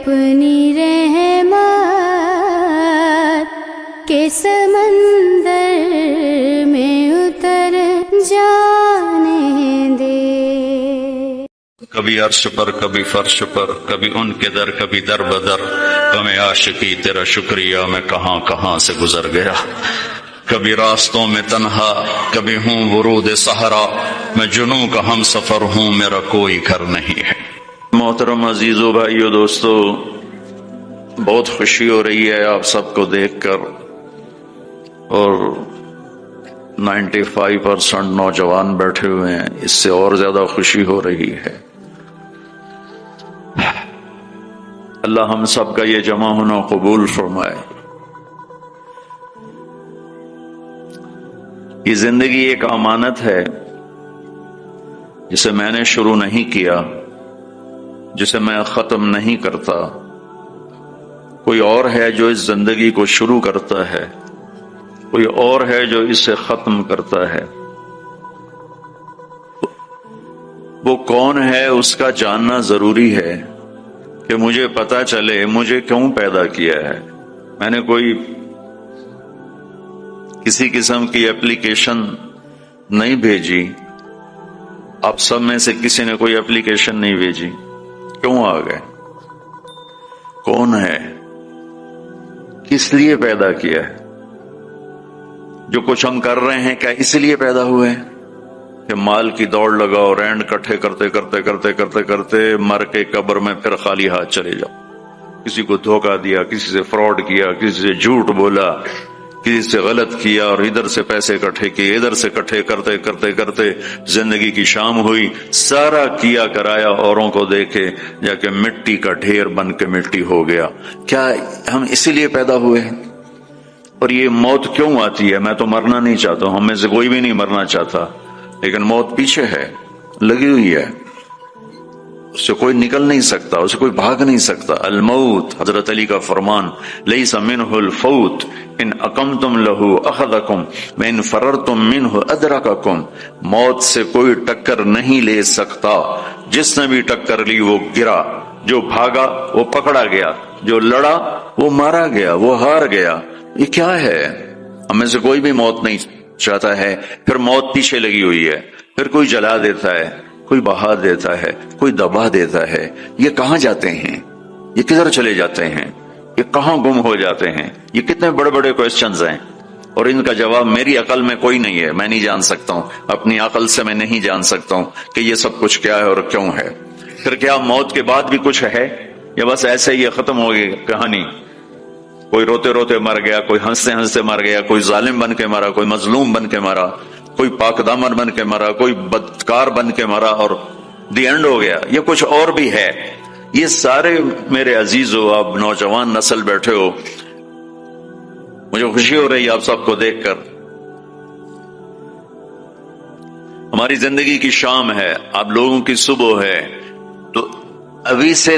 اپنی رحمت کے سمندر میں اتر جانے دے۔ کبھی عرش پر کبھی فرش پر، کبھی ان کے در کبھی در بدر، غم عاشقی تیرا شکریہ میں کہاں کہاں سے گزر گیا۔ کبھی راستوں میں تنہا، کبھی ہوں ورود صحرا، میں جنوں کا ہم سفر ہوں، میرا کوئی گھر نہیں ہے۔ محترم عزیزو بھائیو دوستو، بہت خوشی ہو رہی ہے آپ سب کو دیکھ کر، اور 95% نوجوان بیٹھے ہوئے ہیں، اس سے اور زیادہ خوشی ہو رہی ہے۔ اللہ ہم سب کا یہ جمع ہونا قبول فرمائے۔ یہ زندگی ایک امانت ہے جسے میں نے شروع نہیں کیا، جسے میں ختم نہیں کرتا۔ کوئی اور ہے جو اس زندگی کو شروع کرتا ہے، کوئی اور ہے جو اسے ختم کرتا ہے۔ وہ کون ہے اس کا جاننا ضروری ہے کہ مجھے پتا چلے مجھے کیوں پیدا کیا ہے۔ میں نے کوئی کسی قسم کی اپلیکیشن نہیں بھیجی، آپ سب میں سے کسی نے کوئی اپلیکیشن نہیں بھیجی، کیوں آ گئے؟ کون ہے؟ کس لیے پیدا کیا ہے؟ جو کچھ ہم کر رہے ہیں کیا اس لیے پیدا ہوئے ہیں کہ مال کی دوڑ لگاؤ، رینڈ کٹھے کرتے کرتے کرتے کرتے کرتے مر کے قبر میں پھر خالی ہاتھ چلے جاؤ؟ کسی کو دھوکہ دیا، کسی سے فراڈ کیا، کسی سے جھوٹ بولا، کسی سے غلط کیا، اور ادھر سے پیسے اکٹھے کیے، ادھر سے اکٹھے کرتے کرتے کرتے زندگی کی شام ہوئی، سارا کیا کرایا اوروں کو دیکھے، جا کے مٹی کا ڈھیر بن کے مٹی ہو گیا۔ کیا ہم اسی لیے پیدا ہوئے ہیں؟ اور یہ موت کیوں آتی ہے؟ میں تو مرنا نہیں چاہتا ہوں، ہم میں سے کوئی بھی نہیں مرنا چاہتا، لیکن موت پیچھے ہے، لگی ہوئی ہے، اس سے کوئی نکل نہیں سکتا، اس سے کوئی بھاگ نہیں سکتا۔ الموت، حضرت علی کا فرمان، لیس منہ الفوت ان اقمتم لہ اخذکم وان فررتم منہ ادرککم۔ موت سے کوئی ٹکر نہیں لے سکتا، جس نے بھی ٹکر لی وہ گرا، جو بھاگا وہ پکڑا گیا، جو لڑا وہ مارا گیا، وہ ہار گیا۔ یہ کیا ہے؟ ہم میں سے کوئی بھی موت نہیں چاہتا ہے، پھر موت پیچھے لگی ہوئی ہے، پھر کوئی جلا دیتا ہے، کوئی بہا دیتا ہے، کوئی دبا دیتا ہے۔ یہ کہاں جاتے ہیں؟ یہ کدھر چلے جاتے ہیں؟ یہ کہاں گم ہو جاتے ہیں؟ یہ کتنے بڑے بڑے کوسچنز ہیں، اور ان کا جواب میری عقل میں کوئی نہیں ہے، میں نہیں جان سکتا ہوں، اپنی عقل سے میں نہیں جان سکتا ہوں کہ یہ سب کچھ کیا ہے اور کیوں ہے۔ پھر کیا موت کے بعد بھی کچھ ہے، یا بس ایسے ہی ختم ہو گئی کہانی؟ کوئی روتے روتے مر گیا، کوئی ہنستے ہنستے مر گیا، کوئی ظالم بن کے مرا، کوئی مظلوم بن کے مرا، کوئی پاک دامن بن کے مرا، کوئی بدکار بن کے مرا، اور دی اینڈ ہو گیا؟ یہ کچھ اور بھی ہے۔ یہ سارے میرے عزیزو، آپ نوجوان نسل بیٹھے ہو، مجھے خوشی ہو رہی ہے آپ سب کو دیکھ کر۔ ہماری زندگی کی شام ہے، آپ لوگوں کی صبح ہے، تو ابھی سے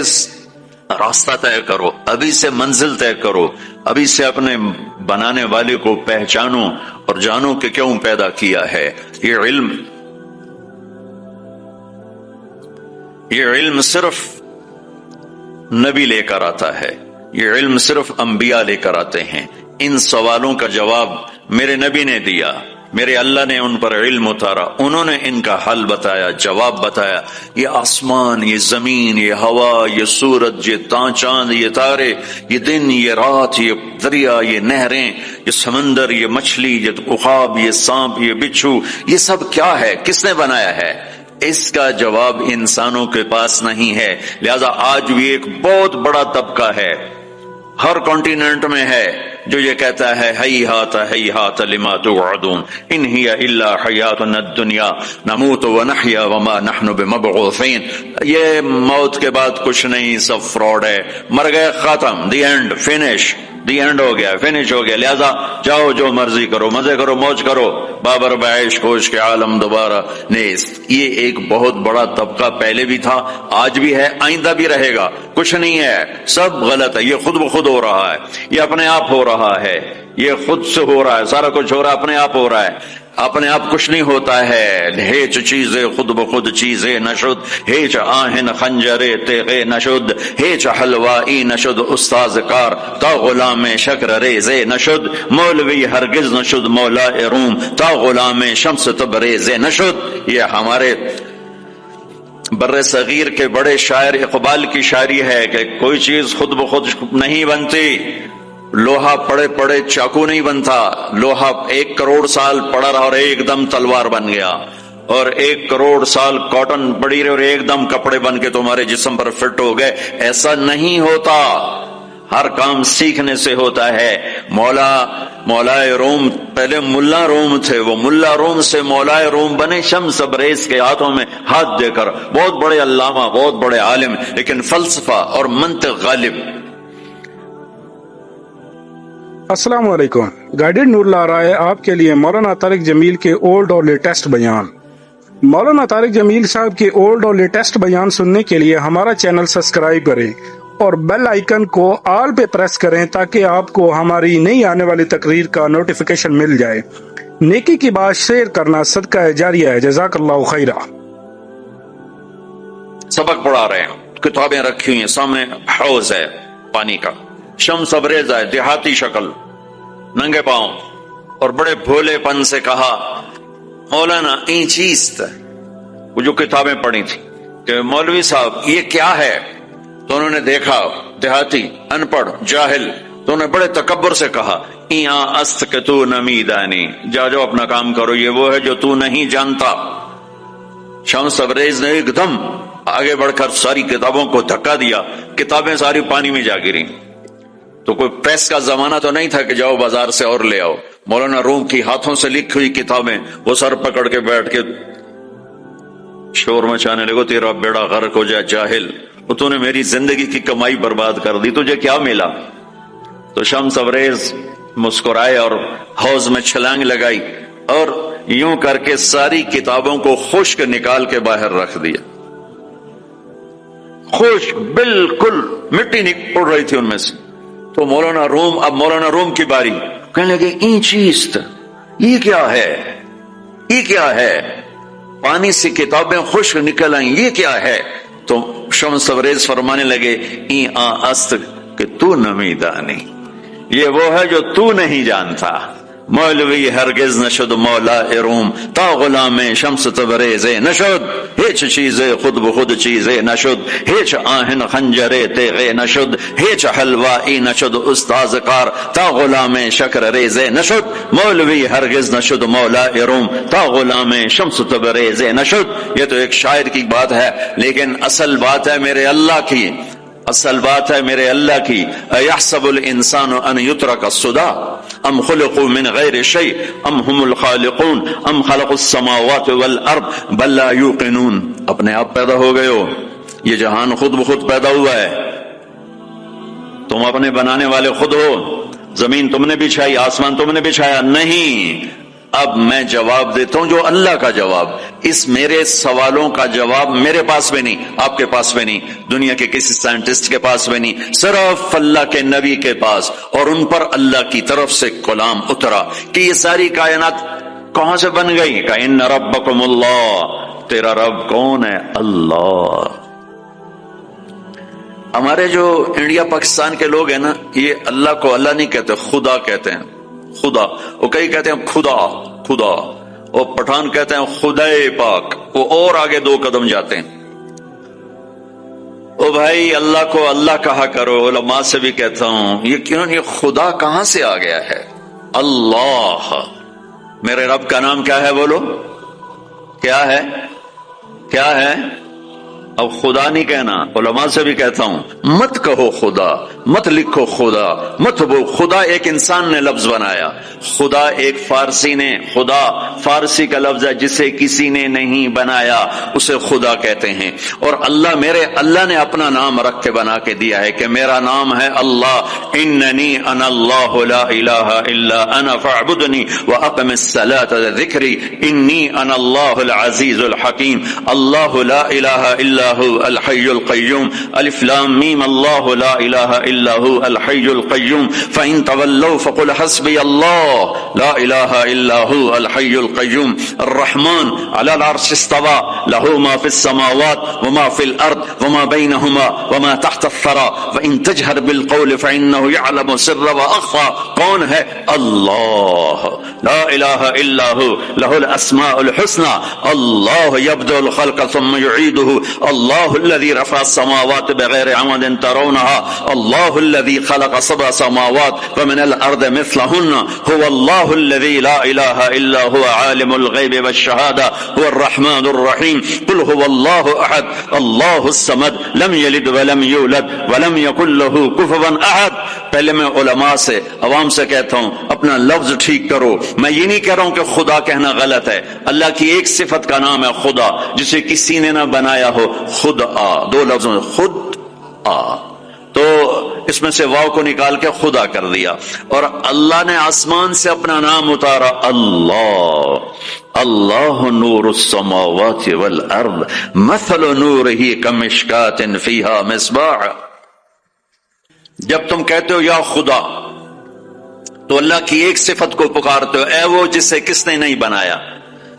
راستہ طے کرو، ابھی سے منزل طے کرو، ابھی سے اپنے بنانے والے کو پہچانو اور جانو کہ کیوں پیدا کیا ہے۔ یہ علم صرف نبی لے کر آتا ہے، یہ علم صرف انبیاء لے کر آتے ہیں۔ ان سوالوں کا جواب میرے نبی نے دیا، میرے اللہ نے ان پر علم اتارا، انہوں نے ان کا حل بتایا، جواب بتایا۔ یہ آسمان، یہ زمین، یہ ہوا، یہ سورج، یہ چاند، یہ تارے، یہ دن، یہ رات، یہ دریا، یہ نہریں، یہ سمندر، یہ مچھلی، یہ عقاب، یہ سانپ، یہ بچھو، یہ سب کیا ہے؟ کس نے بنایا ہے؟ اس کا جواب انسانوں کے پاس نہیں ہے۔ لہذا آج بھی ایک بہت بڑا طبقہ ہے، ہر کانٹیننٹ میں ہے، جو یہ کہتا ہے ہیہات ہیہات لما توعدون ان ہی الا حیاتنا الدنیا نموت ونحیا وما نحن بمبعوثین۔ یہ موت کے بعد کچھ نہیں، سب فراڈ ہے، مر گئے، ختم، the end, finish, the end ہو گیا، فنش ہو گیا۔ لہذا جاؤ جو مرضی کرو، مزے کرو، موج کرو، بابر بعیش کوش کے عالم دوبارہ نیست۔ یہ ایک بہت بڑا طبقہ پہلے بھی تھا، آج بھی ہے، آئندہ بھی رہے گا۔ کچھ نہیں ہے، سب غلط ہے، یہ خود بخود ہو رہا ہے، یہ اپنے آپ ہو رہا ہے، یہ خود سے ہو رہا ہے، سارا کچھ ہو رہا ہے، اپنے آپ ہو رہا ہے۔ اپنے آپ کچھ نہیں ہوتا ہے. ہیچ چیزیں خود بخود چیزیں نشد، ہیچ آہن خنجرے تیغے نشد، ہیچ حلوائی نشد استاذ کار تا غلام شکر ریزے نشد، مولوی ہرگز نشد مولا روم تا غلام شمس تبریزے نشد. یہ ہمارے بر صغیر کے بڑے شاعر اقبال کی شاعری ہے کہ کوئی چیز خود بخود نہیں بنتی. لوہا پڑے پڑے چاقو نہیں بنتا، لوہا 1 کروڑ سال پڑا رہا اور ایک دم تلوار بن گیا، اور 1 کروڑ سال کاٹن پڑی رہی اور ایک دم کپڑے بن کے تمہارے جسم پر فٹ ہو گئے. ایسا نہیں ہوتا، ہر کام سیکھنے سے ہوتا ہے. مولا روم پہلے ملا روم تھے، وہ ملا روم سے مولا روم بنے شمس تبریز کے ہاتھوں میں ہاتھ دے کر. بہت بڑے علامہ، بہت بڑے عالم، لیکن فلسفہ اور منطق غالب. السلام علیکم. گائیڈڈ نور لا رہا ہے آپ کے لیے مولانا طارق جمیل کے اولڈ اور لیٹسٹ بیان. مولانا طارق جمیل صاحب کے اولڈ اور لیٹسٹ بیان سننے کے لیے ہمارا چینل سبسکرائب کریں اور بیل آئیکن کو آل پہ پریس کریں تاکہ آپ کو ہماری نئی آنے والی تقریر کا نوٹیفیکیشن مل جائے. نیکی کی بات شیئر کرنا صدقہ جاریہ ہے. جزاک اللہ خیرہ. سبق پڑھا رہے ہیں، کتابیں رکھی ہوئی ہیں سامنے، حوض ہے پانی کا، شمس تبریز ہے، دیہاتی شکل، ننگے پاؤں، اور بڑے بھولے پن سے کہا مولانا این چیز تھا. وہ جو کتابیں پڑھی تھی کہ مولوی صاحب یہ کیا ہے، تو انہوں نے دیکھا دیہاتی ان پڑھ جاہل، تو انہوں نے بڑے تکبر سے کہا ایاں است کہ تو نمیدانی، جاؤ اپنا کام کرو، یہ وہ ہے جو تو نہیں جانتا. شمس تبریز نے ایک دم آگے بڑھ کر ساری کتابوں کو دھکا دیا، کتابیں ساری پانی میں جا گری. تو کوئی پریس کا زمانہ تو نہیں تھا کہ جاؤ بازار سے اور لے آؤ. مولانا روم کی ہاتھوں سے لکھی ہوئی کتابیں وہ سر پکڑ کے بیٹھ کے شور مچانے لگو تیرا بیڑا غرق ہو جائے جاہل، تو نے میری زندگی کی کمائی برباد کر دی، تجھے کیا ملا؟ تو شمس تبریز مسکرائے اور حوض میں چھلانگ لگائی اور یوں کر کے ساری کتابوں کو خشک نکال کے باہر رکھ دیا. خشک، بالکل مٹی اڑ رہی تھی ان میں سے. تو مولانا روم کی باری، کہنے لگے این چیز تھا، یہ کیا ہے، یہ کیا ہے؟ پانی سے کتابیں خشک نکل آئیں، یہ کیا ہے؟ تو شمس تبریز فرمانے لگے این است کہ تو نمیدانی، یہ وہ ہے جو تو نہیں جانتا. مولوی ہرگز نشد مولا روم تا غلام شمس تبریز نشد، ہیچ چیزیں خود بخود چیزیں نشد، ہیچ آہن خنجرے تیغے نشد، ہیچ حلوائی نشد استاذ کار تا غلام شکر ریزے نشد، مولوی ہرگز نشد مولا روم تا غلام شمس تبریز نشد. یہ تو ایک شاعر کی بات ہے، لیکن اصل بات ہے میرے اللہ کی، اصل بات ہے میرے اللہ کی. ایحسب الانسان ان یترک السدى ام خلقوا من غیر شیء ام هم الخالقون ام خلقوا السماوات والارض بل لا یوقنون. اپنے آپ پیدا ہو گئے ہو، یہ جہان خود بخود پیدا ہوا ہے، تم اپنے بنانے والے خود ہو. زمین تم نے بچھائی، آسمان تم نے بچھایا نہیں. اب میں جواب دیتا ہوں جو اللہ کا جواب. اس میرے سوالوں کا جواب میرے پاس بھی نہیں، آپ کے پاس بھی نہیں، دنیا کے کسی سائنٹسٹ کے پاس بھی نہیں، صرف اللہ کے نبی کے پاس. اور ان پر اللہ کی طرف سے کلام اترا کہ یہ ساری کائنات کہاں سے بن گئی؟ کہ ان ربکم اللہ، تیرا رب کون ہے؟ اللہ. ہمارے جو انڈیا پاکستان کے لوگ ہیں نا، یہ اللہ کو اللہ نہیں کہتے، خدا کہتے ہیں. خدا، وہ کئی کہتے ہیں خدا خدا، اور پٹھان کہتے ہیں خدائے پاک، وہ اور آگے 2 قدم جاتے ہیں. او بھائی اللہ کو اللہ کہا کرو. علماء سے بھی کہتا ہوں یہ کیوں، یہ خدا کہاں سے آ گیا ہے؟ اللہ. میرے رب کا نام کیا ہے؟ بولو کیا ہے؟ کیا ہے؟ اب خدا نہیں کہنا. علماء سے بھی کہتا ہوں مت کہو خدا، مت لکھو خدا، مت وہ. خدا ایک انسان نے لفظ بنایا، خدا ایک فارسی نے، خدا فارسی کا لفظ ہے جسے کسی نے نہیں بنایا، اسے خدا کہتے ہیں. اور اللہ، میرے اللہ نے اپنا نام رکھ کے بنا کے دیا ہے کہ میرا نام ہے اللہ. اننی انا اللہ لا الہ الا انا فاعبدنی واقم الصلاۃ ذکری انی انا اللہ العزیز الحکیم. اللہ لا الہ الا إلا هو الحي القيوم ألف لام ميم الله لا إله إلا هو الحي القيوم فإن تولوا فقل حسبي الله لا إله إلا هو الحي القيوم الرحمن على العرش استوى له ما في السماوات وما في الأرض وما بينهما وما تحت الثرى وإن تجهر بالقول فإنه يعلم سر وأخفى کون ہے؟ اللہ لا الہ الا هو له الاسماء الحسنى اللہ يبدأ الخلق ثم يعيده الله الذي رفع السماوات بغير عمد ترونها الله الذي خلق سبع سماوات ومن الأرض مثلهن هو الله الذي لا إله إلا هو عالم الغيب والشهادة هو الرحمن الرحيم قل هو الله أحد الله الصمد لم يلد ولم يولد ولم يكن له كفوا أحد. پہلے میں علماء سے عوام سے کہتا ہوں اپنا لفظ ٹھیک کرو. میں یہ نہیں کہہ رہا ہوں کہ خدا کہنا غلط ہے. اللہ کی ایک صفت کا نام ہے خدا جسے کسی نے نہ بنایا ہو. خود آ دو لفظوں میں خود آ تو اس میں سے واو کو نکال کے خدا کر دیا. اور اللہ نے آسمان سے اپنا نام اتارا اللہ اللہ نور السماوات والارض مثل نورہ کمشکات فیہا مصباح. جب تم کہتے ہو یا خدا تو اللہ کی ایک صفت کو پکارتے ہو اے وہ جسے کس نے نہیں بنایا.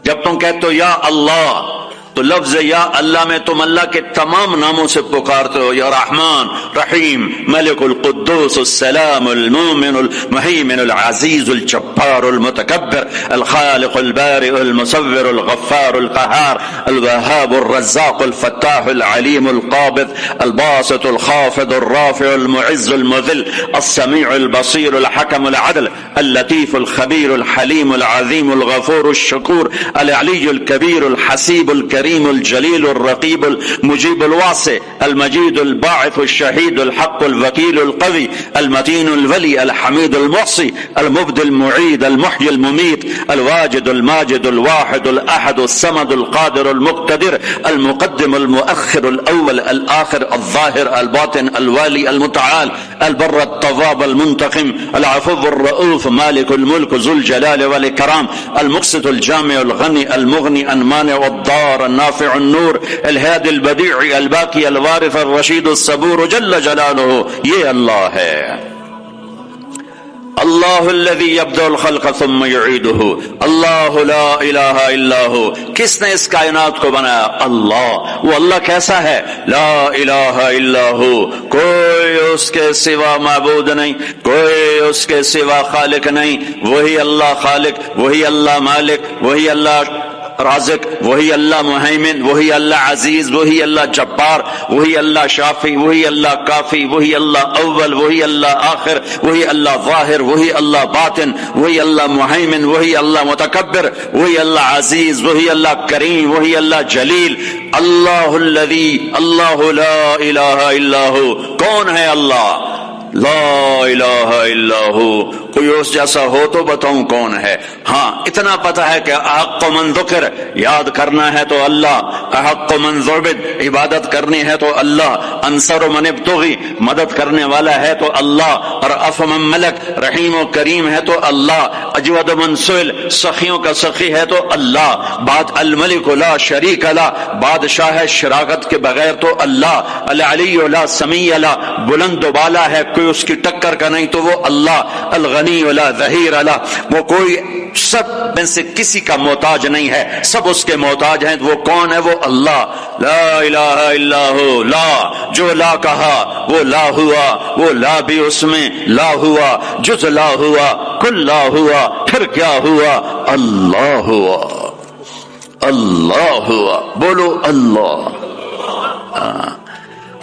جب تم کہتے ہو یا اللہ تو لفظ یا اللہ میں تم اللہ کے تمام ناموں سے پکارتے ہو یا رحمان رحیم ملک القدوس السلام المومن المہیمن العزیز الجبار المتکبر الخالق البارئ المصور الغفار القہار الوهاب الرزاق الفتاح العلیم القابض الباسط الخافض الرافع المعز المذل السميع البصير الحكم العدل اللطيف الخبير الحليم العظيم الغفور الشكور العلي الكبير الحسيب الكريم الجليل الرقيب المجيب الواسع المجيد الباعث الشهيد الحق الوكيل القوي المتين الولي الحميد المحصي المبدي المعيد المحيي المميت الواجد الماجد الواحد الأحد الصمد القادر المقتدر المقدم المؤخر الأول الآخر الظاهر الباطن الوالي المتعال البر التواب المنتقم العفو الرؤوف مالك الملك ذو الجلال والإكرام المقسط الجامع الغني المغني المانع الضار النافع النور الهادي البديع الباقي الوارث الرشيد الصبور جل جلالہ. یہ اللہ ہے اللہ الذي يبدأ الخلق ثم يعيده اللہ لا الہ الا هو. کس نے اس کائنات کو بنایا؟ اللہ. وہ اللہ کیسا ہے؟ لا الہ الا هو کوئی اس کے سوا معبود نہیں کوئی اس کے سوا خالق نہیں. وہی اللہ خالق وہی اللہ مالک وہی اللہ رازق وہی اللہ مہیمن وہی اللہ عزیز وہی اللہ جبار وہی اللہ شافی وہی اللہ کافی وہی اللہ اول وہی اللہ آخر وہی اللہ ظاہر وہی اللہ باطن وہی اللہ مہیمن وہی اللہ متکبر وہی اللہ عزیز وہی اللہ کریم وہی اللہ جلیل. اللہ الذی اللہ لا الہ الا ہو. کون ہے اللہ؟ لا الہ الا ہو. کوئی اس جیسا ہو تو بتاؤں کون ہے؟ ہاں اتنا پتہ ہے کہ احق من ذکر یاد کرنا ہے تو اللہ احق من ذعبد عبادت کرنی ہے تو اللہ انصر من ابتغی مدد کرنے والا ہے تو اللہ اور اف من ملک رحیم و کریم ہے تو اللہ اجود من سئل سخیوں کا سخی ہے تو اللہ بعد الملک لا شریک لا بادشاہ شراکت کے بغیر تو اللہ العلی لا سمیع لا بلند و بالا ہے کوئی اس کی ٹکر کا نہیں تو وہ اللہ الغنی لا ظہیر لا وہ کوئی سب میں سے کسی کا محتاج نہیں ہے سب اس کے محتاج ہیں. وہ کون ہے؟ وہ اللہ لا الہ الا ہو. لا جو لا کہا وہ لا ہوا وہ لا بھی اس میں لا ہوا جز لا ہوا کل لا ہوا پھر کیا ہوا؟ اللہ ہوا اللہ ہوا. بولو اللہ.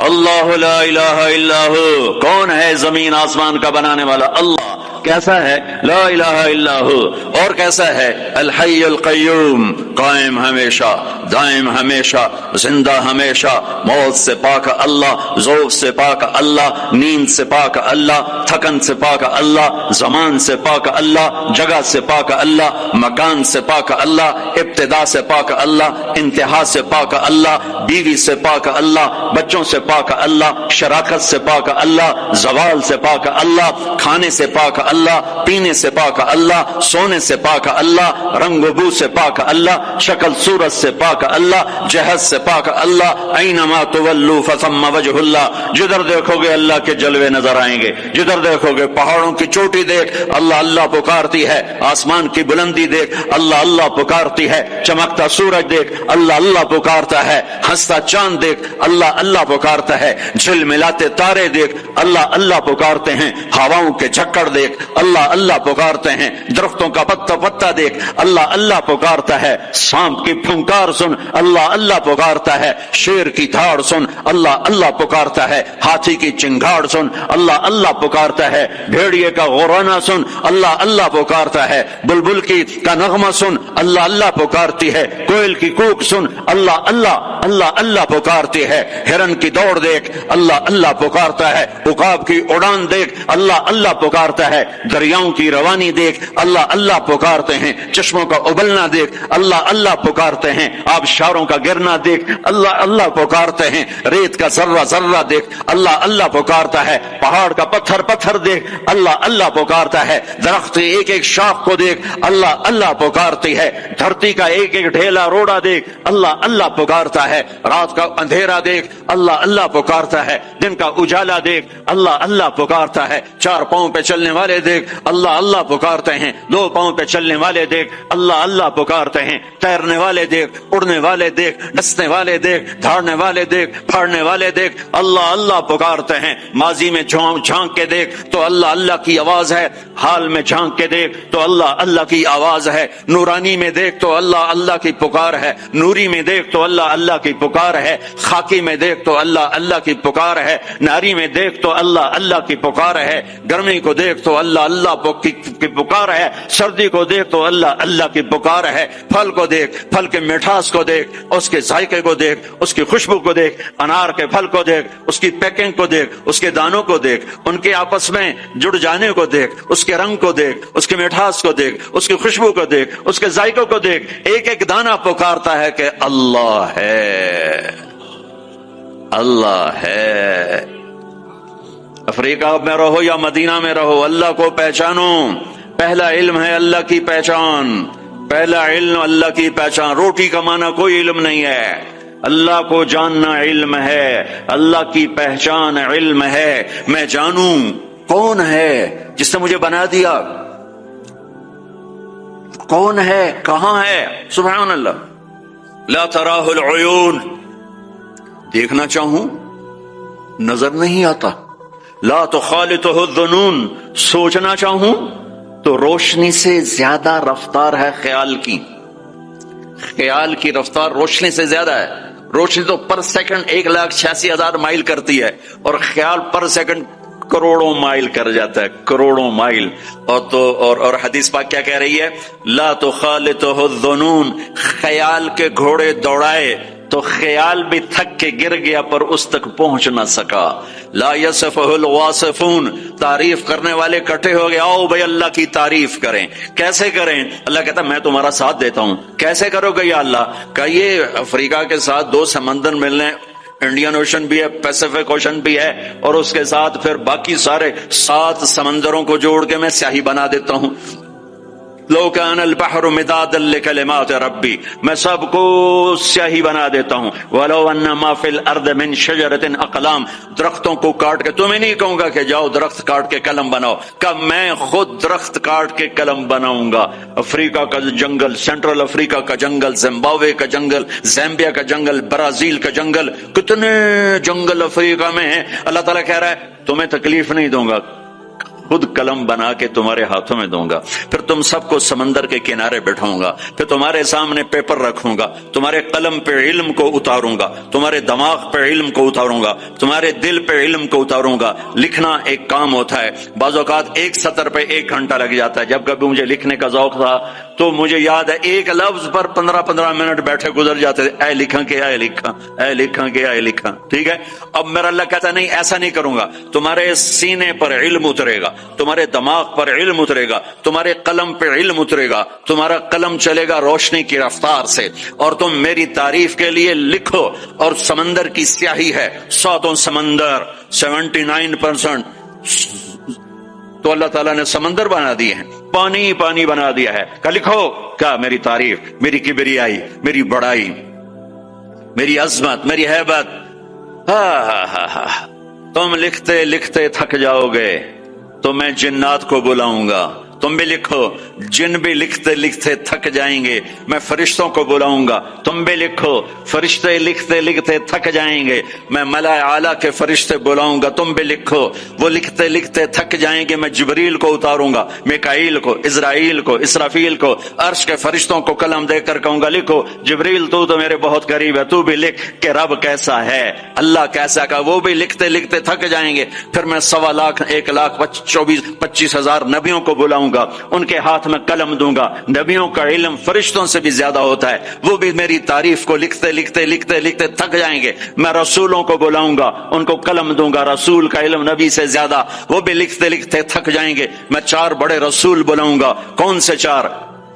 اللہ لا الہ الا ہو. کون ہے زمین آسمان کا بنانے والا؟ اللہ. کیسا ہے؟ لا الہ الا ہو. اور کیسا ہے؟ الحی القیوم قائم ہمیشہ دائم ہمیشہ زندہ ہمیشہ موت سے پاک اللہ ذوق سے پاک اللہ نیند سے پاک اللہ تھکن سے پاک اللہ زمان سے پاک اللہ جگہ سے پاک اللہ مکان سے پاک اللہ ابتدا سے پاک اللہ انتہا سے پاک اللہ بیوی سے پاک اللہ بچوں سے پاک اللہ، شراکت سے پاک اللہ، زوال سے پاک اللہ، کھانے سے پاک اللہ، پینے سے پاک اللہ، سونے سے پاک اللہ، رنگ و بو سے پاک اللہ، شکل صورت سے پاک اللہ، جہت سے پاک اللہ، اینما تولوا فثم وجہ اللہ، جدھر دیکھو گے اللہ کے جلوے نظر آئیں گے، جدھر دیکھو گے پہاڑوں کی چوٹی دیکھ اللہ اللہ پکارتی ہے، آسمان کی بلندی دیکھ اللہ اللہ پکارتی ہے، چمکتا سورج دیکھ اللہ اللہ پکارتا ہے، ہنستا چاند دیکھ اللہ اللہ پکارتا ہے، جھلملاتے تارے دیکھ اللہ اللہ پکارتے ہیں، ہواؤں کے جھکڑ دیکھ اللہ اللہ پکارتے ہیں، درختوں کا پتا پتا دیکھ اللہ اللہ پکارتا ہے، سانپ کی پھنکار سن اللہ اللہ پکارتا ہے، شیر کی دھاڑ سن اللہ اللہ پکارتا ہے، ہاتھی کی چنگھاڑ سن اللہ اللہ پکارتا ہے، بھیڑیے کا غرانا سن اللہ اللہ پکارتا ہے، بلبل کا نغمہ سن اللہ اللہ پکارتی ہے، کوئل کی کوک سن اللہ اللہ اللہ اللہ پکارتی ہے، ہرن کی دوڑ دیکھ اللہ اللہ پکارتا ہے، عقاب کی اڑان دیکھ اللہ اللہ پکارتا ہے، دریاؤں کی روانی دیکھ اللہ اللہ پکارتے ہیں، چشموں کا ابلنا دیکھ اللہ اللہ پکارتے ہیں، آبشاروں کا گرنا دیکھ اللہ اللہ پکارتے ہیں، ریت کا ذرہ ذرہ دیکھ اللہ اللہ پکارتا ہے، پہاڑ کا پتھر پتھر دیکھ اللہ اللہ پکارتا ہے، درخت کی ایک ایک شاخ کو دیکھ اللہ اللہ پکارتی ہے، دھرتی کا ایک ایک ڈھیلا روڑا دیکھ اللہ اللہ پکارتا ہے، رات کا اندھیرا دیکھ اللہ اللہ پکارتا ہے، دن کا اجالا دیکھ اللہ اللہ پکارتا ہے، چار پاؤں پہ چلنے والے دیکھ اللہ اللہ پکارتے ہیں، دو پاؤں پہ چلنے والے دیکھ اللہ اللہ پکارتے ہیں، تیرنے والے دیکھ، اڑنے والے دیکھ، ڈسنے والے دیکھ، دھاڑنے والے دیکھ، پھاڑنے والے دیکھ اللہ اللہ پکارتے ہیں، ماضی میں جھانک کے دیکھ تو اللہ اللہ کی آواز ہے، حال میں جھانک کے دیکھ تو اللہ اللہ کی آواز ہے، نورانی میں دیکھ تو اللہ اللہ کی پکار ہے، نوری میں دیکھ تو اللہ اللہ کی پکار ہے، خاکی میں دیکھ تو اللہ اللہ کی پکار ہے، ناری میں دیکھ تو اللہ اللہ کی پکار ہے، گرمی کو دیکھ تو اللہ اللہ کی پکار ہے، سردی کو دیکھ تو اللہ اللہ کی پکار ہے، پھل کو دیکھ، پھل کے مٹھاس کو دیکھ، اس کے ذائقے کو دیکھ، اس کی خوشبو کو دیکھ، انار کے پھل کو دیکھ، اس کی پیکنگ کو دیکھ، اس کے دانوں کو دیکھ، ان کے آپس میں جڑ جانے کو دیکھ، اس کے رنگ کو دیکھ، اس کے مٹھاس کو دیکھ، اس کی خوشبو کو دیکھ، اس کے ذائقوں کو دیکھ، ایک ایک دانہ پکارتا ہے کہ اللہ ہے اللہ ہے۔ افریقہ میں رہو یا مدینہ میں رہو اللہ کو پہچانو، پہلا علم ہے اللہ کی پہچان، پہلا علم اللہ کی پہچان، روٹی کمانا کوئی علم نہیں ہے، اللہ کو جاننا علم ہے، اللہ کی پہچان علم ہے، میں جانوں کون ہے جس نے مجھے بنا دیا، کون ہے، کہاں ہے، سبحان اللہ، لا تراہ العیون، دیکھنا چاہوں نظر نہیں آتا، لا تخالطہ الظنون، سوچنا چاہوں تو روشنی سے زیادہ رفتار ہے خیال کی، خیال کی رفتار روشنی سے زیادہ ہے، روشنی تو پر سیکنڈ 1,86,000 مائل کرتی ہے اور خیال پر سیکنڈ کروڑوں مائل کر جاتا ہے، کروڑوں مائل، اور حدیث پاک کیا کہہ رہی ہے، لا تخالطہ الظنون، خیال کے گھوڑے دوڑائے تو خیال بھی تھک کے گر گیا پر اس تک پہنچ نہ سکا، لا یصفہ الواصفون، تعریف کرنے والے کٹھے ہو گئے، آؤ بھائی اللہ کی تعریف کریں، کیسے کریں، اللہ کہتا میں تمہارا ساتھ دیتا ہوں، کیسے کرو گے یا اللہ، کہیے افریقہ کے ساتھ 2 سمندر ملنے، انڈین اوشن بھی ہے، پیسیفک اوشن بھی ہے، اور اس کے ساتھ پھر باقی سارے 7 سمندروں کو جوڑ کے میں سیاہی بنا دیتا ہوں، لو کان البحر مدادا لکلمات ربی، میں سب کو سیاہی بنا دیتا ہوں، ولو ان ما فی الارض من شجرۃ اقلام، درختوں کو کاٹ کے، تمہیں نہیں کہوں گا کہ جاؤ درخت کاٹ کے قلم بناؤ، کہ میں خود درخت کاٹ کے قلم بناؤں گا، افریقہ کا جنگل، سینٹرل افریقہ کا جنگل، زمبابوے کا جنگل، زامبیا کا جنگل، برازیل کا جنگل، کتنے جنگل افریقہ میں ہیں، اللہ تعالیٰ کہہ رہا ہے تمہیں تکلیف نہیں دوں گا، خود قلم بنا کے تمہارے ہاتھوں میں دوں گا، پھر تم سب کو سمندر کے کنارے بٹھاؤں گا، پھر تمہارے سامنے پیپر رکھوں گا، تمہارے قلم پہ علم کو اتاروں گا، تمہارے دماغ پہ علم کو اتاروں گا، تمہارے دل پہ علم کو اتاروں گا۔ لکھنا ایک کام ہوتا ہے، بعض اوقات 1 سطر پہ 1 گھنٹہ لگ جاتا ہے، جب کبھی مجھے لکھنے کا ذوق تھا تو مجھے یاد ہے ایک لفظ پر 15 منٹ بیٹھے گزر جاتے تھے، اے لکھاں کہ اے لکھاں، اے لکھاں کہ اے لکھاں. ٹھیک ہے. اب میرا اللہ کہتا نہیں ایسا نہیں کروں گا، تمہارے سینے پر علم اترے گا، تمہارے دماغ پر علم اترے گا، تمہارے قلم پہ علم اترے گا، تمہارا قلم چلے گا روشنی کی رفتار سے، اور تم میری تعریف کے لیے لکھو. اور سمندر کی سیاہی ہے، 100 سمندر، 79% تو اللہ تعالیٰ نے سمندر بنا دیے ہیں، پانی پانی بنا دیا ہے کہ لکھو کیا میری تعریف، میری کبریائی، میری بڑائی، میری عظمت، میری ہیبت. تم لکھتے لکھتے تھک جاؤ گے تو میں جنات کو بلاؤں گا، تم بھی لکھو. جن بھی لکھتے لکھتے تھک جائیں گے، میں فرشتوں کو بلاؤں گا، تم بھی لکھو. فرشتے لکھتے لکھتے تھک جائیں گے، میں ملائے اعلیٰ کے فرشتے بلاؤں گا، تم بھی لکھو. وہ لکھتے لکھتے تھک جائیں گے، میں جبریل کو اتاروں گا، میکائیل کو، اسرائیل کو، اسرافیل کو، عرش کے فرشتوں کو قلم دے کر کہوں گا لکھو. جبریل تو میرے بہت قریب ہے، تو بھی لکھ کہ رب کیسا ہے، اللہ کیسا کا. وہ بھی لکھتے لکھتے تھک جائیں گے. پھر میں 1,25,000 نبیوں کو بلاؤں گا، ان کے ہاتھ میں قلم دوں گا. نبیوں کا علم فرشتوں سے بھی زیادہ ہوتا ہے، وہ بھی میری تعریف کو لکھتے لکھتے لکھتے لکھتے تھک جائیں گے. میں رسولوں کو بلاؤں گا، ان کو قلم دوں گا، رسول کا علم نبی سے زیادہ، وہ بھی لکھتے لکھتے تھک جائیں گے. میں 4 بڑے رسول بلاؤں گا. کون سے 4؟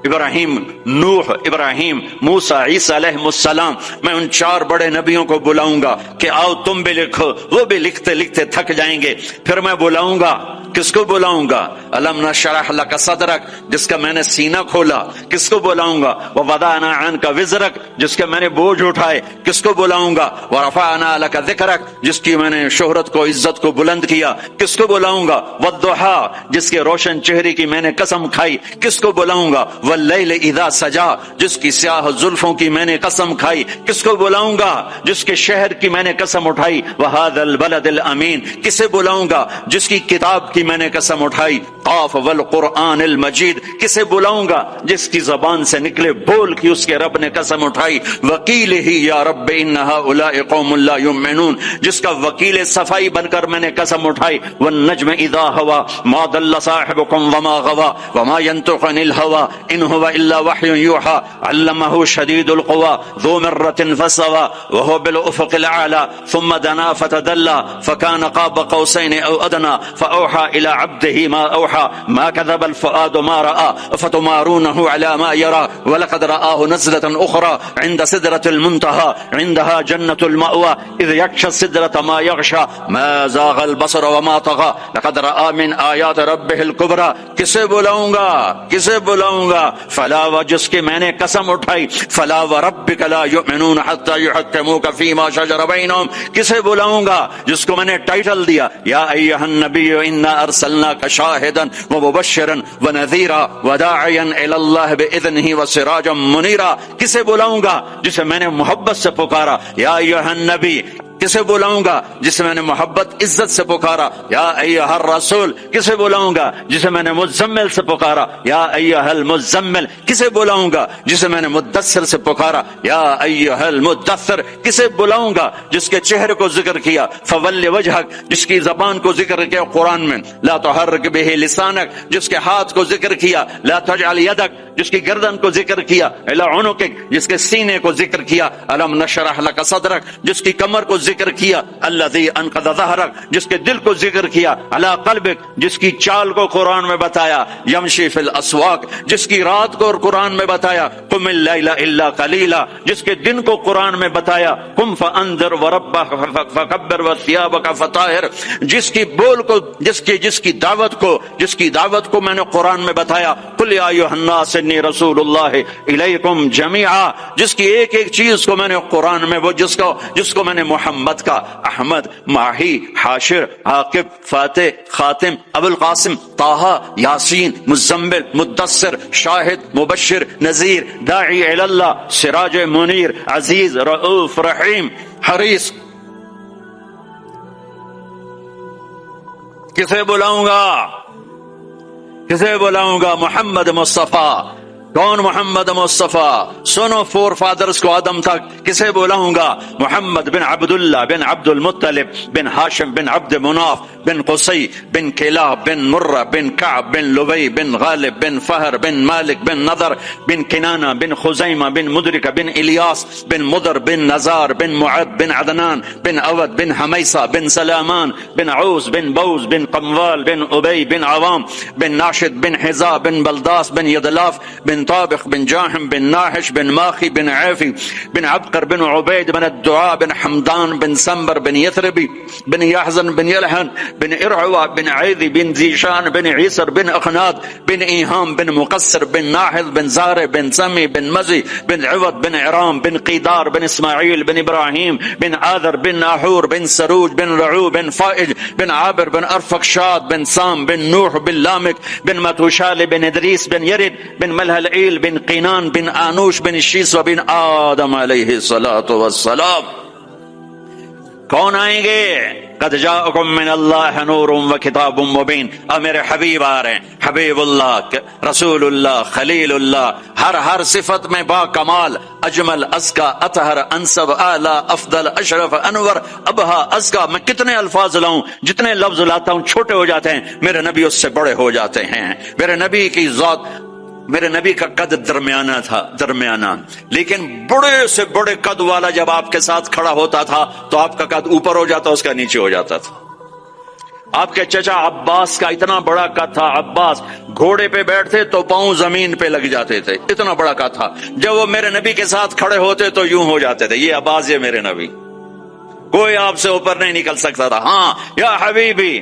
ابراہیم، نوح، ابراہیم، موسیٰ، عیسیٰ علیہ السلام. میں ان 4 بڑے نبیوں کو بلاؤں گا کہ آؤ تم بھی لکھو. وہ بھی لکھتے لکھتے تھک جائیں گے. پھر میں بلاؤں گا، کس کو بلاؤں گا؟ الم نشرح لک صدرک، جس کا میں نے سینہ کھولا. کس کو بلاؤں گا؟ ووضعنا عنک وزرک، جس کے میں نے بوجھ اٹھائے. کس کو بلاؤں گا؟ ورفعنا لک ذکرک، جس کی میں نے شہرت کو، عزت کو بلند کیا. کس کو بلاؤں گا؟ والضحی، جس کے روشن چہرے کی میں نے قسم کھائی. کس کو بلاؤں گا؟ واللیل اذا سجا، جس کی سیاہ زلفوں کی میں نے قسم کھائی. کس کو بلاؤں گا؟ جس کے شہر کی میں نے قسم اٹھائی. وہذا البلد الامین، کسے بلاؤں گا؟ جس کی کتاب کی میں نے قسم اٹھائی. قاف والقرآن المجید، کسے بلاؤں گا؟ جس کی زبان سے نکلے بول کی اس کے رب نے قسم اٹھائی. وکیل ہی یا رب ان ہؤلاء قوم لا یؤمنون، جس کا وکیل صفائی بن کر میں نے قسم اٹھائی. والنجم اذا ہوا ما ضل صاحبكم وما غوا وما ينطق عن الهوى ان هو الا وحي يوحى علمه شديد القوى ذو مرة فاستوى وهو بالافق الاعلى ثم دنا فتدلى فكان قاب قوسين او ادنى فاوحى الى عبده ما اوحى ما كذب الفؤاد ما راى فتمارونه على ما يرى ولقد رآه نزلة اخرى عند سدرة المنتهى عندها جنة المأوى اذ يغشى السدرة ما يغشى ما زاغ البصر وما طغى لقد رآ من آیات ربه الكبرى. کسے بلاؤں گا؟ کسے بلاؤں گا؟ فلا، و جس کی میں نے قسم اٹھائی. فلا وربک لا یؤمنون حتى يحكموك فيما شجر بينهم. کسے بلاؤں گا؟ جس کو میں نے ٹائٹل دیا یا ایھا النبی انا ارسلناک شاہدا ومبشرا ونذیرا وداعیا الی اللہ باذنہ وسراجا منیرا. کسے بلاؤں گا؟ جسے میں نے محبت سے پکارا یا ایھا النبی. کسے بلاؤں گا؟ جسے میں نے محبت عزت سے پکارا یا ایھا الرسول. کسے بلاؤں گا؟ جسے میں نے مزمل سے پکارا یا ایھا المزمل. کسے بلاؤں گا؟ جسے میں نے مدثر سے پکارا یا ایھا المدثر. کسے بلاؤں گا؟ جس کے چہرے کو ذکر کیا. فول وجہک، جس کی زبان کو ذکر کیا قرآن میں. لا تحرک بہ لسانک، جس کے ہاتھ کو ذکر کیا. لا تجعل یدک، جس کی گردن کو ذکر کیا. الی عنقک، جس کے سینے کو ذکر کیا. الم نشرح لک صدرک، جس کی کمر کو ذکر کیا. الذی انقض ظہرک، جس کے دل کو ذکر کیا. علی قلبک، جس کی چال کو قرآن میں بتایا. یمشی فی الاسواق، جس کی رات کو قرآن میں بتایا. قم اللیل الا قلیلا، جس کے دن کو قرآن میں بتایا. قم فانذر وربک فکبر وثیابک فطہر، جس کی بول کو، جس کی دعوت کو میں نے قرآن میں بتایا. قل یا ایھا الناس انی رسول اللہ الیکم جمیعا، جس کی ایک ایک چیز کو میں نے قرآن میں، وہ جس کو میں نے محمد کا، احمد، ماہی، حاشر، عاقب، فاتح، خاتم، ابو القاسم، طٰہٰ، یاسین، مزمل، مدثر، شاہد، مبشر، نذیر، داعی الی اللہ، سراج منیر، عزیز، رؤوف، رحیم، حریص. کسے بلاؤں گا؟ کسے بلاؤں گا؟ محمد مصطفیٰ کون؟ محمد مصطفیٰ. سنو فور فادرز کو آدم تک. کسے بلاؤں گا؟ محمد بن عبداللہ بن عبد المطلب بن ہاشم بن عبد مناف بن قصی بن کلاب بن مرہ بن کعب بن لبی بن غالب بن فہر بن مالک بن نضر بن کنانہ بن خزیمہ بن مدرکہ بن الیاس بن مدر بن نزار بن معد بن عدنان بن اود بن حمیسہ بن سلامان بن عوز بن بوز بن قموال بن ابی بن عوام بن ناشد بن حذا بن بلداس بن یدلاف بن طابق بن جاحم بن ناحش بن ماخی بن عافی بن عبقر بن عبید بن الدعاء بن حمدان بن سنبر بن یثربی بن یحزن بن یلحن بن ارعوا بن عیدی بن زیشان بن عیسر بن اخناد بن ایہام بن مقصر بن ناحذ بن زار بن سمی بن مزی بن عوض بن عرام بن قیدار بن اسماعیل بن ابراہیم بن آذر بن ناحور بن سروج بن رعو بن فائج بن عابر بن ارفقشاد بن سام بن نوح بن لامک بن متوشال بن ادریس بن یرد بن ملہلعیل بن قینان بن آنوش بن شیس و بن آدم علیہ الصلاۃ والسلام. کون آئیں گے؟ قد جاءکم من اللہ نور و کتاب مبین. اب میرے حبیب آ رہے ہیں. حبیب اللہ، رسول اللہ، خلیل اللہ، ہر صفت میں با کمال، اجمل، ازکا، اطہر، انسب، اعلی، افضل، اشرف، انور، ابہا، ازکا. میں کتنے الفاظ لاؤں، جتنے لفظ لاتا ہوں چھوٹے ہو جاتے ہیں. میرے نبی اس سے بڑے ہو جاتے ہیں. میرے نبی کی ذات، میرے نبی کا قد درمیانہ تھا، درمیانہ. لیکن بڑے سے بڑے قد والا جب آپ کے ساتھ کھڑا ہوتا تھا تو آپ کا قد اوپر ہو جاتا، اس کا نیچے ہو جاتا تھا. آپ کے چچا عباس کا اتنا بڑا قد تھا. عباس گھوڑے پہ بیٹھتے تو پاؤں زمین پہ لگ جاتے تھے، اتنا بڑا قد تھا. جب وہ میرے نبی کے ساتھ کھڑے ہوتے تو یوں ہو جاتے تھے. یہ عباس، یہ میرے نبی، کوئی آپ سے اوپر نہیں نکل سکتا تھا. ہاں یا حبیبی،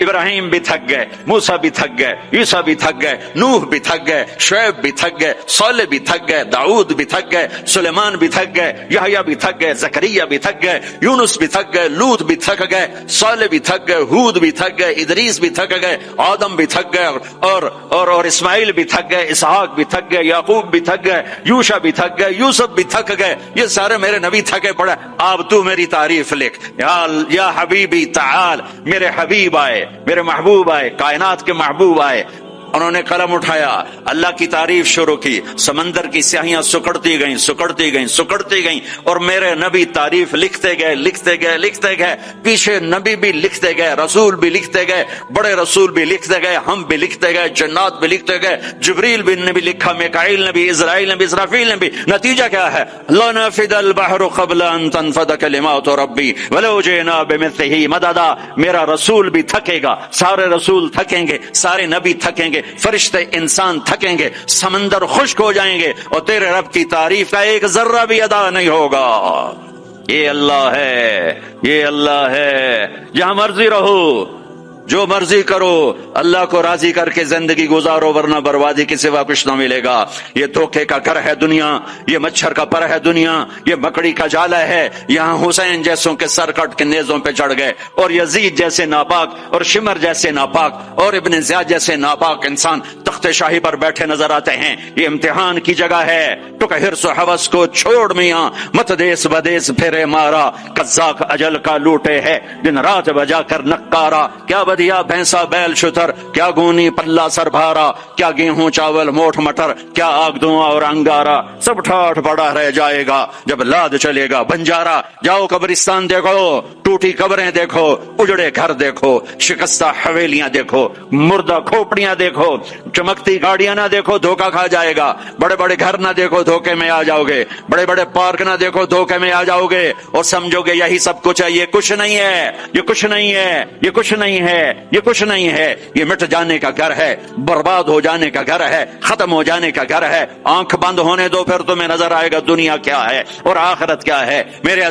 ابراہیم بھی تھک گئے، موسیٰ بھی تھک گئے، عیسیٰ بھی تھک گئے، نوح بھی تھک گئے، شعیب بھی تھک گئے، صالح بھی تھک گئے، داؤد بھی تھک گئے، سلیمان بھی تھک گئے، یحییٰ بھی تھک گئے، زکریا بھی تھک گئے، یونس بھی تھک گئے، لوط بھی تھک گئے، صالح بھی تھک گئے، ہود بھی تھک گئے، ادریس بھی تھک گئے، آدم بھی تھک گئے، اور اسماعیل بھی تھک گئے، اسحاق بھی تھک گئے، یعقوب بھی تھک گئے، یوشع بھی تھک گئے، یوسف بھی تھک گئے. یہ سارے میرے نبی تھکے پڑے. اب تو میری تعریف لکھ. یا حبیبی تعال. میرے حبیب آئے، میرے محبوب آئے، کائنات کے محبوب آئے. انہوں نے قلم اٹھایا، اللہ کی تعریف شروع کی. سمندر کی سیاہیاں سکڑتی گئیں، سکڑتی گئیں، سکڑتی گئیں، اور میرے نبی تعریف لکھتے گئے، لکھتے گئے، لکھتے گئے. پیچھے نبی بھی لکھتے گئے، رسول بھی لکھتے گئے، بڑے رسول بھی لکھتے گئے، ہم بھی لکھتے گئے، جنات بھی لکھتے گئے، جبریل نے بھی لکھا، میکائیل نے بھی، اسرائیل نے بھی، اسرافیل نے بھی. نتیجہ کیا ہے؟ لنفد البحر قبل ان تنفد کلمات ربی ولو جئنا بمثلہ مددا. میرا رسول بھی تھکے گا، سارے رسول تھکیں گے، سارے نبی تھکیں گے، فرشتے انسان تھکیں گے، سمندر خشک ہو جائیں گے، اور تیرے رب کی تعریف کا ایک ذرہ بھی ادا نہیں ہوگا. یہ اللہ ہے، یہ اللہ ہے. جہاں مرضی رہو، جو مرضی کرو، اللہ کو راضی کر کے زندگی گزارو، ورنہ بربادی کے سوا کچھ نہ ملے گا. یہ دھوکے کا گھر ہے دنیا، یہ مچھر کا پر ہے دنیا، یہ مکڑی کا جالا ہے. یہاں حسین جیسوں کے سر کٹ کے نیزوں پہ چڑھ گئے، اور یزید جیسے ناپاک، اور شمر جیسے ناپاک، اور ابن زیاد جیسے ناپاک انسان تخت شاہی پر بیٹھے نظر آتے ہیں. یہ امتحان کی جگہ ہے. تو کہ حرص و ہوس کو چھوڑ میاں، مت دیس بدیس پھرے مارا، قزاق اجل کا لوٹے ہے دن رات بجا کر نکارا. کیا بدیا بھینسا بیل شتر، کیا گونی پلہ سر بھارا، کیا گیہوں چاول موٹھ مٹر، کیا آگ دھواں اور انگارا. سب ٹھاٹھ پڑا رہ جائے گا جب لاد چلے گا بنجارا. جاؤ قبرستان دیکھو، ٹوٹی قبریں دیکھو، اجڑے گھر دیکھو، شکستہ حویلیاں دیکھو، مردہ کھوپڑیاں دیکھو، چمکتی گاڑیاں نہ دیکھو، دھوکہ کھا جائے گا. بڑے بڑے گھر نہ دیکھو، دھوکے میں آ جاؤ گے. بڑے بڑے پارک نہ دیکھو، دھوکے میں آ جاؤ گے، اور سمجھو گے یہی سب کچھ ہے. یہ کچھ نہیں ہے، یہ کچھ نہیں ہے، یہ کچھ نہیں ہے، یہ کچھ نہیں ہے. یہ مٹ جانے کا گھر ہے، برباد ہو جانے کا گھر ہے، ختم ہو جانے کا گھر ہے. آنکھ بند ہونے دو، پھر تمہیں نظر آئے گا دنیا کیا ہے اور آخرت کیا ہے. میرے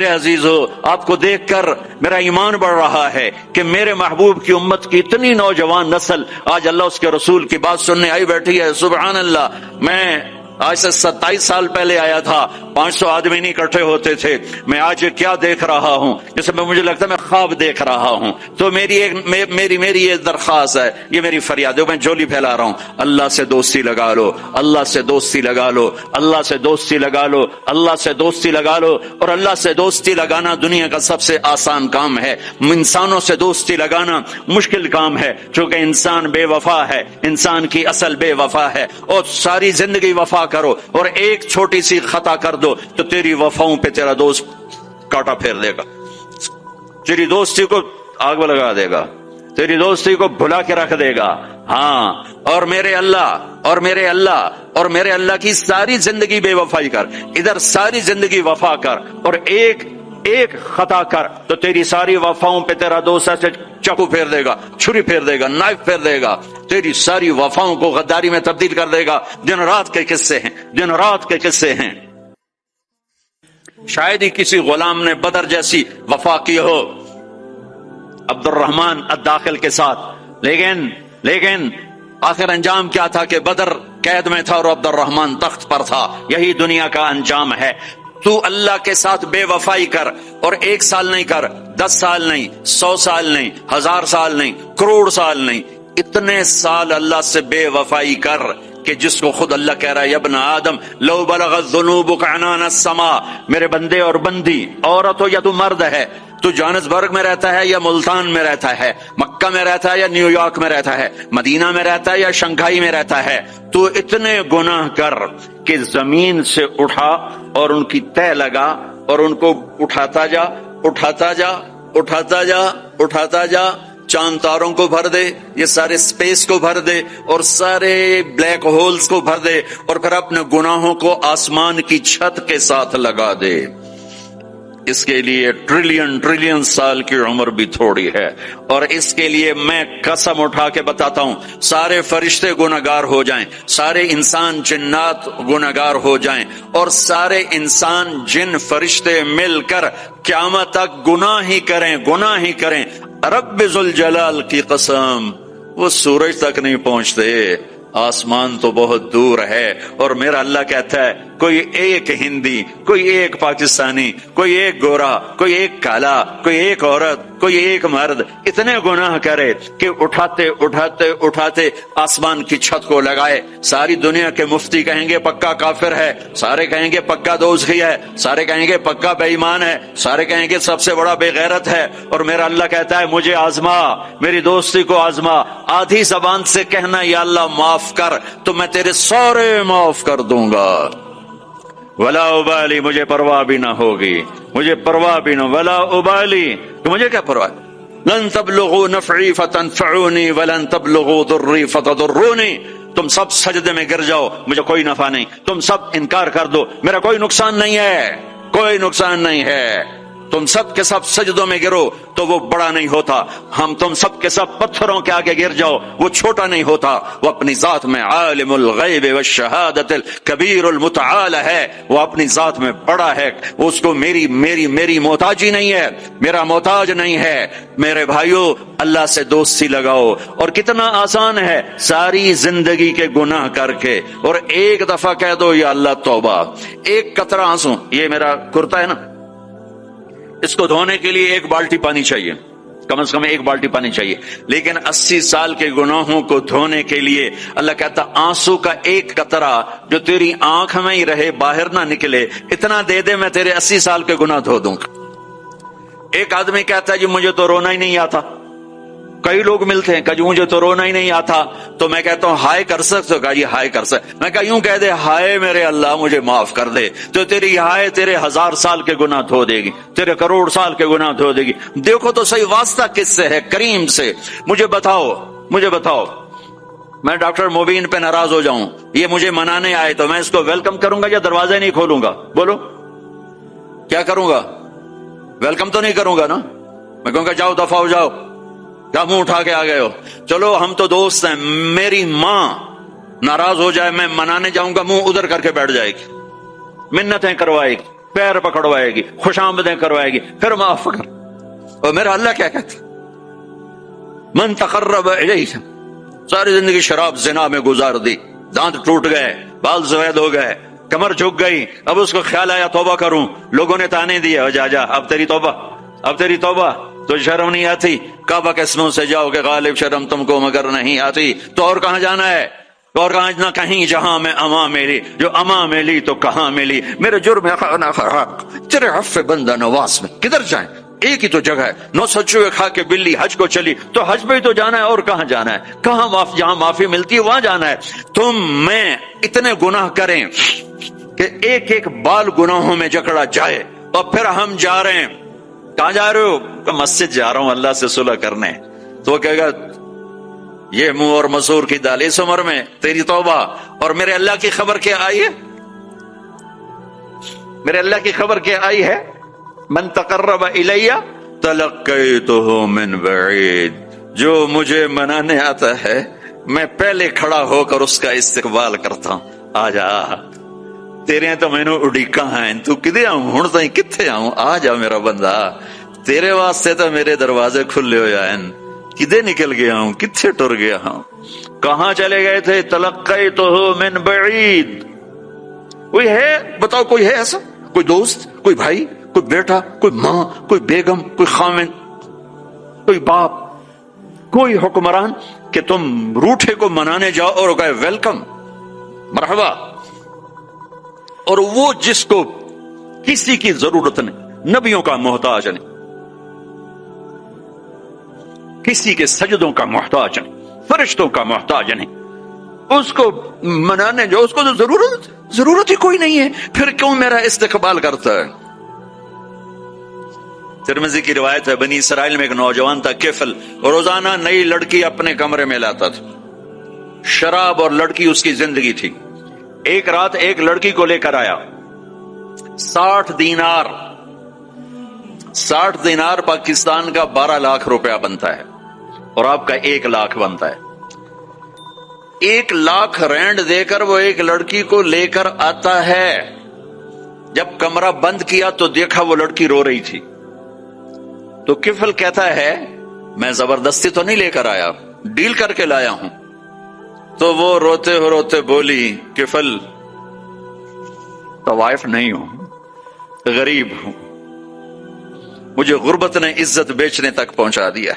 عزیزو، آپ کو دیکھ کر میرا ایمان بڑھ رہا ہے کہ میرے محبوب کی امت کی اتنی نوجوان نسل آج اللہ اس کے رسول کی بات سننے آئی بیٹھی ہے. سبحان اللہ. میں آج سے 27 سال پہلے آیا تھا, 500 آدمی نہیں اکٹھے ہوتے تھے. میں آج کیا دیکھ رہا ہوں جسے مجھے لگتا ہے میں خواب دیکھ رہا ہوں. تو میری یہ درخواست ہے, یہ میری فریاد ہے, میں جھولی پھیلا رہا ہوں, اللہ سے دوستی لگا لو, اللہ سے دوستی لگا لو, اللہ سے دوستی لگا لو, اللہ سے دوستی لگا لو. اور اللہ سے دوستی لگانا دنیا کا سب سے آسان کام ہے. انسانوں سے دوستی لگانا مشکل کام ہے, چونکہ انسان بے وفا ہے, انسان کی اصل بے وفا ہے. اور ساری زندگی وفا کرو اور ایک چھوٹی سی خطا کر دو تو تیری وفاؤں پہ تیرا دوست کاٹا پھیر دے گا, تیری دوستی کو آگ میں لگا دے گا, تیری دوستی کو بھلا کے رکھ دے گا. ہاں, اور میرے اللہ کی ساری زندگی بے وفائی کر, ادھر ساری زندگی وفا کر, اور ایک خطا کر تو تیری ساری وفاؤں پہ تیرا دوست ایسے چاقو پھیر دے گا, چھری پھیر دے گا, نائف پھیر دے گا, تیری ساری وفاؤں کو غداری میں تبدیل کر دے گا. دن رات کے قصے ہیں, دن رات کے قصے ہیں. شاید ہی کسی غلام نے بدر جیسی وفا کی ہو عبد الرحمن الداخل کے ساتھ, لیکن آخر انجام کیا تھا کہ بدر قید میں تھا اور عبد الرحمن تخت پر تھا. یہی دنیا کا انجام ہے. تو اللہ کے ساتھ بے وفائی کر, اور 1 سال نہیں کر, 10 سال نہیں, 100 سال نہیں, 1000 سال نہیں, کروڑ سال نہیں, اتنے سال اللہ سے بے وفائی کر کہ جس کو خود اللہ کہہ رہا ہے, یا ابن آدم لو بلغت ذنوبک عنان السماء, میرے بندے اور بندی, عورت ہو یا تو مرد ہے, تو جانسبرگ میں رہتا ہے یا ملتان میں رہتا ہے, مکہ میں رہتا ہے یا نیو یارک میں رہتا ہے, مدینہ میں رہتا ہے یا شنگھائی میں رہتا ہے, تو اتنے گناہ کر کہ زمین سے اٹھا اور ان کی تہ لگا اور ان کو اٹھاتا جا, اٹھاتا جا, اٹھاتا جا, اٹھاتا جا, چاند تاروں کو بھر دے, یہ سارے سپیس کو بھر دے, اور سارے بلیک ہولز کو بھر دے, اور پھر اپنے گناہوں کو آسمان کی چھت کے ساتھ لگا دے. اس کے لیے ٹریلین سال کی عمر بھی تھوڑی ہے. اور اس کے لیے میں قسم اٹھا کے بتاتا ہوں, سارے فرشتے گناہگار ہو جائیں, سارے انسان جنات گناہگار ہو جائیں, اور سارے انسان جن فرشتے مل کر قیامت تک گناہ ہی کریں, رب ذوالجلال کی قسم وہ سورج تک نہیں پہنچتے, آسمان تو بہت دور ہے. اور میرا اللہ کہتا ہے کوئی ایک ہندی, کوئی ایک پاکستانی, کوئی ایک گورا, کوئی ایک کالا, کوئی ایک عورت, کوئی ایک مرد اتنے گناہ کرے کہ اٹھاتے آسمان کی چھت کو لگائے. ساری دنیا کے مفتی کہیں گے پکا کافر ہے, سارے کہیں گے پکا دوزخی ہے, سارے کہیں گے پکا بے ایمان ہے, سارے کہیں گے سب سے بڑا بے غیرت ہے. اور میرا اللہ کہتا ہے مجھے آزما, میری دوستی کو آزما, آدھی زبان سے کہنا یا اللہ معاف کر تو میں تیرے سارے معاف کر دوں گا. ولا ابالی, مجھے پرواہ بھی نہ ہوگی, مجھے پرواہ بھی نہ, ولا ابالی, تو مجھے کیا پرواہ. لن تبلغوا نفعی فتنفعونی ولن تبلغوا ضری فتضرونی, تم سب سجدے میں گر جاؤ مجھے کوئی نفع نہیں, تم سب انکار کر دو میرا کوئی نقصان نہیں ہے, کوئی نقصان نہیں ہے. تم سب کے سب سجدوں میں گرو تو وہ بڑا نہیں ہوتا, ہم تم سب کے سب پتھروں کے آگے گر جاؤ وہ چھوٹا نہیں ہوتا. وہ اپنی ذات میں عالم الغیب والشہادت الکبیر المتعال ہے, وہ اپنی ذات میں بڑا ہے, اس کو میری محتاجی نہیں ہے, میرا محتاج نہیں ہے. میرے بھائیو اللہ سے دوستی لگاؤ, اور کتنا آسان ہے ساری زندگی کے گناہ کر کے, اور ایک دفعہ کہہ دو یا اللہ توبہ. ایک قطرہ آنسو, یہ میرا کرتا ہے نا, اس کو دھونے کے لیے 1 بالٹی پانی چاہیے, کم از کم 1 بالٹی پانی چاہیے. لیکن 80 سال کے گناہوں کو دھونے کے لیے اللہ کہتا آنسو کا 1 قطرہ جو تیری آنکھ میں ہی رہے باہر نہ نکلے, اتنا دے دے میں تیرے 80 سال کے گناہ دھو دوں گا. ایک آدمی کہتا ہے جی مجھے تو رونا ہی نہیں آتا. کئی لوگ ملتے ہیں کہ مجھے تو رونا ہی نہیں آتا, تو میں کہتا ہوں ہائے کر سکتے ہو, کہا جی ہائے کر سکتے. میں کہا یوں کہہ دے ہائے میرے اللہ مجھے معاف کر دے, تو تیری ہائے تیرے 1000 سال کے گناہ دھو دے گی, تیرے کروڑ سال کے گناہ دھو دے گی. دیکھو تو صحیح واسطہ کس سے ہے, کریم سے. مجھے بتاؤ میں ڈاکٹر مبین پہ ناراض ہو جاؤں, یہ مجھے منانے آئے تو میں اس کو ویلکم کروں گا یا دروازے نہیں کھولوں گا؟ بولو کیا کروں گا؟ ویلکم تو نہیں کروں گا نا, میں کہوں گا جاؤ دفعہ ہو جاؤ, کیا منہ اٹھا کے آ گئے ہو, چلو ہم تو دوست ہیں. میری ماں ناراض ہو جائے میں منانے جاؤں گا, منہ ادھر کر کے بیٹھ جائے گی, منتیں کروائے گی, پیر پکڑوائے گی, خوش آمدیں کروائے گی, پھر معاف کر. اور میرا اللہ کیا کہتا, من تقرب الیہ, ساری زندگی شراب زنا میں گزار دی, دانت ٹوٹ گئے, بال سفید ہو گئے، کمر جھک گئی، اب اس کو خیال آیا توبہ کروں، لوگوں نے تانے دیا جا اب تیری توبہ، تو شرم نہیں آتی؟ کعبہ کے اسموں سے جاؤ گے غالب شرم تم کو مگر نہیں آتی، تو اور کہاں جانا ہے؟ اور کہاں نہ کہیں جہاں میں اما میری، جو اما ملی تو کہاں ملی، میرے جرم خانہ خراق تیرے عفو بندہ نواز میں کدھر جائیں؟ ایک ہی تو جگہ ہے، 900 چوہے کھا کے بلی حج کو چلی، تو حج پہ ہی تو جانا ہے، اور کہاں جانا ہے؟ کہاں جہاں معافی ملتی ہے وہاں جانا ہے۔ تم میں اتنے گناہ کریں کہ ایک ایک بال گناہوں میں جکڑا جائے، اور پھر ہم جا رہے ہیں، کہاں جا رہے ہو؟ کہ مسجد جا رہا ہوں اللہ سے صلح کرنے، تو وہ کہے گا یہ منہ اور مسور کی دال، اس عمر میں تیری توبہ، اور میرے اللہ کی خبر کیا آئی ہے؟ میرے اللہ کی خبر کیا آئی ہے؟ من تقرب الی تلقیتہ من بعید، جو مجھے منانے آتا ہے میں پہلے کھڑا ہو کر اس کا استقبال کرتا ہوں۔ آ جا، تیرے تو مینو اڈیکاں ہیں، تو کدے آؤں ہن تائیں کتھے آؤں؟ آ جا میرا بندہ، تیرے واسطے تو میرے دروازے کھلے ہو جائیں، کدے نکل گیا ہوں، کتھے ٹر گیا ہوں؟ کہاں چلے گئے تھے؟ تلقیتہ من بعید۔ کوئی ہے بتاؤ، کوئی ہے ایسا؟ کوئی دوست، کوئی بھائی، کوئی بیٹا، کوئی ماں، کوئی بیگم، کوئی خامن، کوئی باپ، کوئی حکمران کہ تم روٹھے کو منانے جاؤ اور کہے ویلکم، مرحبا، اور وہ جس کو کسی کی ضرورت نہیں، نبیوں کا محتاج نہیں، کسی کے سجدوں کا محتاج نہیں، فرشتوں کا محتاج نہیں، اس کو منانے جو اس کو تو ضرورت ہی کوئی نہیں ہے، پھر کیوں میرا استقبال کرتا ہے؟ ترمذی کی روایت ہے، بنی اسرائیل میں ایک نوجوان تھا کفل، اور روزانہ نئی لڑکی اپنے کمرے میں لاتا تھا، شراب اور لڑکی اس کی زندگی تھی۔ ایک رات ایک لڑکی کو لے کر آیا، 60 دینار 60 دینار پاکستان کا 12 لاکھ روپیہ بنتا ہے، اور آپ کا 1 لاکھ بنتا ہے۔ 1 لاکھ رینڈ دے کر وہ ایک لڑکی کو لے کر آتا ہے۔ جب کمرہ بند کیا تو دیکھا وہ لڑکی رو رہی تھی، تو کفل کہتا ہے میں زبردستی تو نہیں لے کر آیا، ڈیل کر کے لایا ہوں۔ تو وہ روتے روتے بولی کفل طوائف نہیں ہوں، غریب ہوں، مجھے غربت نے عزت بیچنے تک پہنچا دیا۔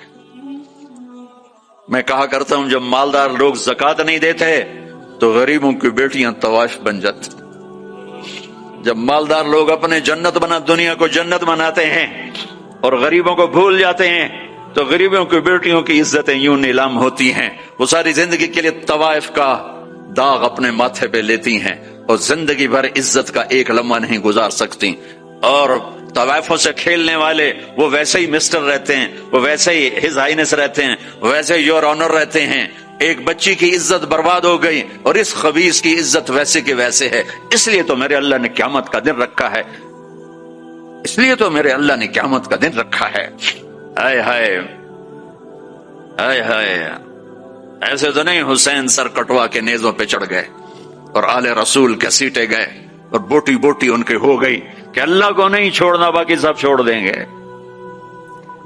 میں کہا کرتا ہوں جب مالدار لوگ زکوٰۃ نہیں دیتے تو غریبوں کی بیٹیاں طوائف بن جاتی۔ جب مالدار لوگ اپنے دنیا کو جنت بناتے ہیں اور غریبوں کو بھول جاتے ہیں تو غریبوں کی بیٹیوں کی عزتیں یوں نیلام ہوتی ہیں، وہ ساری زندگی کے لیے طوائف کا داغ اپنے ماتھے پہ لیتی ہیں اور زندگی بھر عزت کا ایک لمحہ نہیں گزار سکتی۔ اور طوائفوں سے کھیلنے والے وہ ویسے ہی مسٹر رہتے ہیں، وہ ویسے ہی ہز ہائنس رہتے ہیں، ویسے یور آنر رہتے ہیں۔ ایک بچی کی عزت برباد ہو گئی اور اس خبیث کی عزت ویسے کے ویسے ہے، اس لیے تو میرے اللہ نے قیامت کا دن رکھا ہے، اس لیے تو میرے اللہ نے قیامت کا دن رکھا ہے۔ ہائے ہائے ہائے ہائے، ایسے تو نہیں حسین سر کٹوا کے نیزوں پہ چڑھ گئے اور آل رسول کے سیٹے گئے اور بوٹی بوٹی ان کے ہو گئی کہ اللہ کو نہیں چھوڑنا باقی سب چھوڑ دیں گے۔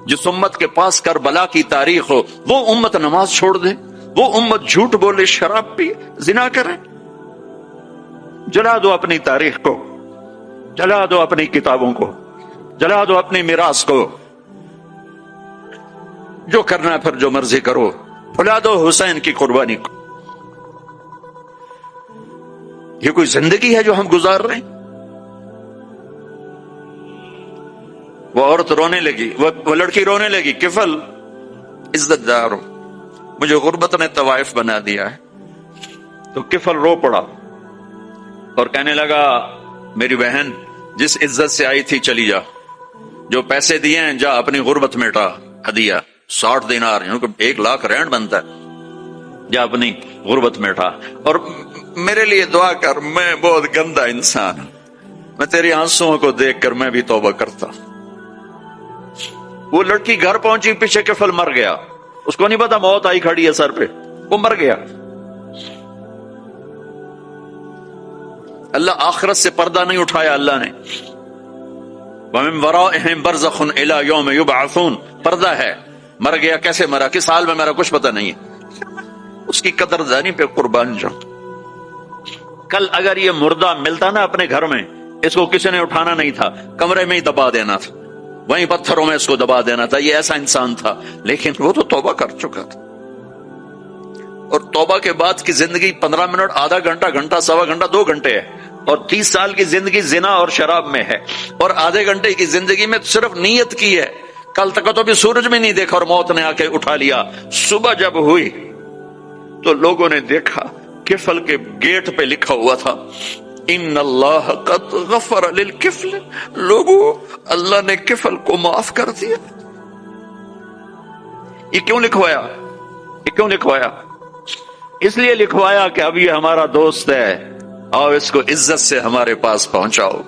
جس امت کے پاس کربلا کی تاریخ ہو وہ امت نماز چھوڑ دے، وہ امت جھوٹ بولے، شراب پی، زنا کرے۔ جلا دو اپنی تاریخ کو، جلا دو اپنی کتابوں کو، جلا دو اپنی میراث کو، جو کرنا ہے پھر جو مرضی کرو، بھلا دو حسین کی قربانی کو۔ یہ کوئی زندگی ہے جو ہم گزار رہے ہیں؟ وہ عورت رونے لگی، وہ لڑکی رونے لگی، کفل عزت دار ہو، مجھے غربت نے طوائف بنا دیا ہے۔ تو کفل رو پڑا اور کہنے لگا میری بہن جس عزت سے آئی تھی چلی جا، جو پیسے دیے ہیں جا اپنی غربت مٹا، ہدیہ 60 دینار 1 لاکھ رینڈ بنتا ہے، جا اپنی غربت مٹا، اور میرے لیے دعا کر، میں بہت گندا انسان ہوں، میں تیری آنسوؤں کو دیکھ کر میں بھی توبہ کرتا۔ وہ لڑکی گھر پہنچی، پیچھے کفل مر گیا، اس کو نہیں پتا موت آئی کھڑی ہے سر پہ، وہ مر گیا۔ اللہ آخرت سے پردہ نہیں اٹھایا اللہ نے، وَمِن وَرَائِهِمْ بَرْزَخٌ إِلَى يَوْمِ يُبْعَثُونَ، پردہ ہے، مر گیا، کیسے مرا، کس حال میں مرا، کچھ پتہ نہیں ہے، اس کی قدردانی پہ قربان جاؤ، کل اگر یہ مردہ ملتا نا اپنے گھر میں، اس کو کسی نے اٹھانا نہیں تھا، کمرے میں ہی دبا دینا تھا، وہیں پتھروں میں اس کو دبا دینا تھا، یہ ایسا انسان تھا. لیکن وہ تو توبہ کر چکا تھا، اور توبہ کے بعد کی زندگی 15 منٹ، آدھا گھنٹہ، گھنٹہ، سوا گھنٹہ، 2 گھنٹے ہے، اور 30 سال کی زندگی زنا اور شراب میں ہے، اور آدھے گھنٹے کی زندگی میں صرف نیت کی ہے. کل تک تو بھی سورج میں نہیں دیکھا اور موت نے آ کے اٹھا لیا. صبح جب ہوئی تو لوگوں نے دیکھا کفل کے گیٹ پہ لکھا ہوا تھا ان اللہ قد غفر للکفل. لوگوں، اللہ نے کفل کو معاف کر دیا. یہ کیوں لکھوایا؟ یہ کیوں لکھوایا؟ اس لیے لکھوایا کہ اب یہ ہمارا دوست ہے اور اس کو عزت سے ہمارے پاس پہنچاؤ.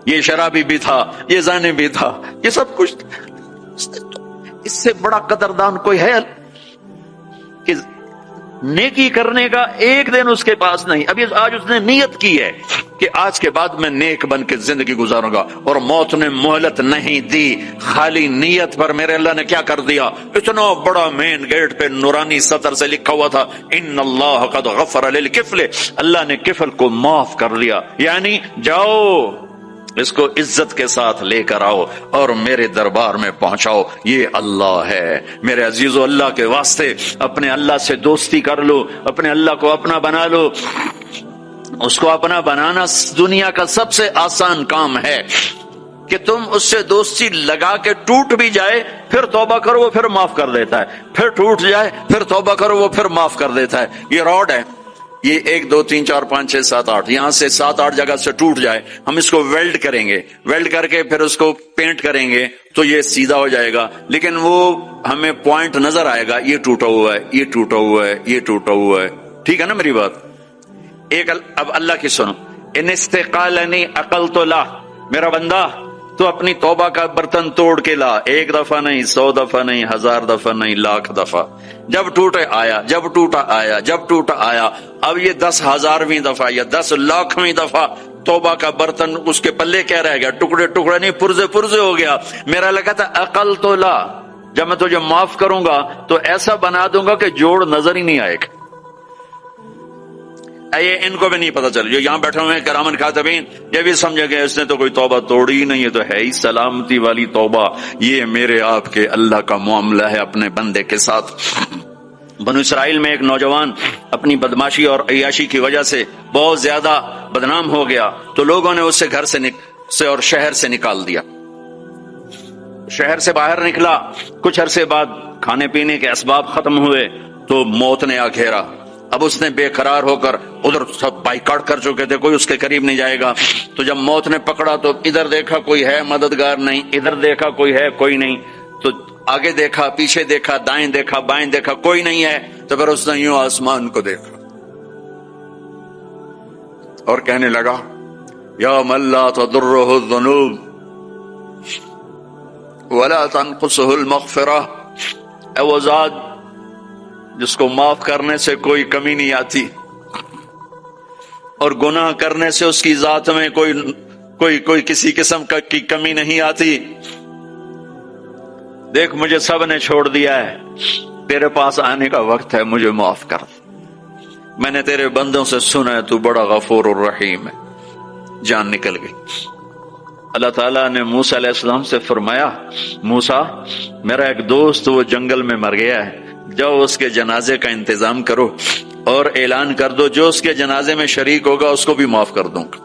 یہ شرابی بھی تھا، یہ زانی بھی تھا، یہ سب کچھ تھا. اس سے بڑا قدردان کوئی ہے کہ نیکی کرنے کا ایک دن اس کے پاس نہیں. ابھی آج اس نے نیت کی ہے کہ آج کے بعد میں نیک بن کے زندگی گزاروں گا، اور موت نے مہلت نہیں دی. خالی نیت پر میرے اللہ نے کیا کر دیا، اتنا بڑا مین گیٹ پہ نورانی سطر سے لکھا ہوا تھا ان اللہ قد غفر للکفل. اللہ نے کفل کو معاف کر لیا. یعنی جاؤ اس کو عزت کے ساتھ لے کر آؤ اور میرے دربار میں پہنچاؤ. یہ اللہ ہے. میرے عزیزو، اللہ کے واسطے اپنے اللہ سے دوستی کر لو، اپنے اللہ کو اپنا بنا لو. اس کو اپنا بنانا دنیا کا سب سے آسان کام ہے کہ تم اس سے دوستی لگا کے ٹوٹ بھی جائے پھر توبہ کرو وہ پھر معاف کر دیتا ہے، پھر ٹوٹ جائے پھر توبہ کرو وہ پھر معاف کر دیتا ہے. یہ راڈ ہے، یہ 1 2 3 4 5 6 7 8 یہاں سے 7 8 جگہ سے ٹوٹ جائے، ہم اس کو ویلڈ کریں گے، ویلڈ کر کے پھر اس کو پینٹ کریں گے تو یہ سیدھا ہو جائے گا. لیکن وہ ہمیں پوائنٹ نظر آئے گا، یہ ٹوٹا ہوا ہے، یہ ٹوٹا ہوا ہے، یہ ٹوٹا ہوا ہے. ٹھیک ہے نا میری بات؟ اب اللہ کی سنو. ان استقالنی عقلت لا، میرا بندہ تو اپنی توبہ کا برتن توڑ کے لا. 1 دفعہ نہیں، 100 دفعہ نہیں، 1000 دفعہ نہیں، 1,00,000 دفعہ. جب ٹوٹے آیا، جب ٹوٹا آیا، جب ٹوٹا آیا. اب یہ 10,000ویں دفعہ یا 10,00,000ویں دفعہ توبہ کا برتن اس کے پلے کیا رہ گیا؟ ٹکڑے ٹکڑے نہیں، پرزے پرزے ہو گیا. میرا لگا تھا عقل تو لا، جب میں تجھے معاف کروں گا تو ایسا بنا دوں گا کہ جوڑ نظر ہی نہیں آئے گا. یہ ان کو بھی نہیں پتا چل، جو یہاں بیٹھے ہوئے ہیں کرامن کاتبین، یہ بھی سمجھے گئے اس نے تو کوئی توبہ توڑی ہی نہیں، یہ تو ہے ہی سلامتی والی توبہ. یہ میرے آپ کے اللہ کا معاملہ ہے اپنے بندے کے ساتھ. بنو اسرائیل میں ایک نوجوان اپنی بدماشی اور عیاشی کی وجہ سے بہت زیادہ بدنام ہو گیا، تو لوگوں نے اسے گھر سے اور شہر سے نکال دیا. شہر سے باہر نکلا، کچھ عرصے بعد کھانے پینے کے اسباب ختم ہوئے تو موت نے آ گھیرا. اب اس نے بے قرار ہو کر، ادھر سب بائیکاٹ کر چکے تھے، کوئی اس کے قریب نہیں جائے گا. تو جب موت نے پکڑا تو ادھر دیکھا کوئی ہے مددگار نہیں، ادھر دیکھا کوئی ہے کوئی نہیں. تو آگے دیکھا، پیچھے دیکھا، دائیں دیکھا، بائیں دیکھا، کوئی نہیں ہے. تو پھر اس نے یوں آسمان کو دیکھا اور کہنے لگا یا من لا تضرہ الذنوب ولا تنقصہ المغفرہ. اے وہ ذات جس کو معاف کرنے سے کوئی کمی نہیں آتی اور گناہ کرنے سے اس کی ذات میں کوئی کسی قسم کی کمی نہیں آتی. دیکھ مجھے سب نے چھوڑ دیا ہے، تیرے پاس آنے کا وقت ہے، مجھے معاف کر. میں نے تیرے بندوں سے سنا ہے تو بڑا غفور الرحیم ہے. جان نکل گئی. اللہ تعالیٰ نے موسیٰ علیہ السلام سے فرمایا موسیٰ میرا ایک دوست وہ جنگل میں مر گیا ہے، جاؤ اس کے جنازے کا انتظام کرو اور اعلان کر دو جو اس کے جنازے میں شریک ہوگا اس کو بھی معاف کر دوں گا.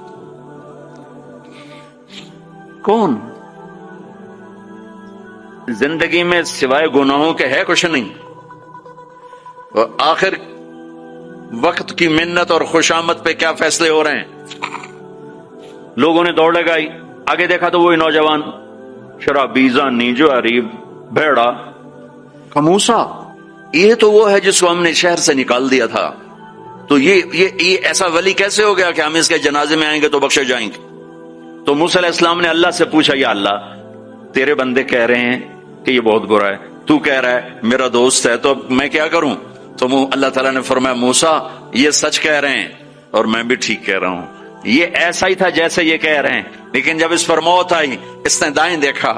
کون زندگی میں سوائے گناہوں کے ہے کچھ نہیں، اور آخر وقت کی منت اور خوشامد پہ کیا فیصلے ہو رہے ہیں. لوگوں نے دوڑ لگائی، آگے دیکھا تو وہی نوجوان شرابی، زانی، جواری، بھیڑا. موسیٰ یہ تو وہ ہے جس کو ہم نے شہر سے نکال دیا تھا، تو یہ ایسا ولی کیسے ہو گیا کہ ہم اس کے جنازے میں آئیں گے تو بخشے جائیں گے. تو موسیٰ علیہ السلام نے اللہ سے پوچھا یا اللہ تیرے بندے کہہ رہے ہیں کہ یہ بہت برا ہے، تو کہہ رہا ہے میرا دوست ہے، تو اب میں کیا کروں؟ تو اللہ تعالیٰ نے فرمایا موسیٰ یہ سچ کہہ رہے ہیں اور میں بھی ٹھیک کہہ رہا ہوں. یہ ایسا ہی تھا جیسے یہ کہہ رہے ہیں، لیکن جب اس پر موت آئی اس نے دائیں دیکھا،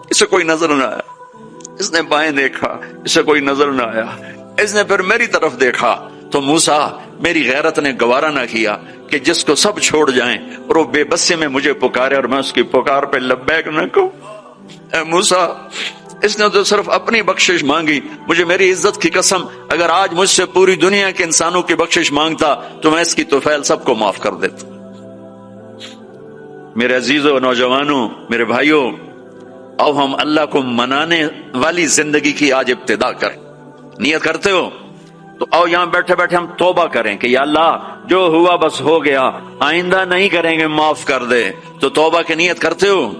اسے کوئی نظر نہ آیا. اس نے بائیں دیکھا، اسے کوئی نظر نہ آیا. اس نے پھر میری طرف دیکھا تو موسیٰ میری غیرت نے گوارا نہ کیا کہ جس کو سب چھوڑ جائیں اور وہ بے بسی میں مجھے پکارے اور میں اس کی پکار پہ لبیک نہ کہوں۔ اے موسیٰ، اس نے تو صرف اپنی بخشش مانگی، مجھے میری عزت کی قسم اگر آج مجھ سے پوری دنیا کے انسانوں کی بخشش مانگتا تو میں اس کی طفیل سب کو معاف کر دیتا۔ میرے عزیزوں، نوجوانوں، میرے بھائیوں، آؤ ہم اللہ کو منانے والی زندگی کی آج ابتدا کریں۔ نیت کرتے ہو تو آؤ یہاں بیٹھے بیٹھے ہم توبہ کریں کہ یا اللہ جو ہوا بس ہو گیا، آئندہ نہیں کریں گے، معاف کر دے۔ تو توبہ کی نیت کرتے ہو؟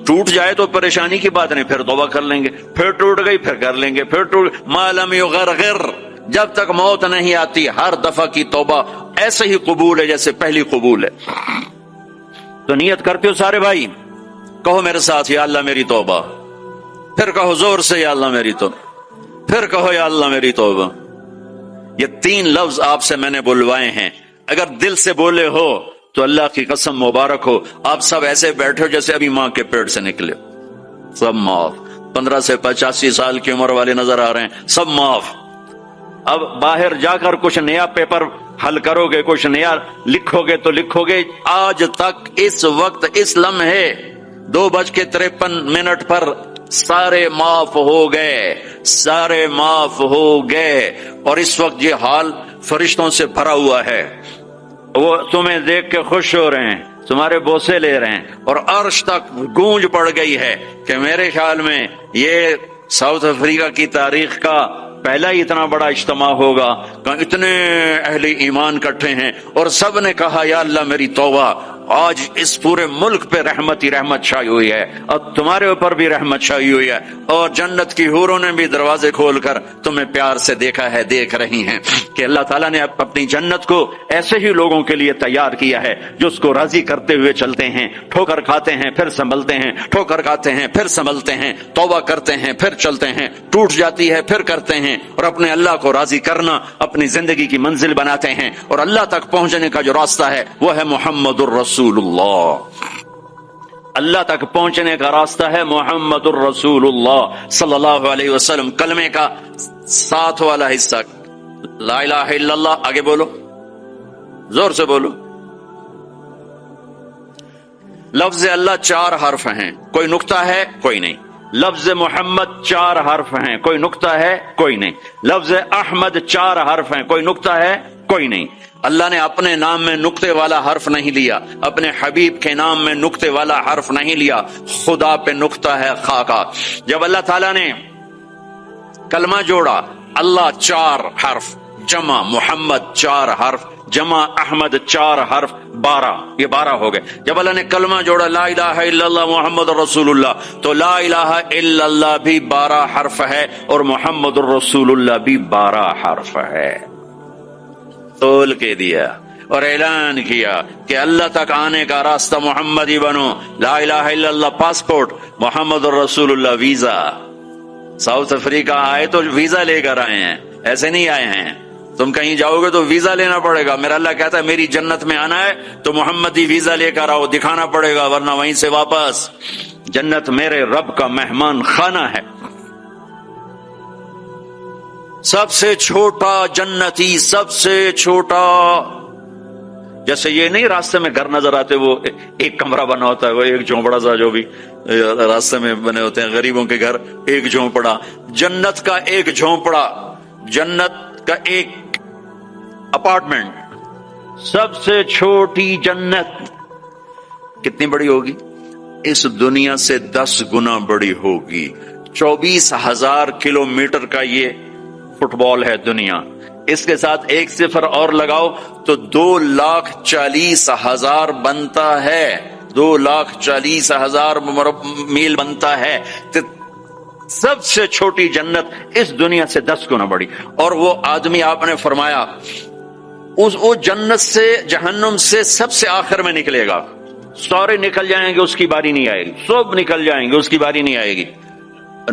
ٹوٹ جائے تو پریشانی کی بات نہیں، پھر توبہ کر لیں گے، پھر ٹوٹ گئی پھر کر لیں گے، پھر ٹوٹ ما لم یغرغر، جب تک موت نہیں آتی ہر دفعہ کی توبہ ایسے ہی قبول ہے جیسے پہلی قبول ہے۔ تو نیت کرتے ہو سارے بھائی؟ کہو میرے ساتھ، یا اللہ میری توبہ، پھر کہو زور سے یا اللہ میری توبہ، پھر کہو یا اللہ میری توبہ۔ یہ 3 لفظ آپ سے میں نے بلوائے ہیں، اگر دل سے بولے ہو تو اللہ کی قسم مبارک ہو، آپ سب ایسے بیٹھے ہو جیسے ابھی ماں کے پیٹ سے نکلے، سب معاف۔ 15 سے 85 سال کی عمر والے نظر آ رہے ہیں، سب معاف۔ اب باہر جا کر کچھ نیا پیپر حل کرو گے، کچھ نیا لکھو گے تو لکھو گے آج تک اس وقت اس لمحے 2:53 پر سارے معاف ہو گئے، سارے معاف ہو گئے۔ اور اس وقت یہ حال فرشتوں سے بھرا ہوا ہے، وہ تمہیں دیکھ کے خوش ہو رہے ہیں، تمہارے بوسے لے رہے ہیں، اور عرش تک گونج پڑ گئی ہے کہ میرے خیال میں یہ ساؤتھ افریقہ کی تاریخ کا پہلا ہی اتنا بڑا اجتماع ہوگا کہ اتنے اہل ایمان کٹھے ہیں اور سب نے کہا یا اللہ میری توبہ۔ آج اس پورے ملک پہ رحمت ہی رحمت چھائی ہوئی ہے اور تمہارے اوپر بھی رحمت چھائی ہوئی ہے، اور جنت کی حوروں نے بھی دروازے کھول کر تمہیں پیار سے دیکھا ہے، دیکھ رہی ہیں کہ اللہ تعالیٰ نے اپنی جنت کو ایسے ہی لوگوں کے لیے تیار کیا ہے جو اس کو راضی کرتے ہوئے چلتے ہیں، ٹھوکر کھاتے ہیں پھر سنبھلتے ہیں، ٹھوکر کھاتے ہیں پھر سنبھلتے ہیں، توبہ کرتے ہیں پھر چلتے ہیں، ٹوٹ جاتی ہے پھر کرتے ہیں، اور اپنے اللہ کو راضی کرنا اپنی زندگی کی منزل بناتے ہیں، اور اللہ تک پہنچنے کا جو راستہ ہے وہ ہے محمد الرسول اللہ۔ اللہ تک پہنچنے کا راستہ ہے محمد الرسول اللہ صلی اللہ علیہ وسلم۔ کلمے کا 7 والا حصہ لا الہ الا اللہ، آگے بولو، زور سے بولو۔ لفظ اللہ 4 حرف ہیں، کوئی نقطہ ہے کوئی نہیں۔ لفظ محمد 4 حرف ہیں، کوئی نقطہ ہے کوئی نہیں۔ لفظ احمد 4 حرف ہیں، کوئی نقطہ ہے کوئی نہیں۔ اللہ نے اپنے نام میں نقطے والا حرف نہیں لیا، اپنے حبیب کے نام میں نقطے والا حرف نہیں لیا، خدا پہ نقطہ ہے خا کا۔ جب اللہ تعالیٰ نے کلمہ جوڑا، اللہ 4 حرف، جمع محمد 4 حرف، جمع احمد 4 حرف، 12، یہ 12 ہو گئے۔ جب اللہ نے کلمہ جوڑا لا الہ الا اللہ محمد رسول اللہ، تو لا الہ الا اللہ بھی 12 حرف ہے اور محمد الرسول اللہ بھی 12 حرف ہے۔ تول کے دیا اور اعلان کیا کہ اللہ تک آنے کا راستہ محمدی بنو، لا الہ الا اللہ پاسپورٹ، محمد الرسول اللہ ویزا۔ ساؤتھ افریقہ آئے تو ویزا لے کر آئے ہیں، ایسے نہیں آئے ہیں۔ تم کہیں جاؤ گے تو ویزا لینا پڑے گا۔ میرا اللہ کہتا ہے میری جنت میں آنا ہے تو محمدی ویزا لے کر آؤ، دکھانا پڑے گا، ورنہ وہیں سے واپس۔ جنت میرے رب کا مہمان خانہ ہے۔ سب سے چھوٹا جنتی، سب سے چھوٹا، جیسے یہ نہیں راستے میں گھر نظر آتے، وہ ایک کمرہ بنا ہوتا ہے، وہ ایک جھونپڑا سا جو بھی راستے میں بنے ہوتے ہیں غریبوں کے گھر، ایک جھونپڑا۔ جنت کا ایک جھونپڑا، جنت کا ایک اپارٹمنٹ، سب سے چھوٹی جنت کتنی بڑی ہوگی؟ اس دنیا سے 10 گنا بڑی ہوگی۔ 24,000 کلومیٹر کا یہ فٹ بال ہے دنیا، اس کے ساتھ 1 صفر اور لگاؤ تو 2,40,000 بنتا ہے، 2,40,000 میل بنتا ہے۔ سب سے چھوٹی جنت اس دنیا سے 10 گنا بڑی۔ اور وہ آدمی آپ نے فرمایا وہ جنت سے، جہنم سے سب سے آخر میں نکلے گا، سارے نکل جائیں گے اس کی باری نہیں آئے گی، سب نکل جائیں گے اس کی باری نہیں آئے گی۔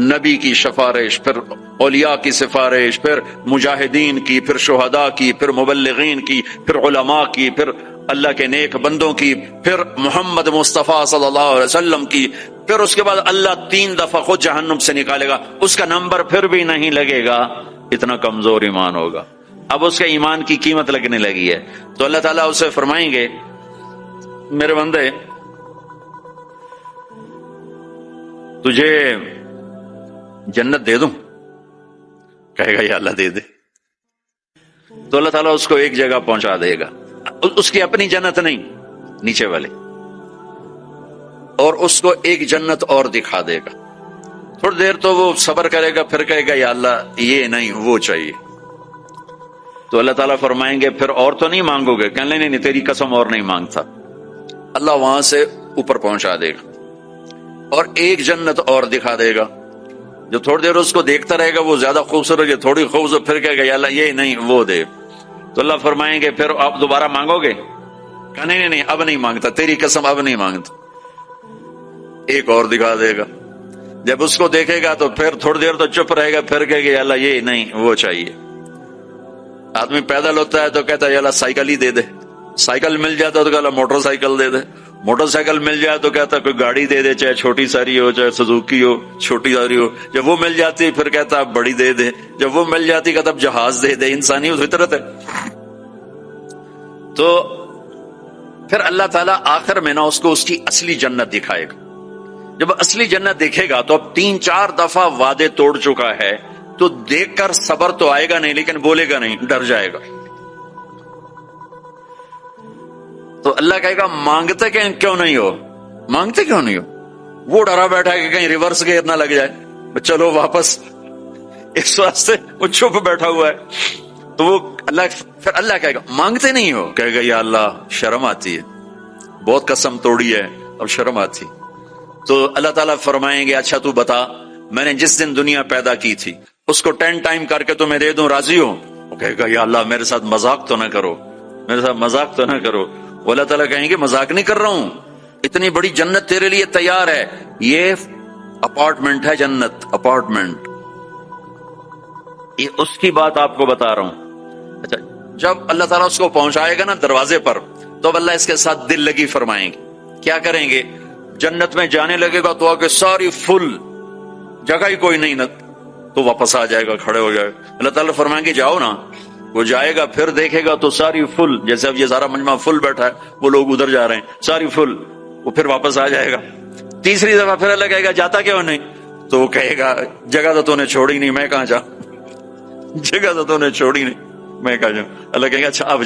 نبی کی سفارش، پھر اولیاء کی سفارش، پھر مجاہدین کی، پھر شہداء کی، پھر مبلغین کی، پھر علماء کی، پھر اللہ کے نیک بندوں کی، پھر محمد مصطفیٰ صلی اللہ علیہ وسلم کی، پھر اس کے بعد اللہ 3 دفعہ خود جہنم سے نکالے گا، اس کا نمبر پھر بھی نہیں لگے گا، اتنا کمزور ایمان ہوگا۔ اب اس کے ایمان کی قیمت لگنے لگی ہے. تو اللہ تعالیٰ اسے فرمائیں گے میرے بندے تجھے جنت دے دوں؟ کہے گا یا اللہ دے دے. تو اللہ تعالیٰ اس کو ایک جگہ پہنچا دے گا, اس کی اپنی جنت نہیں, نیچے والے, اور اس کو ایک جنت اور دکھا دے گا. تھوڑی دیر تو وہ صبر کرے گا, پھر کہے گا یا اللہ یہ نہیں وہ چاہیے. تو اللہ تعالیٰ فرمائیں گے پھر اور تو نہیں مانگو گے؟ کہنے نہیں تیری قسم اور نہیں مانگتا. اللہ وہاں سے اوپر پہنچا دے گا اور ایک جنت اور دکھا دے گا, جو تھوڑی دیر اس کو دیکھتا رہے گا وہ زیادہ خوبصورت ہے, تھوڑی خوبصورت, پھر کہے گا یا اللہ یہ نہیں وہ دے. تو اللہ فرمائیں گے پھر آپ دوبارہ مانگو گے؟ کہ نہیں اب نہیں مانگتا, تیری قسم اب نہیں مانگتا. ایک اور دکھا دے گا. جب اس کو دیکھے گا تو پھر تھوڑی دیر تو چپ رہے گا, پھر کہے گا یا اللہ یہ نہیں وہ چاہیے. آدمی پیدل ہوتا ہے تو کہتا ہے یا اللہ سائیکل ہی دے دے. سائیکل مل جاتا ہے تو کہتا موٹر سائیکل دے دے. موٹر سائیکل مل جائے تو کہتا کوئی گاڑی دے دے, چاہے چھوٹی ساری ہو چاہے سزوکی ہو, چھوٹی ساری ہو. جب وہ مل جاتی پھر کہتا بڑی دے دے. جب وہ مل جاتی کہتا جہاز دے دے. انسانی فطرت ہے. تو پھر اللہ تعالیٰ آخر میں نا اس کو اس کی اصلی جنت دکھائے گا. جب اصلی جنت دیکھے گا تو اب 3-4 دفعہ وعدے توڑ چکا ہے, تو دیکھ کر صبر تو آئے گا نہیں, لیکن بولے گا نہیں, ڈر جائے گا. تو اللہ کہے گا مانگتے کیوں نہیں ہو, مانگتے کیوں نہیں ہو؟ وہ ڈرا بیٹھا ہے کہ کہیں ریورس گیئر نہ لگ جائے, چلو واپس, اس واسطے وہ چپ بیٹھا ہوا ہے. تو وہ پھر اللہ کہے گا مانگتے نہیں ہو؟ کہے گا یا اللہ شرم آتی ہے, بہت قسم توڑی ہے اب شرم آتی. تو اللہ تعالیٰ فرمائیں گے اچھا تو بتا, میں نے جس دن دنیا پیدا کی تھی اس کو 10 ٹائم کر کے تمہیں دے دوں, راضی ہو؟ وہ کہے گا یا اللہ میرے ساتھ مذاق تو نہ کرو, میرے ساتھ مذاق تو نہ کرو. وہ اللہ تعالیٰ کہیں گے مذاق نہیں کر رہا ہوں, اتنی بڑی جنت تیرے لیے تیار ہے, یہ اپارٹمنٹ ہے جنت, اپارٹمنٹ. یہ اس کی بات آپ کو بتا رہا ہوں. اچھا جب اللہ تعالیٰ اس کو پہنچائے گا نا دروازے پر, تو اب اللہ اس کے ساتھ دل لگی فرمائیں گے. کیا کریں گے؟ جنت میں جانے لگے گا تو آگے ساری فل, جگہ ہی کوئی نہیں, تو واپس آ جائے گا, کھڑے ہو جائے گا. اللہ تعالیٰ فرمائیں گے جاؤ نا. وہ جائے گا, پھر دیکھے گا تو ساری فل, جیسے اب یہ سارا مجمع فل بیٹھا ہے, وہ لوگ ادھر جا رہے ہیں, ساری فل. وہ پھر واپس آ جائے گا. تیسری دفعہ پھر اللہ کہے گا جاتا کیوں نہیں؟ تو وہ کہے گا جگہ تو نے چھوڑی نہیں, میں کہاں جاؤں, جگہ تو نے چھوڑی نہیں, میں کہاں جاؤں. اللہ کہے گا اچھا اب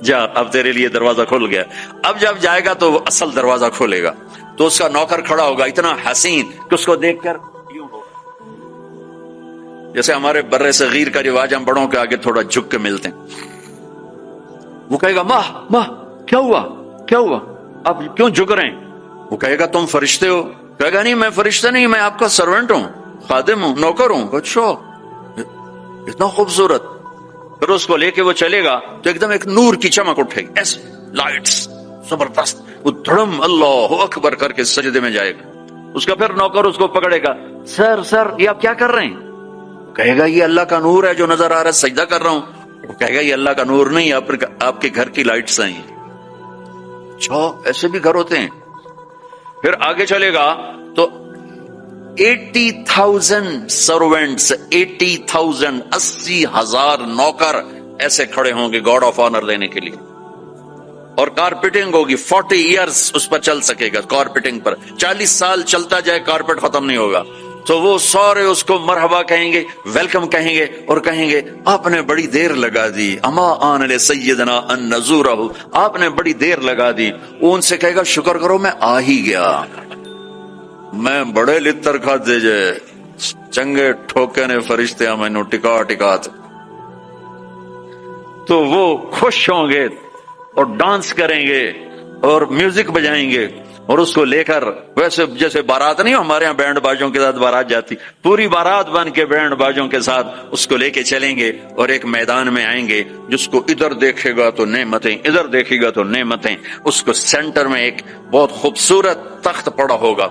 جا, اب تیرے لیے دروازہ کھل گیا. اب جب جائے گا تو وہ اصل دروازہ کھولے گا, تو اس کا نوکر کھڑا ہوگا اتنا حسین کہ اس کو دیکھ کر جیسے ہمارے بر صغیر کا رواج, ہم بڑوں کے آگے تھوڑا جھک کے ملتے ہیں. وہ کہے گا ماہ کیا ہوا آپ کیوں جھک رہے ہیں؟ وہ کہے گا تم فرشتے ہو؟ کہے گا نہیں میں فرشتہ نہیں, میں آپ کا سرونٹ ہوں, خادم ہوں, نوکر ہوں. اچھا اتنا خوبصورت. پھر اس کو لے کے وہ چلے گا تو ایک دم ایک نور کی چمک اٹھے گی, ایسے لائٹس زبردست, وہ دھڑم اللہ اکبر کر کے سجدے میں جائے گا. اس کا پھر نوکر اس کو پکڑے گا, سر یہ آپ کیا کر رہے ہیں؟ کہے گا یہ اللہ کا نور ہے جو نظر آ رہا ہے, سجدہ کر رہا ہوں. وہ کہے گا یہ اللہ کا نور نہیں, آپ کے گھر کی لائٹس ہیں. اچھا ایسے بھی گھر ہوتے ہیں. پھر آگے چلے گا تو 80,000 سروینٹس, 80,000 80,000 نوکر ایسے کھڑے ہوں گے گاڈ آف آنر دینے کے لیے. اور کارپیٹنگ ہوگی, 40 ایئرس اس پر چل سکے گا کارپیٹنگ پر, 40 سال چلتا جائے کارپیٹ ختم نہیں ہوگا. تو وہ سارے اس کو مرحبا کہیں گے, ویلکم کہیں گے, اور کہیں گے آپ نے بڑی دیر لگا دی, اما آن لسیدنا ان نزورہ, آپ نے بڑی دیر لگا دی. وہ ان سے کہے گا شکر کرو میں آ ہی گیا, میں بڑے لتر کھاتے جے, چنگے ٹھوکے نے فرشتے مینوں ٹکا. تو وہ خوش ہوں گے اور ڈانس کریں گے اور میوزک بجائیں گے, اور اس کو لے کر ویسے جیسے بارات نہیں ہمارے ہاں بینڈ باجوں کے ساتھ بارات جاتی, پوری بارات بن کے بینڈ باجوں کے ساتھ اس کو لے کے چلیں گے, اور ایک میدان میں آئیں گے, جس کو ادھر دیکھے گا تو نعمتیں, ادھر دیکھے گا تو نعمتیں. اس کو سینٹر میں ایک بہت خوبصورت تخت پڑا ہوگا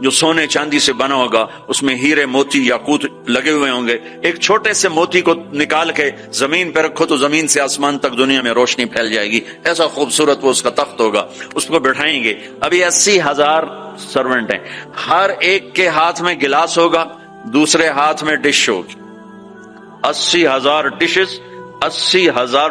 جو سونے چاندی سے بنا ہوگا, اس میں ہیرے موتی یاقوت لگے ہوئے ہوں گے. ایک چھوٹے سے موتی کو نکال کے زمین پہ رکھو تو زمین سے آسمان تک دنیا میں روشنی پھیل جائے گی, ایسا خوبصورت وہ اس کا تخت ہوگا. اس کو بٹھائیں گے. ابھی 80,000 سرونٹ ہیں, ہر ایک کے ہاتھ میں گلاس ہوگا, دوسرے ہاتھ میں ڈش ہوگی. 80,000 ڈشز 80,000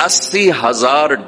80,000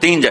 3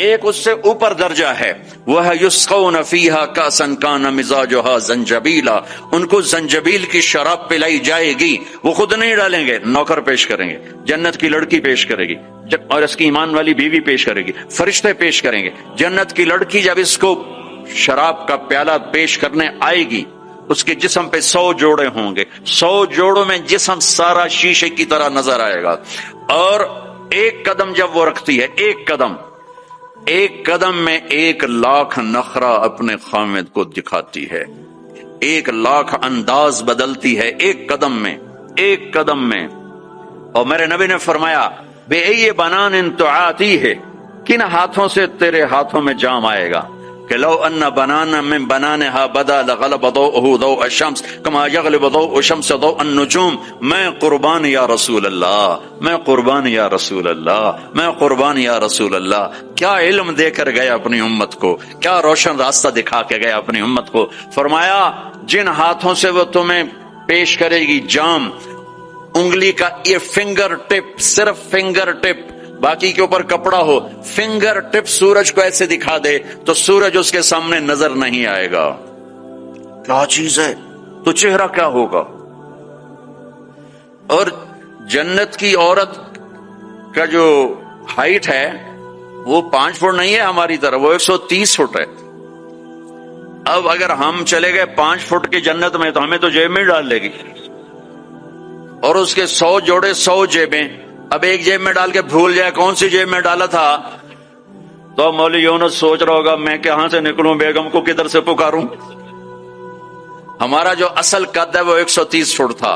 ایک اس سے اوپر درجہ ہے، وہ ہے یسقون فیہا کاسن کان مزاجھا زنجبیلا، ان کو زنجبیل کی شراب پلائی جائے گی، وہ خود نہیں ڈالیں گے، نوکر پیش کریں گے، جنت کی لڑکی پیش کرے گی، اور اس کی ایمان والی بیوی پیش کرے گی، فرشتے پیش کریں گے۔ جنت کی لڑکی جب اس کو شراب کا پیالہ پیش کرنے آئے گی، اس کے جسم پہ 100 جوڑے ہوں گے، 100 جوڑوں میں جسم سارا شیشے کی طرح نظر آئے گا، اور ایک قدم جب وہ رکھتی ہے، ایک قدم میں 1,00,000 نخرہ اپنے خامد کو دکھاتی ہے، 1,00,000 انداز بدلتی ہے ایک قدم میں۔ اور میرے نبی نے فرمایا بے ای بنان تعاتی ہے، کن ہاتھوں سے تیرے ہاتھوں میں جام آئے گا، کہ لو ان بنانا من بنانها بدا لغلب ضوءه ضوء الشمس كما يغلب ضوء الشمس ضوء النجوم، میں قربان یا رسول اللہ، میں قربان یا رسول اللہ، میں قربان یا رسول اللہ۔ کیا علم دے کر گئے اپنی امت کو، کیا روشن راستہ دکھا کے گئے اپنی امت کو۔ فرمایا جن ہاتھوں سے وہ تمہیں پیش کرے گی جام، انگلی کا یہ فنگر ٹپ، صرف فنگر ٹپ، باقی کے اوپر کپڑا ہو، فنگر ٹپ سورج کو ایسے دکھا دے تو سورج اس کے سامنے نظر نہیں آئے گا۔ کیا چیز ہے، تو چہرہ کیا ہوگا۔ اور جنت کی عورت کا جو ہائٹ ہے وہ 5 فٹ نہیں ہے ہماری طرح، وہ 130 فٹ ہے۔ اب اگر ہم چلے گئے 5 فٹ کی جنت میں تو ہمیں تو جیب میں ڈال لے گی، اور اس کے 100 جوڑے 100 جیبیں، اب ایک جیب میں ڈال کے بھول جائے کون سی جیب میں ڈالا تھا، تو مولوی یونس سوچ رہا ہوگا میں کہاں سے نکلوں، بیگم کو کدھر سے پکاروں۔ ہمارا جو اصل قد ہے وہ 130 فٹ تھا،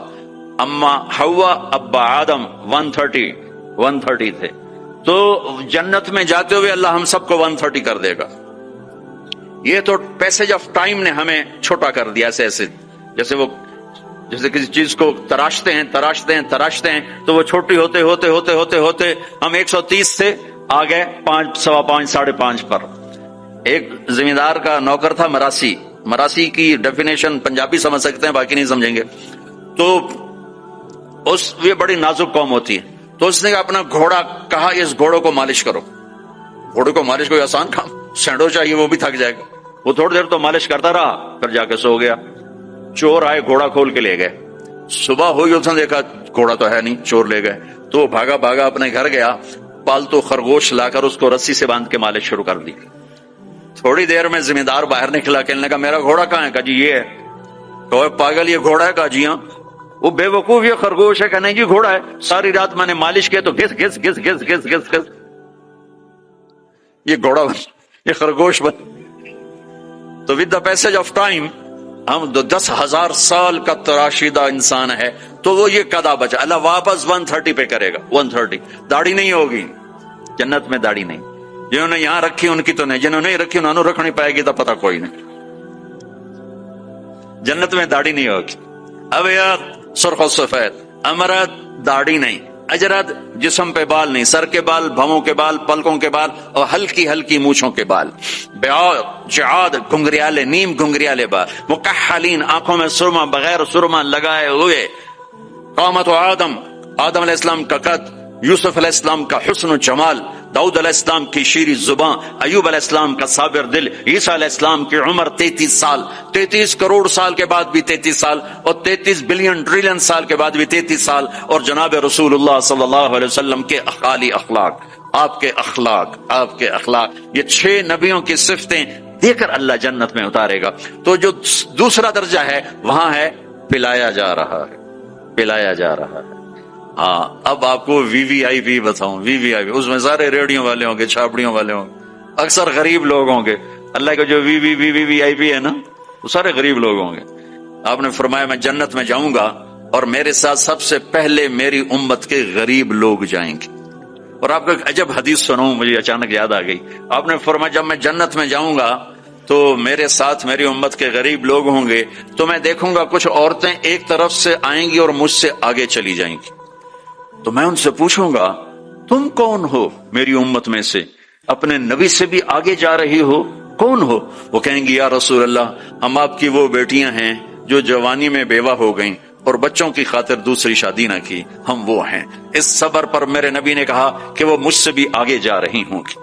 اما حوا ابا آدم 130 تھے، تو جنت میں جاتے ہوئے اللہ ہم سب کو 130 کر دے گا۔ یہ تو پیسج آف ٹائم نے ہمیں چھوٹا کر دیا، جیسے کسی چیز کو تراشتے ہیں تو وہ چھوٹی ہوتے ہم 130 سے آ گئے 5، 5.25، 5.5 پر۔ ایک زمیندار کا نوکر تھا مراسی کی ڈیفینیشن پنجابی سمجھ سکتے ہیں، باقی نہیں سمجھیں گے، تو یہ بڑی نازک قوم ہوتی ہے، تو اس نے اپنا گھوڑا کہا اس گھوڑے کو مالش کرو۔ گھوڑے کو مالش کوئی آسان کام، سینڈو چاہیے وہ بھی تھک جائے گا، وہ تھوڑی دیر تو مالش کرتا رہا، پھر جا کے سو گیا۔ چور آئے گھوڑا کھول کے لے گئے، صبح ہوئی اس نے دیکھا گھوڑا تو ہے نہیں، چور لے گئے، تو وہ بھاگا اپنے گھر گیا، پالتو خرگوش لا کر اس کو رسی سے باندھ کے مالش شروع کر دی۔ تھوڑی دیر میں زمیندار باہر نکلا، کہنے کا میرا گھوڑا کہاں ہے؟ کہا جی یہ ہے۔ کہ پاگل یہ گھوڑا ہے؟ کہا جی ہاں۔ وہ بے وقوف یہ خرگوش ہے؟ کہ نہیں جی گھوڑا ہے، ساری رات میں نے مالش کیا تو گھس گھس گھس گھس گھس گھس گھس یہ گھوڑا بن، یہ خرگوش بن۔ تو with the passage of time ہم 10,000 سال کا تراشیدہ انسان ہے، تو وہ یہ قدا بچا، اللہ واپس 130 پہ کرے گا۔ 130 داڑھی نہیں ہوگی جنت میں، داڑھی نہیں، جنہوں نے یہاں رکھی ان کی تو نہیں، جنہوں نے نہیں رکھی انہوں نے رکھنی پائے گی تو پتہ کوئی نہیں، جنت میں داڑھی نہیں ہوگی۔ اب یار سرخ و سفید، امرد داڑھی نہیں، اجرد جسم پہ بال نہیں، سر کے بال، بھووں کے بال، پلکوں کے بال، اور ہلکی ہلکی مونچھوں کے بال، جعاد گھنگریالے، نیم گھنگریالے بال، مکحلین آنکھوں میں سرما بغیر سرما لگائے ہوئے، قامت آدم علیہ السلام کا قد، یوسف علیہ السلام کا حسن و جمال، داؤد علیہ السلام کی شیریں زبان، ایوب علیہ السلام کا صابر دل، عیسیٰ علیہ السلام کی عمر 33 سال، 33 کروڑ سال کے بعد بھی 33 سال، اور 33 بلین ٹریلین سال کے بعد بھی 33 سال، اور جناب رسول اللہ صلی اللہ علیہ وسلم کے اعلی اخلاق، آپ کے اخلاق، یہ 6 نبیوں کی صفتیں دے کر اللہ جنت میں اتارے گا۔ تو جو دوسرا درجہ ہے وہاں ہے پلایا جا رہا ہے۔ ہاں اب آپ کو وی وی آئی پی بتاؤں، وی وی آئی پی، اس میں سارے ریڈیو والے ہوں گے، چھاپڑیوں والے ہوں گے، اکثر غریب لوگ ہوں گے۔ اللہ کا جو وی وی آئی پی ہے نا، وہ سارے غریب لوگ ہوں گے۔ آپ نے فرمایا میں جنت میں جاؤں گا اور میرے ساتھ سب سے پہلے میری امت کے غریب لوگ جائیں گے۔ اور آپ کو ایک عجب حدیث سناؤں، مجھے اچانک یاد آ گئی۔ آپ نے فرمایا جب میں جنت میں جاؤں گا تو میرے ساتھ میری امت کے غریب لوگ ہوں گے، تو میں دیکھوں گا کچھ عورتیں ایک طرف سے آئیں گی اور مجھ سے آگے چلی جائیں گی، تو میں ان سے پوچھوں گا تم کون ہو میری امت میں سے، اپنے نبی سے بھی آگے جا رہی ہو، کون ہو؟ وہ کہیں گی یا رسول اللہ ہم آپ کی وہ بیٹیاں ہیں جو جوانی میں بیوہ ہو گئیں اور بچوں کی خاطر دوسری شادی نہ کی، ہم وہ ہیں۔ اس صبر پر میرے نبی نے کہا کہ وہ مجھ سے بھی آگے جا رہی ہوں گی۔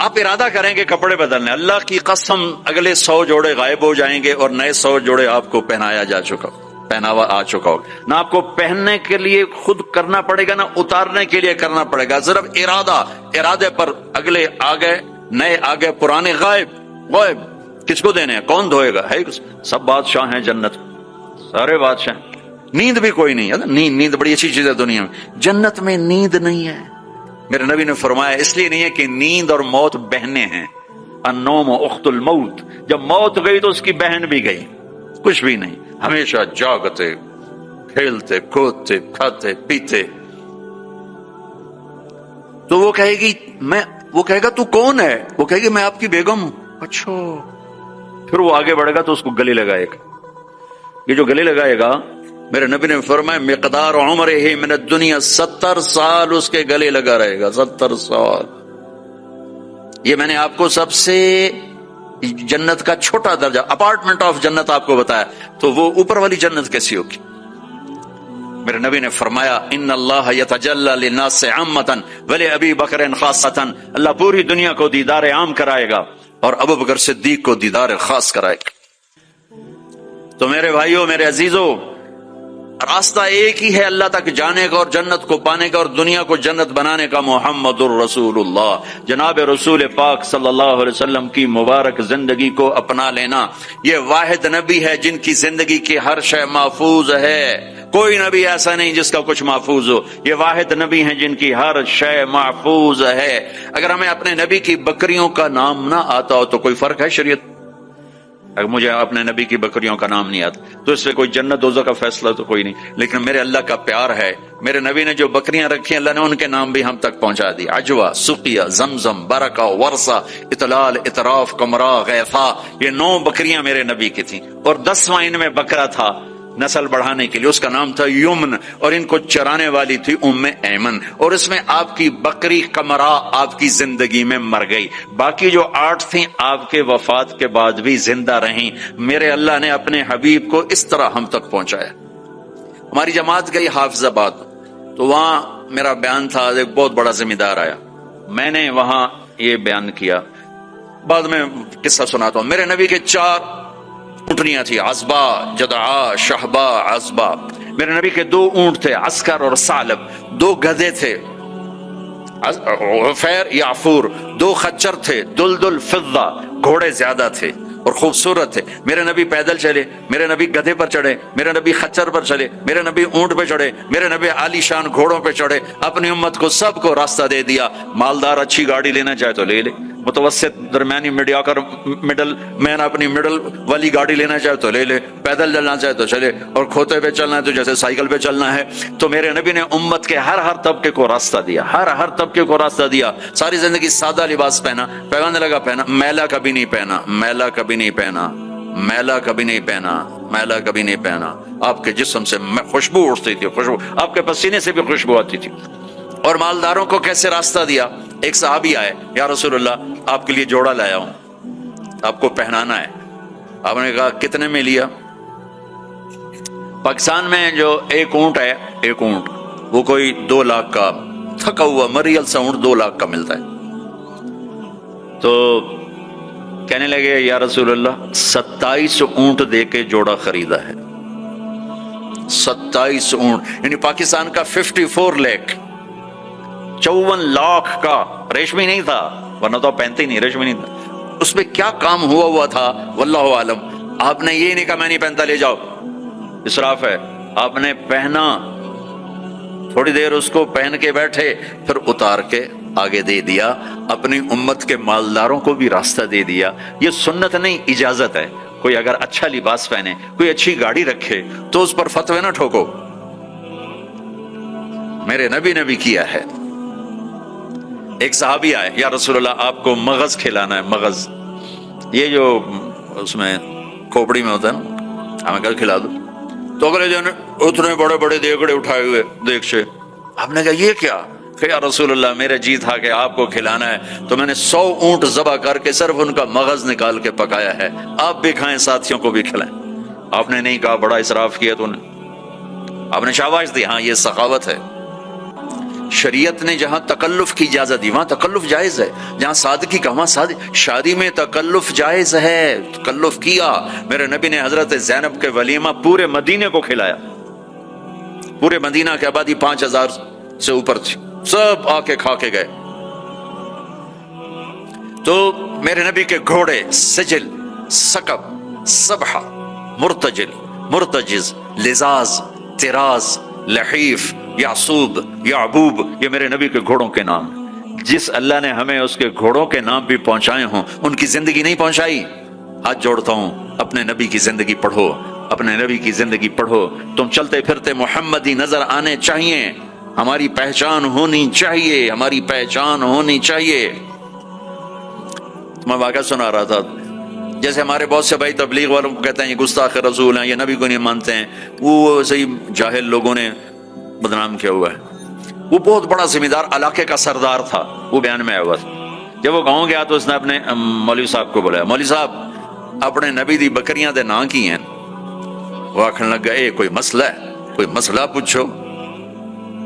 آپ ارادہ کریں کہ کپڑے بدلنے، اللہ کی قسم اگلے 100 جوڑے غائب ہو جائیں گے اور نئے 100 جوڑے آپ کو پہناوا آ چکا ہوگا. نہ آپ کو پہننے کے لیے خود کرنا پڑے گا، نہ اتارنے کے لیے کرنا پڑے گا. صرف ارادے پر اگلے آ گئے، نئے آ گئے، پرانے غائب. کس کو دینے ہیں؟ کون دھوئے گا؟ ہے سب بادشاہ ہیں جنت، سارے بادشاہ. نیند بھی کوئی نہیں ہے. نیند بڑی اچھی چیز ہے دنیا میں، جنت میں نیند نہیں ہے. میرے نبی نے فرمایا اس لیے نہیں ہے کہ نیند اور موت بہنیں ہیں. النوم اخت الموت، جب موت گئی تو اس کی بہن بھی گئی. کچھ بھی نہیں، ہمیشہ جاگتے، کھیلتے، کودتے، کھاتے، پیتے. تو وہ کہے گا تو کون ہے؟ وہ کہے گی میں آپ کی بیگم ہوں. اچھا. پھر وہ آگے بڑھے گا تو اس کو گلے لگائے گا. یہ جو گلے لگائے گا، میرے نبی نے فرمایا مقدار عمرہ من الدنیا 70 سال اس کے گلے لگا رہے گا. 70 سال. یہ میں نے آپ کو سب سے جنت کا چھوٹا درجہ، اپارٹمنٹ آف جنت آپ کو بتایا، تو وہ اوپر والی جنت کیسی ہوگی؟ میرے نبی نے فرمایا ان اللہ یتجلی للناس عامۃ ولابی بکر خاصۃ، اللہ پوری دنیا کو دیدار عام کرائے گا اور ابو بکر صدیق کو دیدار خاص کرائے گا. تو میرے بھائیوں، میرے عزیزوں، راستہ ایک ہی ہے اللہ تک جانے کا اور جنت کو پانے کا اور دنیا کو جنت بنانے کا، محمد الرسول اللہ، جناب رسول پاک صلی اللہ علیہ وسلم کی مبارک زندگی کو اپنا لینا. یہ واحد نبی ہے جن کی زندگی کی ہر شے محفوظ ہے. کوئی نبی ایسا نہیں جس کا کچھ محفوظ ہو. یہ واحد نبی ہیں جن کی ہر شے محفوظ ہے. اگر ہمیں اپنے نبی کی بکریوں کا نام نہ آتا ہو تو کوئی فرق ہے شریعت؟ اگر مجھے اپنے نبی کی بکریوں کا نام نہیں آتا تو اس سے کوئی جنت دوزخ کا فیصلہ تو کوئی نہیں. لیکن میرے اللہ کا پیار ہے، میرے نبی نے جو بکریاں رکھی اللہ نے ان کے نام بھی ہم تک پہنچا دی. عجوہ، سقیہ، زمزم، برکہ، ورثہ، اطلال، اطراف، کمرا، غیثہ، یہ 9 بکریاں میرے نبی کی تھیں. اور 10واں ان میں بکرا تھا نسل بڑھانے کے لیے، اس کا نام تھا یمن، اور ان کو چرانے والی تھی ام ایمن. اور اس میں آپ کی بکری کمرا آپ کی زندگی میں مر گئی. باقی جو 8 تھیں آپ کے وفات کے بعد بھی زندہ رہیں. میرے اللہ نے اپنے حبیب کو اس طرح ہم تک پہنچایا. ہماری جماعت گئی حافظ آباد، تو وہاں میرا بیان تھا. ایک بہت بڑا ذمہ دار آیا، میں نے وہاں یہ بیان کیا. بعد میں قصہ سناتا ہوں. میرے نبی کے 4 اونٹنیاں تھی، عصبہ، جدعا، شہبہ، عصبہ. میرے نبی کے 2 اونٹ تھے، عسکر اور ثعلب. 2 گدھے تھے، عفیر یا عفور. 2 خچر تھے، دلدل، فضہ. گھوڑے زیادہ تھے اور خوبصورت تھے. میرے نبی پیدل چلے، میرے نبی گدھے پر چڑھے، میرے نبی خچر پر چلے، میرے نبی اونٹ پہ چڑھے، میرے نبی عالی شان گھوڑوں پہ چڑھے. اپنی امت کو سب کو راستہ دے دیا. مالدار اچھی گاڑی لینا چاہے تو لے لے، متوسط درمیانی میڈیاکر مڈل مین اپنی مڈل والی گاڑی لینا چاہے تو لے لے، پیدل چلنا چاہے تو چلے، اور کھوتے پہ چلنا ہے تو جیسے سائیکل پہ چلنا ہے. تو میرے نبی نے امت کے ہر طبقے کو راستہ دیا، ہر طبقے کو راستہ دیا. ساری زندگی سادہ لباس پہنا، پیغام لگا پہنا، میلا کبھی نہیں پہنا، میلا کبھی نہیں پہنا، میلا کبھی نہیں پہنا، میلا کبھی نہیں پہنا. آپ کے جسم سے خوشبو اٹھتی تھی، خوشبو آپ کے پسینے سے بھی خوشبو آتی تھی. اور مالداروں کو کیسے راستہ دیا. ایک صحابی آئے، یا رسول اللہ آپ کے لیے جوڑا لایا ہوں، آپ کو پہنانا ہے. آپ نے کہا کتنے میں لیا؟ پاکستان میں جو ایک اونٹ ہے، ایک اونٹ وہ کوئی 2 لاکھ کا، تھکا ہوا مریل سا اونٹ 2 لاکھ کا ملتا ہے. تو کہنے لگے یا رسول اللہ 27 اونٹ دے کے جوڑا خریدا ہے. 27 اونٹ یعنی پاکستان کا 54 لاکھ، 54 لاکھ کا. ریشمی نہیں تھا، ورنہ تو پہنتے ہی نہیں، ریشمی نہیں تھا. اس میں کیا کام ہوا تھا واللہ عالم. آپ نے یہ نہیں کہا میں نہیں پہنتا لے جاؤ، اسراف ہے. آپ نے پہنا، تھوڑی دیر اس کو پہن کے بیٹھے، پھر اتار کے آگے دے دیا. اپنی امت کے مالداروں کو بھی راستہ دے دیا. یہ سنت نہیں، اجازت ہے. کوئی اگر اچھا لباس پہنے، کوئی اچھی گاڑی رکھے تو اس پر فتوے نہ ٹھوکو. میرے نبی نے بھی کیا ہے. ایک صحابی آئے، یا رسول اللہ آپ کو مغز کھلانا ہے. مغز یہ جو اس میں کھوپڑی میں ہوتا ہے نا، ہمیں کل کھلا دو. تو اگلے دن اتنے بڑے بڑے دیگڑے اٹھائے ہوئے دیگچے. آپ نے کہا یہ کیا؟ کہ یا رسول اللہ میرے جی تھا کہ آپ کو کھلانا ہے تو میں نے 100 اونٹ ذبح کر کے صرف ان کا مغز نکال کے پکایا ہے، آپ بھی کھائیں، ساتھیوں کو بھی کھلائیں. آپ نے نہیں کہا بڑا اسراف کیا تو نے، آپ نے شاباش دی. ہاں یہ سخاوت ہے. شریعت نے جہاں تکلف کی اجازت دی وہاں تکلف جائز ہے، جہاں سادگی کا وہاں سادگی، شادی میں تکلف جائز ہے، تکلف کیا۔ میرے نبی نے حضرت زینب کے ولیمہ پورے مدینے کو کھلایا، پورے مدینہ کی آبادی 5000 سے اوپر تھی، سب آ کے کھا کے گئے۔ تو میرے نبی کے گھوڑے سجل، سکب، سبحہ، مرتجل، مرتجز، لزاز، تراز، لحیف، یعصوب، یعبوب، یہ میرے نبی کے گھوڑوں کے نام۔ جس اللہ نے ہمیں اس کے گھوڑوں کے نام بھی پہنچائے ہوں، ان کی زندگی نہیں پہنچائی۔ ہاتھ جوڑتا ہوں، اپنے نبی کی زندگی پڑھو، اپنے نبی کی زندگی پڑھو۔ تم چلتے پھرتے محمدی نظر آنے چاہیے، ہماری پہچان ہونی چاہیے، ہماری پہچان ہونی چاہیے۔ میں واقعہ سنا رہا تھا، جیسے ہمارے بہت سے بھائی تبلیغ والوں کو کہتے ہیں یہ گستاخ رسول ہیں، یہ نبی کو نہیں مانتے ہیں، وہ صحیح جاہل لوگوں نے بدنام کیا ہوا ہے۔ وہ بہت بڑا ذمہ دار علاقے کا سردار تھا، وہ بیان میں آیا ہوا تھا۔ جب وہ گاؤں گیا تو اس نے اپنے مولوی صاحب کو بلایا، مولوی صاحب اپنے نبی دی بکریاں دے نام کی ہیں؟ وہ آخر لگا اے کوئی مسئلہ ہے، کوئی مسئلہ پوچھو۔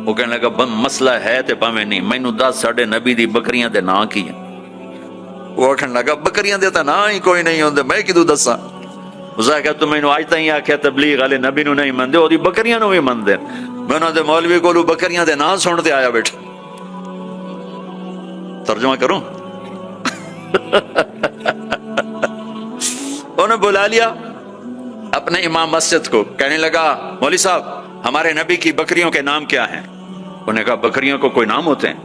وہ کہنے لگا مسئلہ ہے تے پاویں نہیں، مینوں دس ساڈے نبی دی بکریاں دے نام کی ہیں۔ وہ آخر لگا بکریاں دے تے نام ہی کوئی نہیں ہوندے، میں کدوں دساں؟ اس نے کہا تو مینوں اج تائیں آکھیا تبلیغ والے نبی نو نہیں مندے، اودی بکریاں نو بھی مندے۔ میں انہاں دے مولوی کولوں بکریاں دے نام سن تے آیا بیٹھا۔ ترجمہ کروں؟ انہوں نے بلا لیا اپنے امام مسجد کو، کہنے لگا مولوی صاحب ہمارے نبی کی بکریوں کے نام کیا ہیں؟ انہوں نے کہا بکریوں کو کوئی نام ہوتے ہیں؟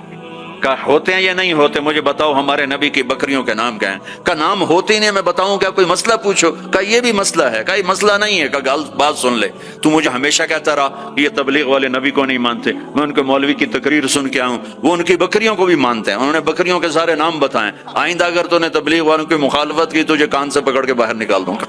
کہا ہوتے ہیں یا نہیں ہوتے، مجھے بتاؤ ہمارے نبی کی بکریوں کے نام کیا ہیں؟ کہا نام ہوتے ہی نہیں، میں بتاؤں کیا کوئی مسئلہ پوچھو؟ کہا یہ بھی مسئلہ ہے۔ کہا یہ مسئلہ نہیں ہے۔ کہا بات سن لے، تو مجھے ہمیشہ کہتا رہا یہ تبلیغ والے نبی کو نہیں مانتے، میں ان کے مولوی کی تقریر سن کے آؤں، وہ ان کی بکریوں کو بھی مانتے ہیں، انہوں نے بکریوں کے سارے نام بتائیں، آئندہ اگر تو نے تبلیغ والوں کی مخالفت کی تجھے کان سے پکڑ کے باہر نکال دوں گا۔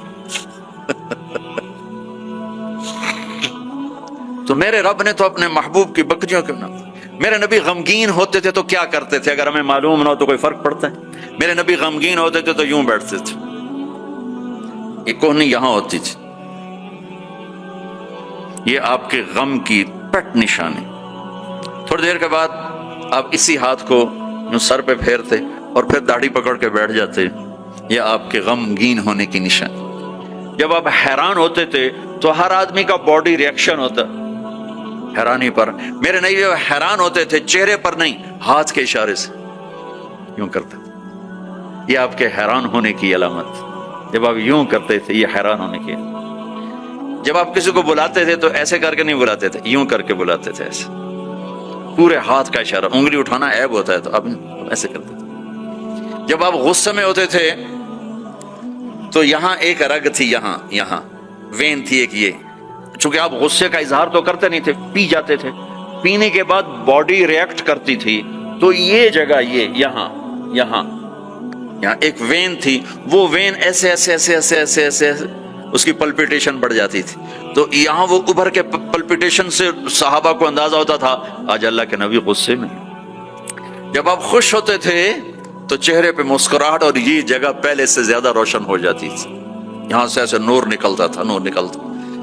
تو میرے رب نے تو اپنے محبوب کی بکریوں کے نام۔ میرے نبی غمگین ہوتے تھے تو کیا کرتے تھے؟ اگر ہمیں معلوم نہ ہو تو کوئی فرق پڑتا ہے؟ میرے نبی غمگین ہوتے تھے تو یوں بیٹھتے تھے، یہ کوہنی یہاں ہوتی تھی، یہ آپ کے غم کی پٹ نشانی۔ تھوڑی دیر کے بعد آپ اسی ہاتھ کو سر پہ پھیرتے اور پھر داڑھی پکڑ کے بیٹھ جاتے، یہ آپ کے غمگین ہونے کی نشانی۔ جب آپ حیران ہوتے تھے تو ہر آدمی کا باڈی ریئیکشن ہوتا حیرانی پر، میرے نبی جب حیران ہوتے تھے چہرے پر نہیں ہاتھ کے اشارے سے یوں کرتے تھے، یہ آپ کے حیران ہونے کی علامت۔ جب آپ یوں کرتے تھے یہ حیران ہونے کی۔ جب آپ کسی کو بلاتے تھے تو ایسے کر کے نہیں بلاتے تھے، یوں کر کے بلاتے تھے، ایسے پورے ہاتھ کا اشارہ، انگلی اٹھانا عیب ہوتا ہے تو آپ ایسے کرتے تھے۔ جب آپ غصے میں ہوتے تھے تو یہاں ایک رگ تھی، یہاں وین تھی ایک، یہ چونکہ آپ غصے کا اظہار تو کرتے نہیں تھے، پی جاتے تھے، پینے کے بعد باڈی ریئیکٹ کرتی تھی تو یہ جگہ یہاں ایک وین تھی، وہ وین ایسے ایسے ایسے ایسے ایسے ایسے اس کی پلپیٹیشن بڑھ جاتی تھی، تو یہاں وہ ابھر کے پلپیٹیشن سے صحابہ کو اندازہ ہوتا تھا آج اللہ کے نبی غصے میں۔ جب آپ خوش ہوتے تھے تو چہرے پہ مسکراہٹ اور یہ جگہ پہلے سے زیادہ روشن ہو جاتی تھی، یہاں سے ایسے نور نکلتا تھا۔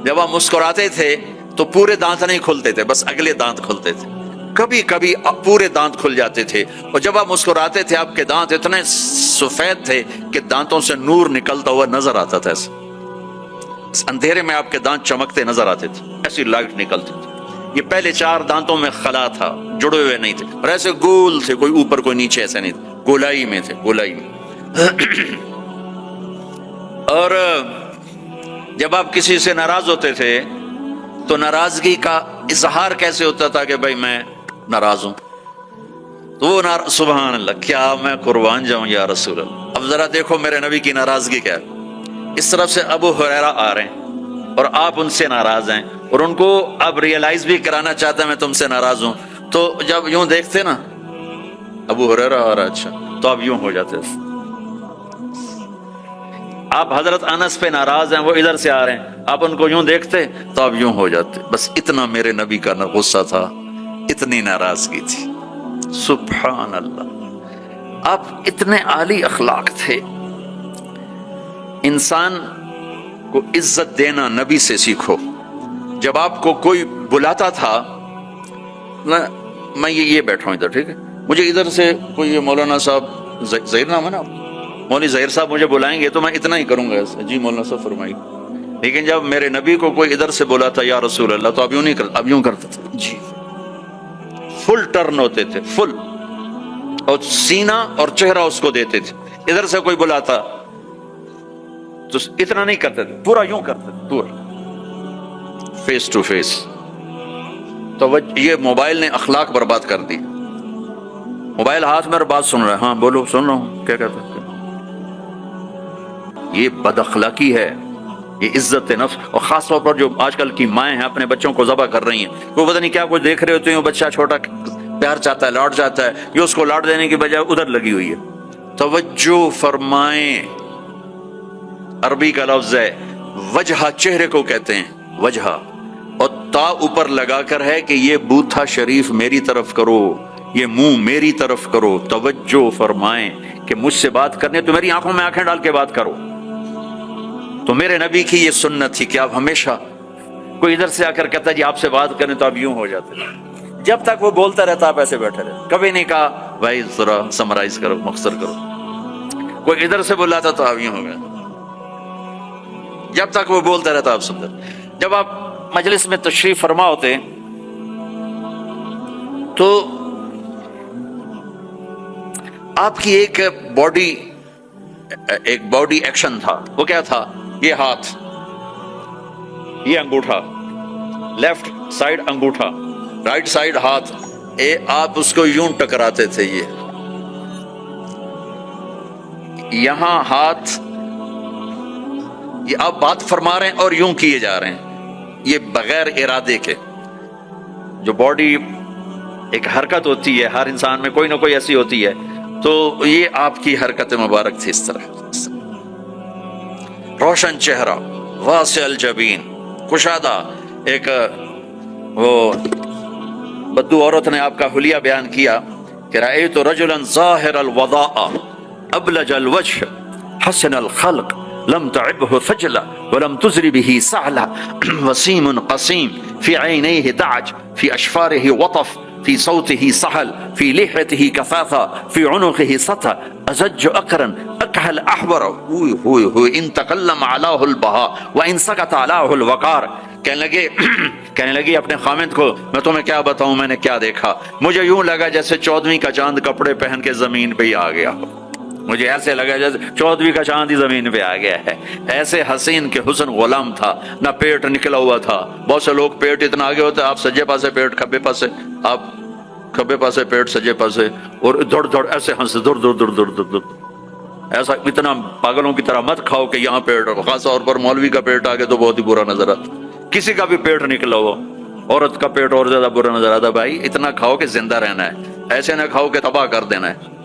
جب آپ مسکراتے تھے تو پورے دانت نہیں کھلتے تھے، بس اگلے دانت کھلتے تھے، کبھی کبھی پورے دانت کھل جاتے تھے، اور جب آپ مسکراتے تھے آپ کے دانت اتنے سفید تھے کہ دانتوں سے نور نکلتا ہوا نظر آتا تھا، ایسے اندھیرے میں آپ کے دانت چمکتے نظر آتے تھے، ایسی لائٹ نکلتی تھی۔ یہ پہلے 4 دانتوں میں خلا تھا، جڑے ہوئے نہیں تھے، اور ایسے گول تھے، کوئی اوپر کوئی نیچے، ایسے نہیں تھے، گولائی میں تھے، گولائی میں۔ اور جب آپ کسی سے ناراض ہوتے تھے تو ناراضگی کا اظہار کیسے ہوتا تھا کہ بھائی میں ناراض ہوں، تو وہ سبحان اللہ، کیا میں قربان جاؤں یا رسول اللہ۔ اب ذرا دیکھو میرے نبی کی ناراضگی کیا ہے۔ اس طرف سے ابو ہریرہ آ رہے ہیں اور آپ ان سے ناراض ہیں، اور ان کو اب ریئلائز بھی کرانا چاہتا ہے میں تم سے ناراض ہوں، تو جب یوں دیکھتے نا ابو ہریرہ آ رہا، اچھا، تو آپ یوں ہو جاتے تھے۔ آپ حضرت انس پہ ناراض ہیں، وہ ادھر سے آ رہے ہیں، آپ ان کو یوں دیکھتے تو آپ یوں ہو جاتے۔ بس اتنا میرے نبی کا غصہ تھا، اتنی ناراضگی تھی، سبحان اللہ۔ آپ اتنے عالی اخلاق تھے۔ انسان کو عزت دینا نبی سے سیکھو۔ جب آپ کو کوئی بلاتا تھا، میں یہ بیٹھا ہوں ادھر، ٹھیک ہے، مجھے ادھر سے کوئی یہ مولانا صاحب ظہیر نام ہے نا، مولوی ظہیر صاحب مجھے بلائیں گے تو میں اتنا ہی کروں گا ایسے، جی مولانا صاحب فرمائیے. لیکن جب میرے نبی کو کوئی ادھر سے بولا تھا یا رسول اللہ، تو اب یوں نہیں کرتا، اب یوں کرتا تھا جی، فل ٹرن ہوتے تھے، فل، اور سینہ اور چہرہ اس کو دیتے تھے. ادھر سے کوئی بلاتا تو اتنا نہیں کرتے تھے، پورا یوں کرتے تھے، پورا فیس ٹو فیس. تو یہ موبائل نے اخلاق برباد کر دی. موبائل ہاتھ میں اور بات سن رہا ہے، ہاں بولو سن رہا ہوں، کیا کہتے ہیں؟ یہ بد اخلاقی ہے، یہ عزت نفس. اور خاص طور پر جو آج کل کی مائیں ہیں اپنے بچوں کو ذبح کر رہی ہیں، وہ پتہ نہیں کیا کچھ دیکھ رہے ہوتے ہیں، بچہ چھوٹا پیار چاہتا ہے، لاڈ چاہتا ہے، یہ اس کو لاڈ دینے کی بجائے ادھر لگی ہوئی ہے. توجہ فرمائیں، عربی کا لفظ ہے وجہ، چہرے کو کہتے ہیں وجہ، اور تا اوپر لگا کر ہے کہ یہ بوتھا شریف میری طرف کرو، یہ منہ میری طرف کرو. توجہ فرمائیں کہ مجھ سے بات کرنے تو میری آنکھوں میں آنکھیں ڈال کے بات کرو. تو میرے نبی کی یہ سنت تھی کہ آپ ہمیشہ، کوئی ادھر سے آ کر کہتا ہے جی آپ سے بات کریں تو آپ یوں ہو جاتے، جب تک وہ بولتا رہتا آپ ایسے بیٹھے رہے. کبھی نہیں کہا بھائی ذرا سمرائز کرو، مختصر کرو. کوئی ادھر سے بلاتا تو آپ یوں ہو گئے، جب تک وہ بولتا رہتا آپ سنتے. جب آپ مجلس میں تشریف فرما ہوتے تو آپ کی ایک باڈی ایکشن تھا. وہ کیا تھا؟ یہ ہاتھ، یہ انگوٹھا، لیفٹ سائڈ انگوٹھا، رائٹ سائڈ ہاتھ، آپ اس کو یوں ٹکراتے تھے. یہاں ہاتھ، یہ آپ بات فرما رہے ہیں اور یوں کیے جا رہے ہیں، یہ بغیر ارادے کے. جو باڈی ایک حرکت ہوتی ہے ہر انسان میں، کوئی نہ کوئی ایسی ہوتی ہے، تو یہ آپ کی حرکت مبارک تھی. اس طرح روشن چہرہ، واسع الجبین، کشادہ. ایک وہ بدو عورت نے آپ کا حلیہ بیان کیا کہ رأیت رجلا ظاہر الوضاء ابلج الوجه حسن الخلق لم تعبه ثجلة ولم تزر به سعلة وسيم قسيم في عينيه دعج في أشفاره وطف في صوته سهل في لحيته كثاثة في عنقه سطى أزج أقرن أكهل أحبر إن تكلم علاه البهاء وإن سكت علاه الوقار. کہنے لگی اپنے خامند کو میں تمہیں کیا بتاؤں میں نے کیا دیکھا. مجھے یوں لگا جیسے 14ویں کا چاند کپڑے پہن کے زمین پہ ہی آ گیا. مجھے ایسے لگا جیسے 14ویں کا چاند ہی زمین پہ آ گیا ہے. ایسے حسین کے حسن غلام تھا، نہ پیٹ نکلا ہوا تھا. بہت سے لوگ پیٹ اتنا آگے ہوتا ہے، آپ سجے پاسے پیٹ، کھبے پاسے، آپ کھبے پاسے پیٹ، سجے پاسے، اور دڑ دڑ ایسے ہنس دڑ دڑ دڑ دڑ دڑ. ایسا اتنا پاگلوں کی طرح مت کھاؤ کہ یہاں پیٹ، خاص طور پر مولوی کا پیٹ آگے تو بہت ہی برا نظر آتا. کسی کا بھی پیٹ نکلا ہو، عورت کا پیٹ اور زیادہ برا نظر آتا. بھائی اتنا کھاؤ کہ زندہ رہنا ہے، ایسے نہ کھاؤ کہ تباہ کر دینا ہے.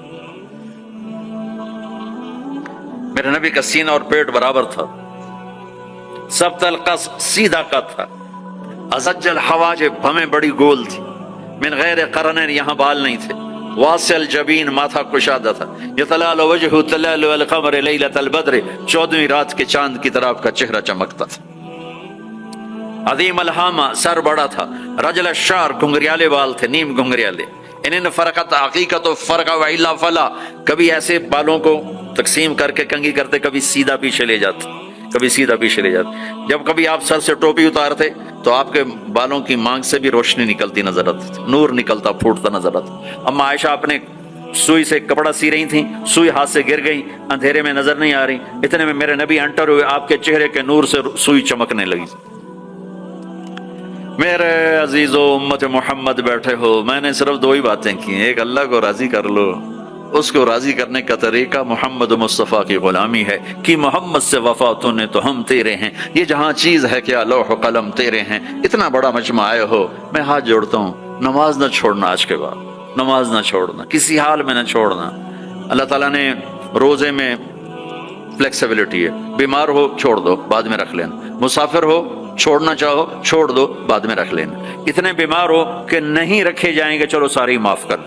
میرے نبی کا سینہ اور پیٹ برابر تھا، سبط القص، سیدھا قد تھا. ازج الحواجب، بھمیں بڑی گول تھی. من غیر قرنین، یہاں بال نہیں تھے. واسع الجبین، ماتھا کشادہ تھا. یتلال وجہ تلال القمر لیلۃ البدر، 14ویں رات کے چاند کی طرح آپ کا چہرہ چمکتا تھا. عظیم الہامہ، سر بڑا تھا. رجل الشعر، گھنگریالے بال تھے، نیم گھنگریالے. انہوں نے فرقت حقیقت و فرق وإلا فلا، کبھی ایسے بالوں کو تقسیم کر کے کنگھی کرتے، کبھی سیدھا پیچھے لے جاتے، کبھی سیدھا پیچھے لے جاتے. جب کبھی آپ سر سے ٹوپی اتارتے تو آپ کے بالوں کی مانگ سے بھی روشنی نکلتی نظر آتی تھی، نور نکلتا پھوٹتا نظر آتا. اما عائشہ اپنے سوئی سے کپڑا سی رہی تھیں، سوئی ہاتھ سے گر گئی، اندھیرے میں نظر نہیں آ رہی. اتنے میں میرے نبی انٹر ہوئے، آپ کے چہرے کے نور سے سوئی چمکنے لگی. میرے عزیزو امت محمد بیٹھے ہو، میں نے صرف 2 ہی باتیں کی. ایک، اللہ کو راضی کر لو. اس کو راضی کرنے کا طریقہ محمد مصطفیٰ کی غلامی ہے کہ محمد سے وفا تو نے تو ہم تیرے ہیں. یہ جہاں چیز ہے کیا لوح و قلم تیرے ہیں. اتنا بڑا مجمع آئے ہو، میں ہاتھ جوڑتا ہوں، نماز نہ چھوڑنا. آج کے بعد نماز نہ چھوڑنا، کسی حال میں نہ چھوڑنا. اللہ تعالیٰ نے روزے میں فلیکسیبلٹی ہے. بیمار ہو چھوڑ دو، بعد میں رکھ لینا. مسافر ہو چھوڑنا چاہو چھوڑ دو، بعد میں رکھ لینا. اتنے بیمار ہو کہ نہیں رکھے جائیں گے، چلو ساری معاف کر.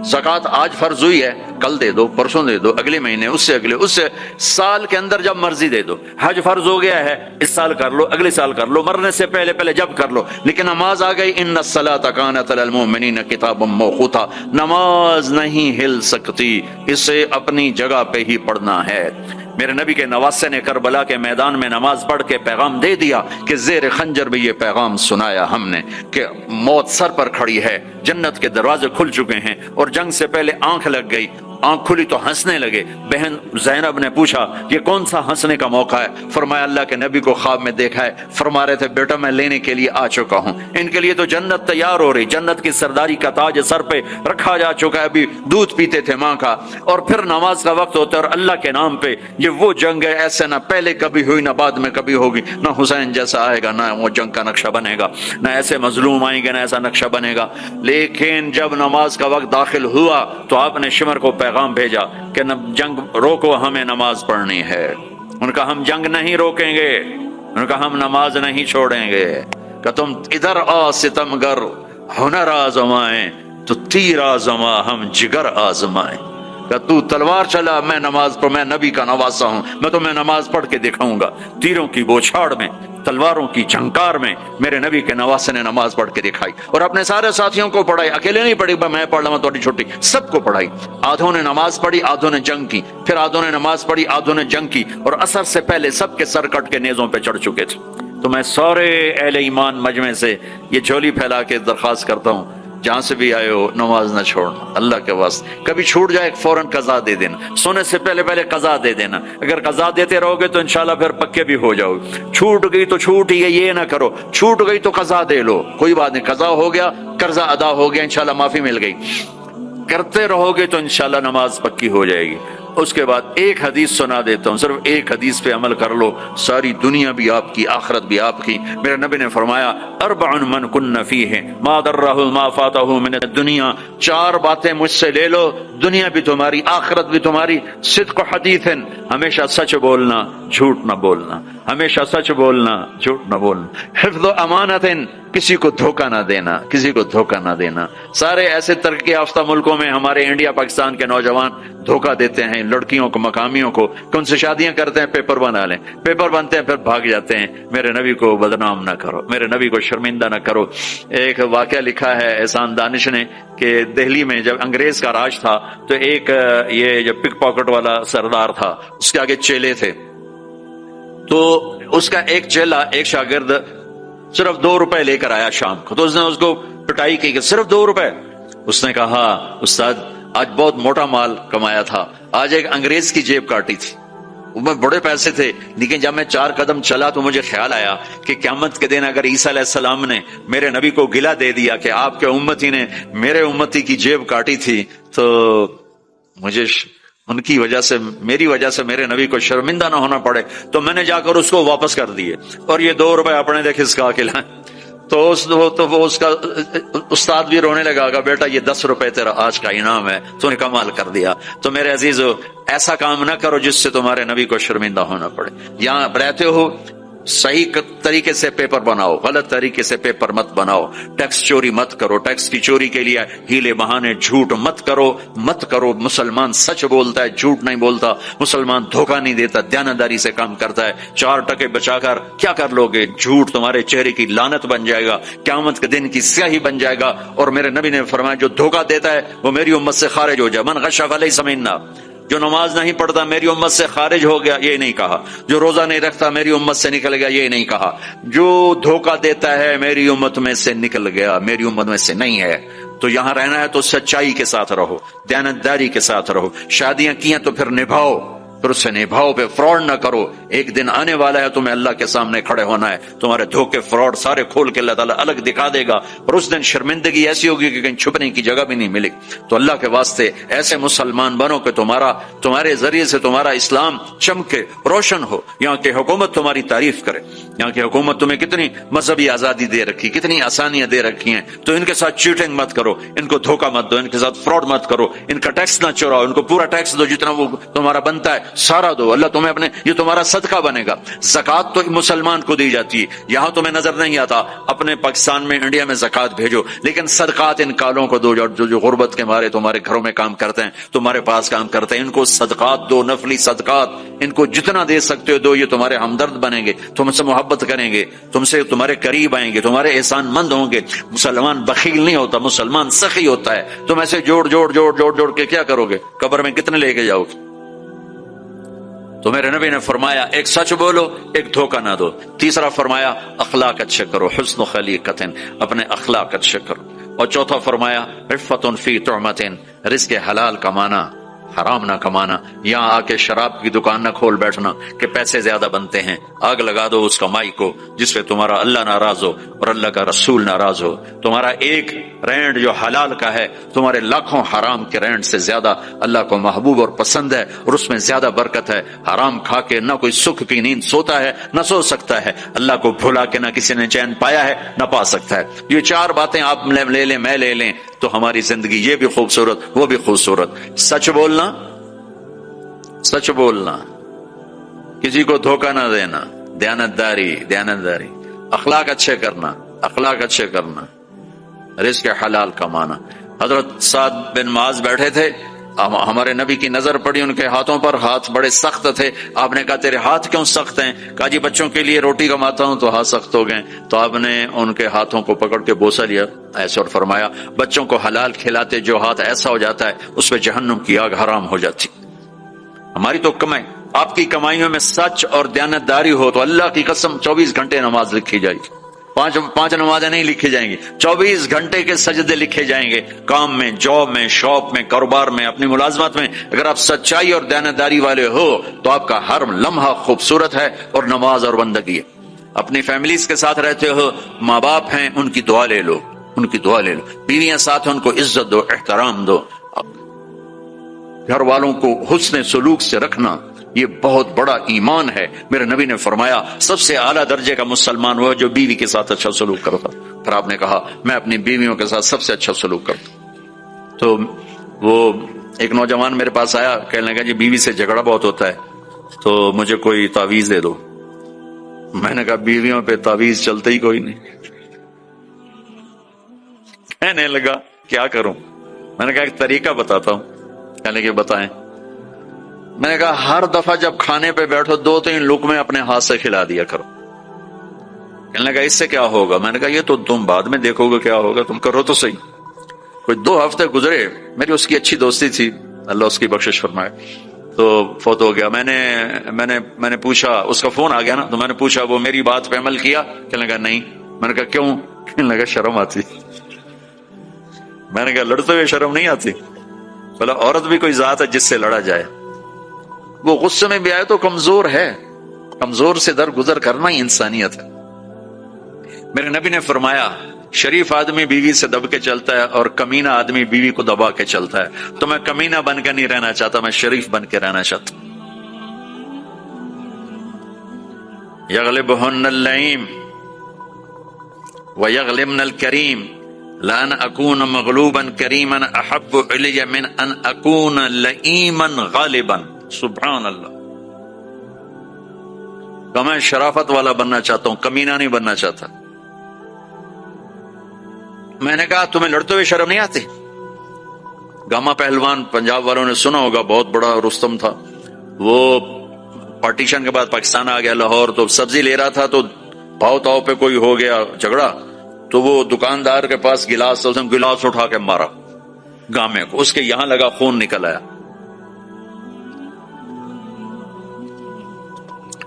زکوٰۃ آج فرض ہوئی ہے، کل دے دو، پرسوں دے دو، اگلے مہینے، اس سے اگلے، اس سے سال کے اندر جب مرضی دے دو۔ حج فرض ہو گیا ہے، اس سال کر لو، اگلے سال کر لو، مرنے سے پہلے پہلے جب کر لو، لیکن نماز آ گئی، ان الصلاۃ کانت علی المؤمنین کتابا موقوتا، نماز نہیں ہل سکتی، اسے اپنی جگہ پہ ہی پڑھنا ہے۔ میرے نبی کے نواسے نے کربلا کے میدان میں نماز پڑھ کے پیغام دے دیا کہ زیر خنجر بھی یہ پیغام سنایا ہم نے کہ موت سر پر کھڑی ہے، جنت کے دروازے کھل چکے ہیں، اور جنگ سے پہلے آنکھ لگ گئی، آنکھ کھلی تو ہنسنے لگے۔ بہن زینب نے پوچھا یہ کون سا ہنسنے کا موقع ہے؟ فرمایا اللہ کے نبی کو خواب میں دیکھا ہے، فرما رہے تھے بیٹا میں لینے کے لیے آ چکا ہوں، ان کے لیے تو جنت تیار ہو رہی، جنت کی سرداری کا تاج سر پہ رکھا جا چکا ہے، ابھی دودھ پیتے تھے ماں کا، اور پھر نماز کا وقت ہوتا ہے، اور اللہ کے نام پہ یہ وہ جنگ ہے ایسے نہ پہلے کبھی ہوئی نہ بعد میں کبھی ہوگی، نہ حسین جیسا آئے گا، نہ وہ جنگ کا نقشہ بنے گا، نہ ایسے مظلوم آئیں گے، نہ ایسا نقشہ بنے گا۔ لیکن جب نماز کا وقت داخل ہوا تو آپ نے شمر کو پیغام بھیجا کہ جنگ روکو، ہمیں نماز پڑھنی ہے۔ ان کا ہم جنگ نہیں روکیں گے، ان کا ہم نماز نہیں چھوڑیں گے، کہ تم ادھر آ ستمگر ہنر آزمائیں تو تیر آزما ہم جگر آزمائیں، کہ تو تلوار چلا میں نماز پڑھ، میں نبی کا نواسا ہوں، میں تمہیں نماز پڑھ کے دکھاؤں گا۔ تیروں کی بوچھاڑ میں، تلواروں کی جھنکار میں میرے نبی کے نواسے نے نماز پڑھ کے دکھائی، اور اپنے سارے ساتھیوں کو پڑھائی، اکیلے نہیں پڑھی میں پڑھ لوں تھوڑی چھوٹی، سب کو پڑھائی۔ آدھوں نے نماز پڑھی، آدھوں نے جنگ کی، پھر آدھوں نے نماز پڑھی، آدھوں نے جنگ کی، اور عصر سے پہلے سب کے سر کٹ کے نیزوں پہ چڑھ چکے تھے۔ تو میں سارے اہل ایمان مجمع سے یہ جھولی پھیلا کے درخواست کرتا ہوں، جہاں سے بھی آئے ہو نماز نہ چھوڑنا، اللہ کے واسطے۔ کبھی چھوٹ جائے فوراً قضا دے دینا، سونے سے پہلے پہلے قضا دے دینا، اگر قضا دیتے رہو گے تو انشاءاللہ پھر پکے بھی ہو جاؤ گے۔ چھوٹ گئی تو چھوٹ ہی ہے، یہ نہ کرو، چھوٹ گئی تو قضا دے لو، کوئی بات نہیں، قضا ہو گیا، قرضہ ادا ہو گیا، انشاءاللہ معافی مل گئی، کرتے رہو گے تو انشاءاللہ نماز پکی ہو جائے گی۔ اس کے بعد ایک حدیث سنا دیتا ہوں، صرف ایک حدیث پہ عمل کر لو، ساری دنیا بھی آپ کی، آخرت بھی آپ کی۔ میرے نبی نے فرمایا اربع من کن فیہ ما ضرہ ما فاتہ من الدنیا، چار باتیں مجھ سے لے لو، دنیا بھی تمہاری، آخرت بھی تمہاری۔ صدق حدیث، ہمیشہ سچ بولنا، جھوٹ نہ بولنا، ہمیشہ سچ بولنا، جھوٹ نہ بولنا۔ حفظ امانت، کسی کو دھوکہ نہ دینا، کسی کو دھوکہ نہ دینا۔ سارے ایسے ترقی یافتہ ملکوں میں ہمارے انڈیا پاکستان کے نوجوان دھوکہ دیتے ہیں لڑکیوں کو، مقامیوں کو، کہ ان سے شادیاں کرتے ہیں، پیپر بنا لیں، پیپر بنتے ہیں پھر بھاگ جاتے ہیں۔ میرے نبی کو بدنام نہ کرو، میرے نبی کو شرمندہ نہ کرو۔ ایک واقعہ لکھا ہے احسان دانش نے کہ دہلی میں جب انگریز کا راج تھا تو ایک یہ جو پک پاکٹ والا سردار تھا، اس کے آگے چیلے تھے، تو اس کا ایک چیلا، ایک شاگرد صرف 2 روپے لے کر آیا شام کو، تو اس نے اس کو پٹائی کی کہ صرف 2 روپے۔ اس نے کہا استاد آج بہت موٹا مال کمایا تھا، آج ایک انگریز کی جیب کاٹی تھی، میں بڑے پیسے تھے، لیکن جب میں 4 قدم چلا تو مجھے خیال آیا کہ قیامت کے دن اگر عیسیٰ علیہ السلام نے میرے نبی کو گلہ دے دیا کہ آپ کے امتی نے میرے امتی کی جیب کاٹی تھی، تو مجھے ان کی وجہ سے، میری وجہ سے میرے نبی کو شرمندہ نہ ہونا پڑے، تو میں نے جا کر اس کو واپس کر دیے، اور یہ 2 روپے اپنے لے کھسکا کے لائیں۔ تو وہ اس کا استاد بھی رونے لگا کہ بیٹا یہ 10 روپے تیرا آج کا انعام ہے، تو نے کمال کر دیا۔ تو میرے عزیزو، ایسا کام نہ کرو جس سے تمہارے نبی کو شرمندہ ہونا پڑے۔ یہاں رہتے ہو صحیح طریقے سے پیپر بناؤ، غلط طریقے سے پیپر مت بناؤ، ٹیکس چوری مت کرو، ٹیکس کی چوری کے لیے ہیلے بہانے جھوٹ مت کرو۔ مسلمان سچ بولتا ہے، جھوٹ نہیں بولتا، مسلمان دھوکہ نہیں دیتا، دیانتداری سے کام کرتا ہے۔ 4 ٹکے بچا کر کیا کر لو گے؟ جھوٹ تمہارے چہرے کی لعنت بن جائے گا، قیامت کے دن کی سیاہی بن جائے گا۔ اور میرے نبی نے فرمایا جو دھوکہ دیتا ہے وہ میری امت سے خارج ہو جائے، من غش فلیس منا، جو نماز نہیں پڑھتا میری امت سے خارج ہو گیا، یہ نہیں کہا۔ جو روزہ نہیں رکھتا میری امت سے نکل گیا، یہ نہیں کہا۔ جو دھوکہ دیتا ہے میری امت میں سے نکل گیا، میری امت میں سے نہیں ہے۔ تو یہاں رہنا ہے تو سچائی کے ساتھ رہو، دیانتداری کے ساتھ رہو، شادیاں کیاں تو پھر نبھاؤ، پھر اسے نبھاؤ، پہ فراڈ نہ کرو۔ ایک دن آنے والا ہے تمہیں اللہ کے سامنے کھڑے ہونا ہے، تمہارے دھوکے فراڈ سارے کھول کے اللہ تعالیٰ الگ دکھا دے گا، اور اس دن شرمندگی ایسی ہوگی کہ کہیں چھپنے کی جگہ بھی نہیں ملے۔ تو اللہ کے واسطے ایسے مسلمان بنو کہ تمہارے ذریعے سے تمہارا اسلام چمکے، روشن ہو، یہاں کی حکومت تمہاری تعریف کرے۔ یہاں کی حکومت تمہیں کتنی مذہبی آزادی دے رکھی، کتنی آسانیاں دے رکھی ہیں، تو ان کے ساتھ چیٹنگ مت کرو، ان کو دھوکہ مت دو، ان کے ساتھ فراڈ مت کرو، ان کا ٹیکس نہ چوراؤ، ان کو پورا ٹیکس دو جتنا وہ تمہارا بنتا ہے، سارا دو، اللہ تمہیں اپنے، یہ تمہارا صدقہ بنے گا۔ زکوٰۃ تو مسلمان کو دی جاتی ہے، یہاں تمہیں نظر نہیں آتا، اپنے پاکستان میں انڈیا میں زکوٰۃ بھیجو، لیکن صدقات ان کالوں کو دو جو غربت کے مارے تمہارے گھروں میں کام کرتے ہیں، تمہارے پاس کام کرتے ہیں، ان کو صدقات دو، نفلی صدقات، ان کو جتنا دے سکتے ہو دو، یہ تمہارے ہمدرد بنیں گے، تم سے محبت کریں گے، تم سے تمہارے قریب آئیں گے، تمہارے احسان مند ہوں گے۔ مسلمان بخیل نہیں ہوتا، مسلمان سخی ہوتا ہے۔ تم ایسے جوڑ جوڑ جوڑ جوڑ جوڑ کے کیا کرو گے؟ قبر میں کتنے لے کے جاؤ گے؟ تو میرے نبی نے فرمایا ایک سچ بولو، ایک دھوکہ نہ دو۔ تیسرا فرمایا اخلاق اچھے کرو، حسن خلیقۃ، اپنے اخلاق اچھے کرو۔ اور چوتھا فرمایا عفۃ فی طعمۃ، رزق حلال کمانا، حرام نہ کمانا۔ یہاں آ کے شراب کی دکان نہ کھول بیٹھنا کہ پیسے زیادہ بنتے ہیں، آگ لگا دو اس کمائی کو جس پہ تمہارا اللہ ناراض ہو اور اللہ کا رسول ناراض ہو۔ تمہارا ایک رینڈ جو حلال کا ہے تمہارے لاکھوں حرام کے رینڈ سے زیادہ اللہ کو محبوب اور پسند ہے، اور اس میں زیادہ برکت ہے۔ حرام کھا کے نہ کوئی سکھ کی نیند سوتا ہے، نہ سو سکتا ہے۔ اللہ کو بھلا کے نہ کسی نے چین پایا ہے، نہ پا سکتا ہے۔ یہ چار باتیں آپ لے لیں، میں لے لیں تو ہماری زندگی یہ بھی خوبصورت وہ بھی خوبصورت۔ سچ بولنا، سچ بولنا، کسی کو دھوکہ نہ دینا، دیانتداری، دیانتداری، اخلاق اچھے کرنا، اخلاق اچھے کرنا، رزق حلال کمانا۔ حضرت سعد بن معاذ بیٹھے تھے، ہمارے نبی کی نظر پڑی ان کے ہاتھوں پر، ہاتھ بڑے سخت تھے۔ آپ نے کہا تیرے ہاتھ کیوں سخت ہیں؟ کہا جی بچوں کے لیے روٹی کماتا ہوں تو ہاتھ سخت ہو گئے۔ تو آپ نے ان کے ہاتھوں کو پکڑ کے بوسہ لیا ایسے اور فرمایا بچوں کو حلال کھلاتے جو ہاتھ ایسا ہو جاتا ہے اس پہ جہنم کی آگ حرام ہو جاتی۔ ہماری تو کمائی، آپ کی کمائیوں میں سچ اور دیانتداری ہو تو اللہ کی قسم 24 گھنٹے نماز لکھی جائے گی۔ پانچ نمازیں نہیں لکھی جائیں گی، 24 گھنٹے کے سجدے لکھے جائیں گے۔ کام میں، جاب میں، شاپ میں، کاروبار میں، اپنی ملازمت میں اگر آپ سچائی اور دیانتداری والے ہو تو آپ کا ہر لمحہ خوبصورت ہے اور نماز اور بندگی ہے۔ اپنی فیملیز کے ساتھ رہتے ہو، ماں باپ ہیں ان کی دعا لے لو، ان کی دعا لے لو، بیویاں ساتھ ان کو عزت دو، احترام دو، گھر والوں کو حسن سلوک سے رکھنا، یہ بہت بڑا ایمان ہے۔ میرے نبی نے فرمایا سب سے اعلیٰ درجے کا مسلمان وہ جو بیوی کے ساتھ اچھا سلوک کرتا۔ پھر آپ نے کہا میں اپنی بیویوں کے ساتھ سب سے اچھا سلوک کرتا ہوں۔ تو وہ ایک نوجوان میرے پاس آیا، کہنے لگا جی بیوی سے جھگڑا بہت ہوتا ہے تو مجھے کوئی تعویذ دے دو۔ میں نے کہا بیویوں پہ تعویذ چلتے ہی کوئی نہیں۔ کہنے لگا کیا کروں؟ میں نے کہا ایک طریقہ بتاتا ہوں۔ کہنے لگے بتائیں۔ میں نے کہا ہر دفعہ جب کھانے پہ بیٹھو 2-3 لقمے اپنے ہاتھ سے کھلا دیا کرو۔ کہنے لگا اس سے کیا ہوگا؟ میں نے کہا یہ تو تم بعد میں دیکھو گے کیا ہوگا، تم کرو تو صحیح۔ کوئی 2 ہفتے گزرے، میری اس کی اچھی دوستی تھی، اللہ اس کی بخشش فرمائے، تو فوت ہو گیا۔ میں نے پوچھا، اس کا فون آ گیا نا، تو میں نے پوچھا وہ میری بات پہ عمل کیا؟ کہنے لگا نہیں۔ میں نے کہا کیوں؟ کہنے لگا شرم آتی۔ میں نے کہا لڑتے ہوئے شرم نہیں آتی؟ بولا عورت بھی کوئی ذات ہے جس سے لڑا جائے، وہ غصے میں بھی آئے تو کمزور ہے، کمزور سے درگزر کرنا ہی انسانیت ہے۔ میرے نبی نے فرمایا شریف آدمی بیوی سے دب کے چلتا ہے اور کمینہ آدمی بیوی کو دبا کے چلتا ہے۔ تو میں کمینہ بن کے نہیں رہنا چاہتا، میں شریف بن کے رہنا چاہتا ہوں۔ یغلبہن اللئیم ویغلبن الکریم لان اکون مغلوبا کریما احب علی من ان اکون لئیما غالبا۔ سبحان اللہ۔ تو میں شرافت والا بننا چاہتا ہوں، کمینہ نہیں بننا چاہتا۔ میں نے کہا تمہیں لڑتے ہوئے شرم نہیں آتی؟ گاما پہلوان پنجاب والوں نے سنا ہوگا، بہت بڑا رستم تھا، وہ پارٹیشن کے بعد پاکستان آ گیا لاہور، تو سبزی لے رہا تھا تو پاؤ تاؤ پہ کوئی ہو گیا جھگڑا، تو وہ دکاندار کے پاس گلاس تھا، اس نے گلاس اٹھا کے مارا گامے کو، اس کے یہاں لگا، خون نکل آیا۔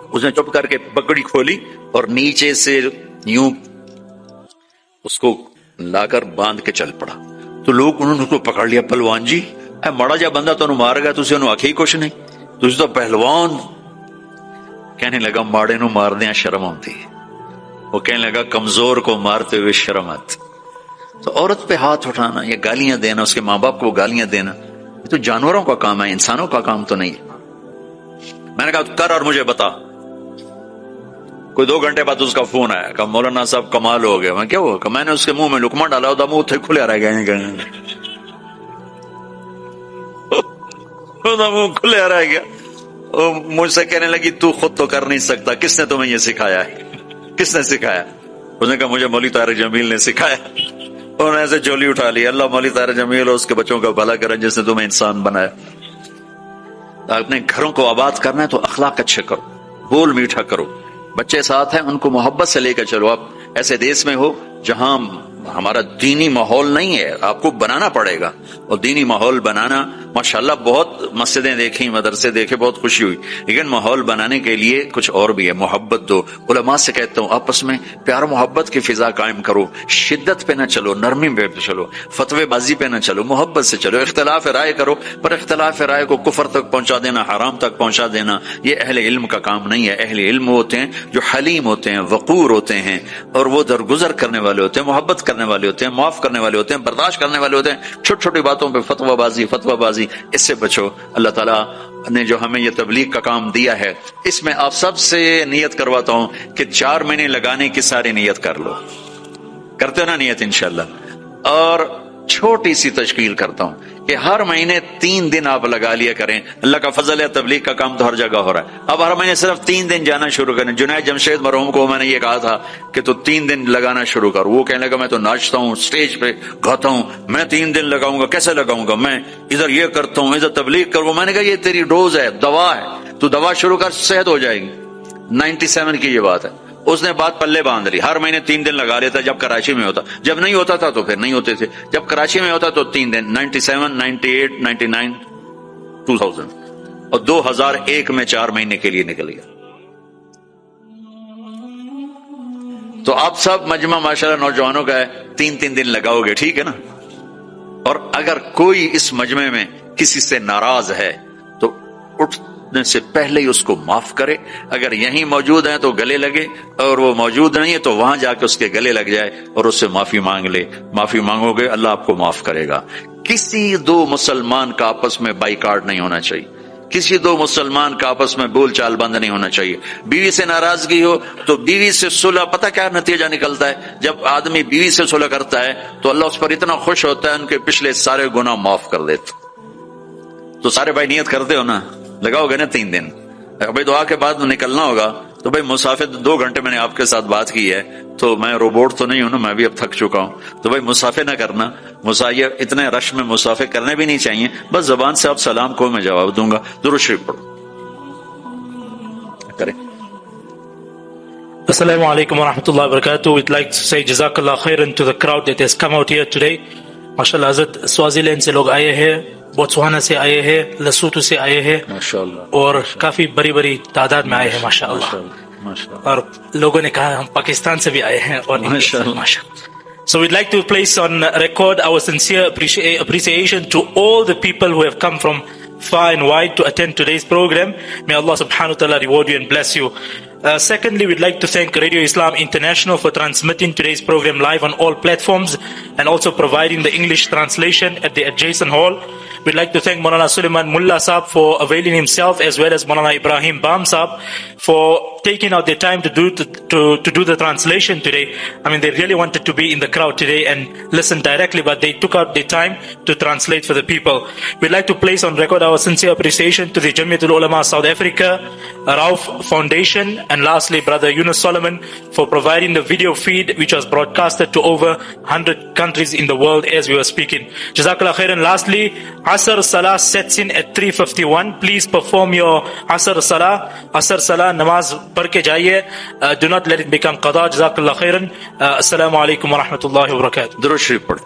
اس نے چپ کر کے پگڑی کھولی اور نیچے سے یوں اس کو لا کر باندھ کے چل پڑا۔ تو لوگ انہوں نے اس کو پکڑ لیا، پہلوان جی اے مڑا جا بندہ تو مار گیا، تسی انہوں آکھی کچھ نہیں، تسی تو پہلوان۔ کہنے لگا ماڑے نو ماردیاں شرم ہوتی ہے۔ وہ کہنے لگا کمزور کو مارتے ہوئے شرم آتی۔ تو عورت پہ ہاتھ اٹھانا یا گالیاں دینا، اس کے ماں باپ کو گالیاں دینا، یہ تو جانوروں کا کام ہے، انسانوں کا کام تو نہیں ہے۔ میں نے کہا کر اور مجھے بتا۔ کوئی 2 گھنٹے بعد اس کا فون آیا، کہا مولانا صاحب کمال ہو گیا۔ میں کیا ہوا؟ کہ میں نے اس کے منہ میں لقمہ ڈالا ہوتا، منہ تھے کھلے رہ گئے، منہ کھلے رہ گیا۔ مجھ سے کہنے لگی تو خود تو کر نہیں سکتا، کس نے تمہیں یہ سکھایا ہے؟ کس نے سکھایا؟ اس نے کہا مجھے مولوی طارق جمیل نے سکھایا۔ انہوں نے ایسے جولی اٹھا لی، اللہ مولوی طارق جمیل اور اس کے بچوں کا بھلا کرے جس نے تمہیں انسان بنایا۔ اپنے گھروں کو آباد کرنا ہے تو اخلاق اچھے کرو، بول میٹھا کرو، بچے ساتھ ہیں ان کو محبت سے لے کر چلو۔ آپ ایسے دیش میں ہو جہاں ہمارا دینی ماحول نہیں ہے، آپ کو بنانا پڑے گا، اور دینی ماحول بنانا ماشاءاللہ بہت مسجدیں دیکھی، مدرسے دیکھے، بہت خوشی ہوئی، لیکن ماحول بنانے کے لیے کچھ اور بھی ہے، محبت دو۔ علماء سے کہتا ہوں آپس میں پیار محبت کی فضا قائم کرو، شدت پہ نہ چلو، نرمی پہ چلو، فتوے بازی پہ نہ چلو، محبت سے چلو، اختلاف رائے کرو، پر اختلاف رائے کو کفر تک پہنچا دینا، حرام تک پہنچا دینا، یہ اہل علم کا کام نہیں ہے۔ اہل علم ہوتے ہیں جو حلیم ہوتے ہیں، وقور ہوتے ہیں، اور وہ درگزر کرنے والے ہوتے ہیں، محبت کرنے والے ہوتے ہیں، معاف کرنے والے ہوتے ہیں، برداشت کرنے والے ہوتے ہیں۔ چھوٹی چھوٹی باتوں پہ فتوی بازی، اس سے بچو۔ اللہ تعالیٰ نے جو ہمیں یہ تبلیغ کا کام دیا ہے، اس میں آپ سب سے نیت کرواتا ہوں کہ 4 مہینے لگانے کی ساری نیت کر لو، کرتے ہو نا نیت انشاءاللہ؟ اور چھوٹی سی تشکیل کرتا ہوں کہ ہر مہینے 3 دن آپ لگا لیا کریں، اللہ کا فضل ہے، تبلیغ کا کام تو ہر جگہ ہو رہا ہے، اب ہر مہینے صرف 3 دن جانا شروع کریں۔ جنید جمشید مرحوم کو میں نے یہ کہا تھا کہ تو 3 دن لگانا شروع کر، وہ کہنے لگا میں تو ناچتا ہوں، اسٹیج پہ گاتا ہوں، میں 3 دن لگاؤں گا، کیسے لگاؤں گا، میں ادھر یہ کرتا ہوں، ادھر تبلیغ کروں۔ میں نے کہا یہ تیری ڈوز ہے، دوا ہے، تو دوا شروع کر، صحت ہو جائے گی۔ 97 کی یہ بات ہے۔ اس نے بات پلے باندھ لی، ہر مہینے 3 دن لگا لیتا جب کراچی میں ہوتا، جب نہیں ہوتا تھا تو پھر نہیں ہوتے تھے، جب کراچی میں ہوتا تو 3 دن، 97 98 99 2000، اور 2001 میں 4 مہینے کے لیے نکل گیا۔ تو آپ سب مجمع ماشاءاللہ نوجوانوں کا ہے، 3 دن لگاؤ گے، ٹھیک ہے نا؟ اور اگر کوئی اس مجمع میں کسی سے ناراض ہے تو اٹھنے سے پہلے ہی اس کو معاف کرے، اگر یہیں موجود ہیں تو گلے لگے، اور وہ موجود نہیں ہے تو وہاں جا کے اس کے گلے لگ جائے اور اس سے معافی مانگ لے۔ معافی مانگو گے اللہ آپ کو معاف کرے گا۔ کسی 2 مسلمان کا آپس میں بائیکاٹ نہیں ہونا چاہیے، کسی 2 مسلمان کا آپس میں بول چال بند نہیں ہونا چاہیے۔ بیوی سے ناراضگی ہو تو بیوی سے صلح، پتہ کیا نتیجہ نکلتا ہے؟ جب آدمی بیوی سے صلح کرتا ہے تو اللہ اس پر اتنا خوش ہوتا ہے ان کے پچھلے سارے گناہ معاف کر دیتا۔ تو سارے بھائی نیت کرتے ہو نا، لگاؤ گے نا 3 دن؟ بھائی دعا کے بعد نکلنا ہوگا تو بھائی مسافر 2 گھنٹے میں نے آپ کے ساتھ بات کی ہے، تو میں روبوٹ تو نہیں ہوں نا، میں بھی اب تھک چکا ہوں، تو بھائی مسافر نہ کرنا، مسافر اتنے رش میں مسافر کرنے بھی نہیں چاہیے، بس زبان سے آپ سلام کو میں جواب دوں گا، درود شریف پڑھو کریں۔ Assalamu alaikum wa rahmatullahi wa barakatuh. We'd like to say Jazakallah khairan to the crowd that has come out here today. MashaAllah, Hazrat Swaziland se log aaye hain, Botswana se aaye hain, Lesotho se aaye hain, ماشاءاللہ، اور کافی بڑی بڑی تعداد میں آئے ہیں ماشاءاللہ، ماشاءاللہ، اور لوگوں نے کہا ہم پاکستان سے بھی آئے ہیں، اور ماشاءاللہ۔ So we'd like to place on record our sincere appreciation to all the people who have come from far and wide to attend today's program. May Allah subhanahu wa ta'ala reward you and bless you. Secondly, we'd like to thank Radio Islam International for transmitting today's program live on all platforms and also providing the English translation at the adjacent hall. We'd like to thank Maulana Suleiman Mullah Saab for availing himself, as well as Maulana Ibrahim Bam Saab for taking out their time to do the translation today. I mean, they really wanted to be in the crowd today and listen directly, but they took out their time to translate for the people. We'd like to place on record our sincere appreciation to the Jamiatul Ulama South Africa, Rauf Foundation, and lastly Brother Yunus Solomon for providing the video feed which was broadcasted to over 100 countries in the world as we were speaking. Jazakallah khairan. Lastly, Asr Salah sets in at 3:51. Please perform your Asr Salah. Asr Salah namaz پڑھ کے جائیے. Do not let it become qada. Jazakallah khairan. Assalamu alaikum wa rahmatullahi wa barakatuh. درود شریف پڑھ۔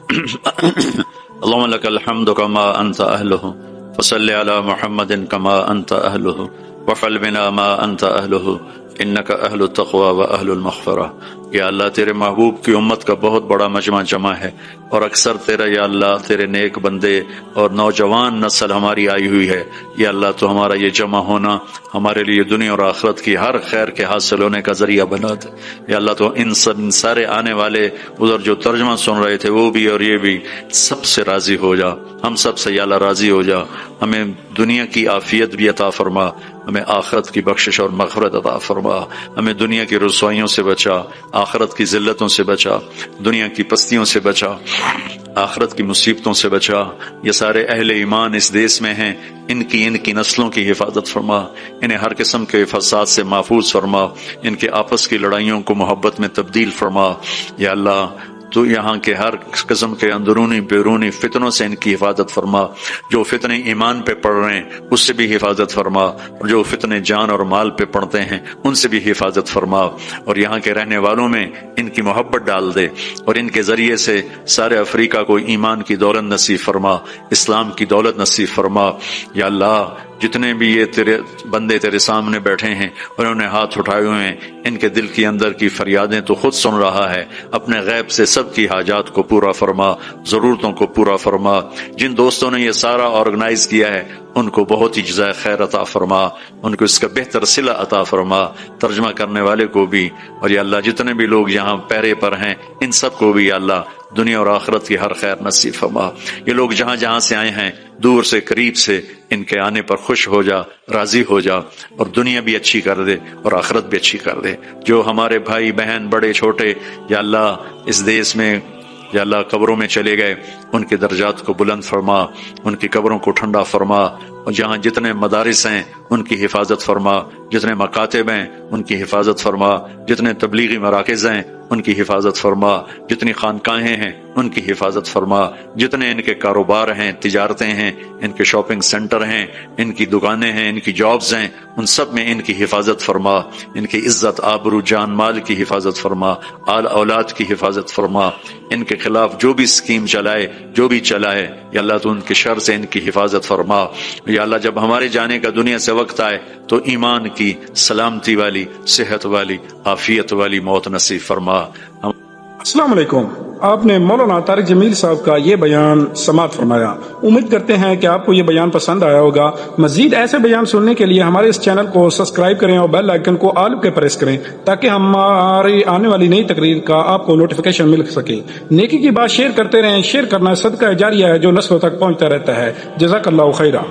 اللهم لك الحمد كما انت اهله فصل على محمد كما انت اهله وفعل بنا ما انت اهله انك اهل التقوى واهل المغفرة۔ یا اللہ تیرے محبوب کی امت کا بہت بڑا مجمع جمع ہے، اور اکثر تیرا یا اللہ تیرے نیک بندے اور نوجوان نسل ہماری آئی ہوئی ہے۔ یا اللہ تو ہمارا یہ جمع ہونا ہمارے لیے دنیا اور آخرت کی ہر خیر کے حاصل ہونے کا ذریعہ بنا دے۔ یا اللہ تو ان سارے آنے والے ادھر جو ترجمہ سن رہے تھے وہ بھی اور یہ بھی، سب سے راضی ہو جا، ہم سب سے یا اللہ راضی ہو جا، ہمیں دنیا کی عافیت بھی عطا فرما، ہمیں آخرت کی بخشش اور مغفرت عطا فرما، ہمیں دنیا کی رسوائیوں سے بچا، آخرت کی ذلتوں سے بچا، دنیا کی پستیوں سے بچا، آخرت کی مصیبتوں سے بچا۔ یہ سارے اہل ایمان اس دیس میں ہیں، ان کی نسلوں کی حفاظت فرما، انہیں ہر قسم کے فساد سے محفوظ فرما، ان کے آپس کی لڑائیوں کو محبت میں تبدیل فرما۔ یا اللہ تو یہاں کے ہر قسم کے اندرونی بیرونی فتنوں سے ان کی حفاظت فرما، جو فتنے ایمان پہ پڑ رہے ہیں اس سے بھی حفاظت فرما، اور جو فتنے جان اور مال پہ پڑتے ہیں ان سے بھی حفاظت فرما، اور یہاں کے رہنے والوں میں ان کی محبت ڈال دے، اور ان کے ذریعے سے سارے افریقہ کو ایمان کی دولت نصیب فرما، اسلام کی دولت نصیب فرما۔ یا اللہ جتنے بھی یہ تیرے بندے تیرے سامنے بیٹھے ہیں اور انہوں نے ہاتھ اٹھائے ہوئے ہیں، ان کے دل کی اندر کی فریادیں تو خود سن رہا ہے، اپنے غیب سے سب کی حاجات کو پورا فرما، ضرورتوں کو پورا فرما۔ جن دوستوں نے یہ سارا آرگنائز کیا ہے ان کو بہت ہی جزائے خیر عطا فرما، ان کو اس کا بہتر صلہ عطا فرما، ترجمہ کرنے والے کو بھی، اور یا اللہ جتنے بھی لوگ یہاں پہرے پر ہیں ان سب کو بھی یا اللہ دنیا اور آخرت کی ہر خیر نصیب فرما۔ یہ لوگ جہاں جہاں سے آئے ہیں دور سے قریب سے ان کے آنے پر خوش ہو جا، راضی ہو جا، اور دنیا بھی اچھی کر دے اور آخرت بھی اچھی کر دے۔ جو ہمارے بھائی بہن بڑے چھوٹے یا اللہ اس دیس میں یا اللہ قبروں میں چلے گئے ان کے درجات کو بلند فرما، ان کی قبروں کو ٹھنڈا فرما، اور جہاں جتنے مدارس ہیں ان کی حفاظت فرما، جتنے مکاتب ہیں ان کی حفاظت فرما، جتنے تبلیغی مراکز ہیں ان کی حفاظت فرما، جتنی خانقاہیں ہیں ان کی حفاظت فرما، جتنے ان کے کاروبار ہیں، تجارتیں ہیں، ان کے شاپنگ سینٹر ہیں، ان کی دکانیں ہیں، ان کی جابز ہیں، ان سب میں ان کی حفاظت فرما، ان کی عزت آبرو جان مال کی حفاظت فرما، آل اولاد کی حفاظت فرما۔ ان کے خلاف جو بھی اسکیم چلائے جو بھی چلائے یا اللہ تو ان کے شر سے ان کی حفاظت فرما۔ یا اللہ جب ہمارے جانے کا دنیا سے وقت آئے تو ایمان کی سلامتی والی، صحت والی، عافیت والی موت نصیب فرما۔ السلام علیکم۔ آپ نے مولانا طارق جمیل صاحب کا یہ بیان سماعت فرمایا۔ امید کرتے ہیں کہ آپ کو یہ بیان پسند آیا ہوگا۔ مزید ایسے بیان سننے کے لیے ہمارے اس چینل کو سبسکرائب کریں اور بیل آئیکن کو آل پہ پریس کریں تاکہ ہماری آنے والی نئی تقریر کا آپ کو نوٹیفیکیشن مل سکے۔ نیکی کی بات شیئر کرتے رہیں، شیئر کرنا صدقہ جاریہ ہے جو نسلوں تک پہنچتا رہتا ہے۔ جزاک اللہ خیرہ۔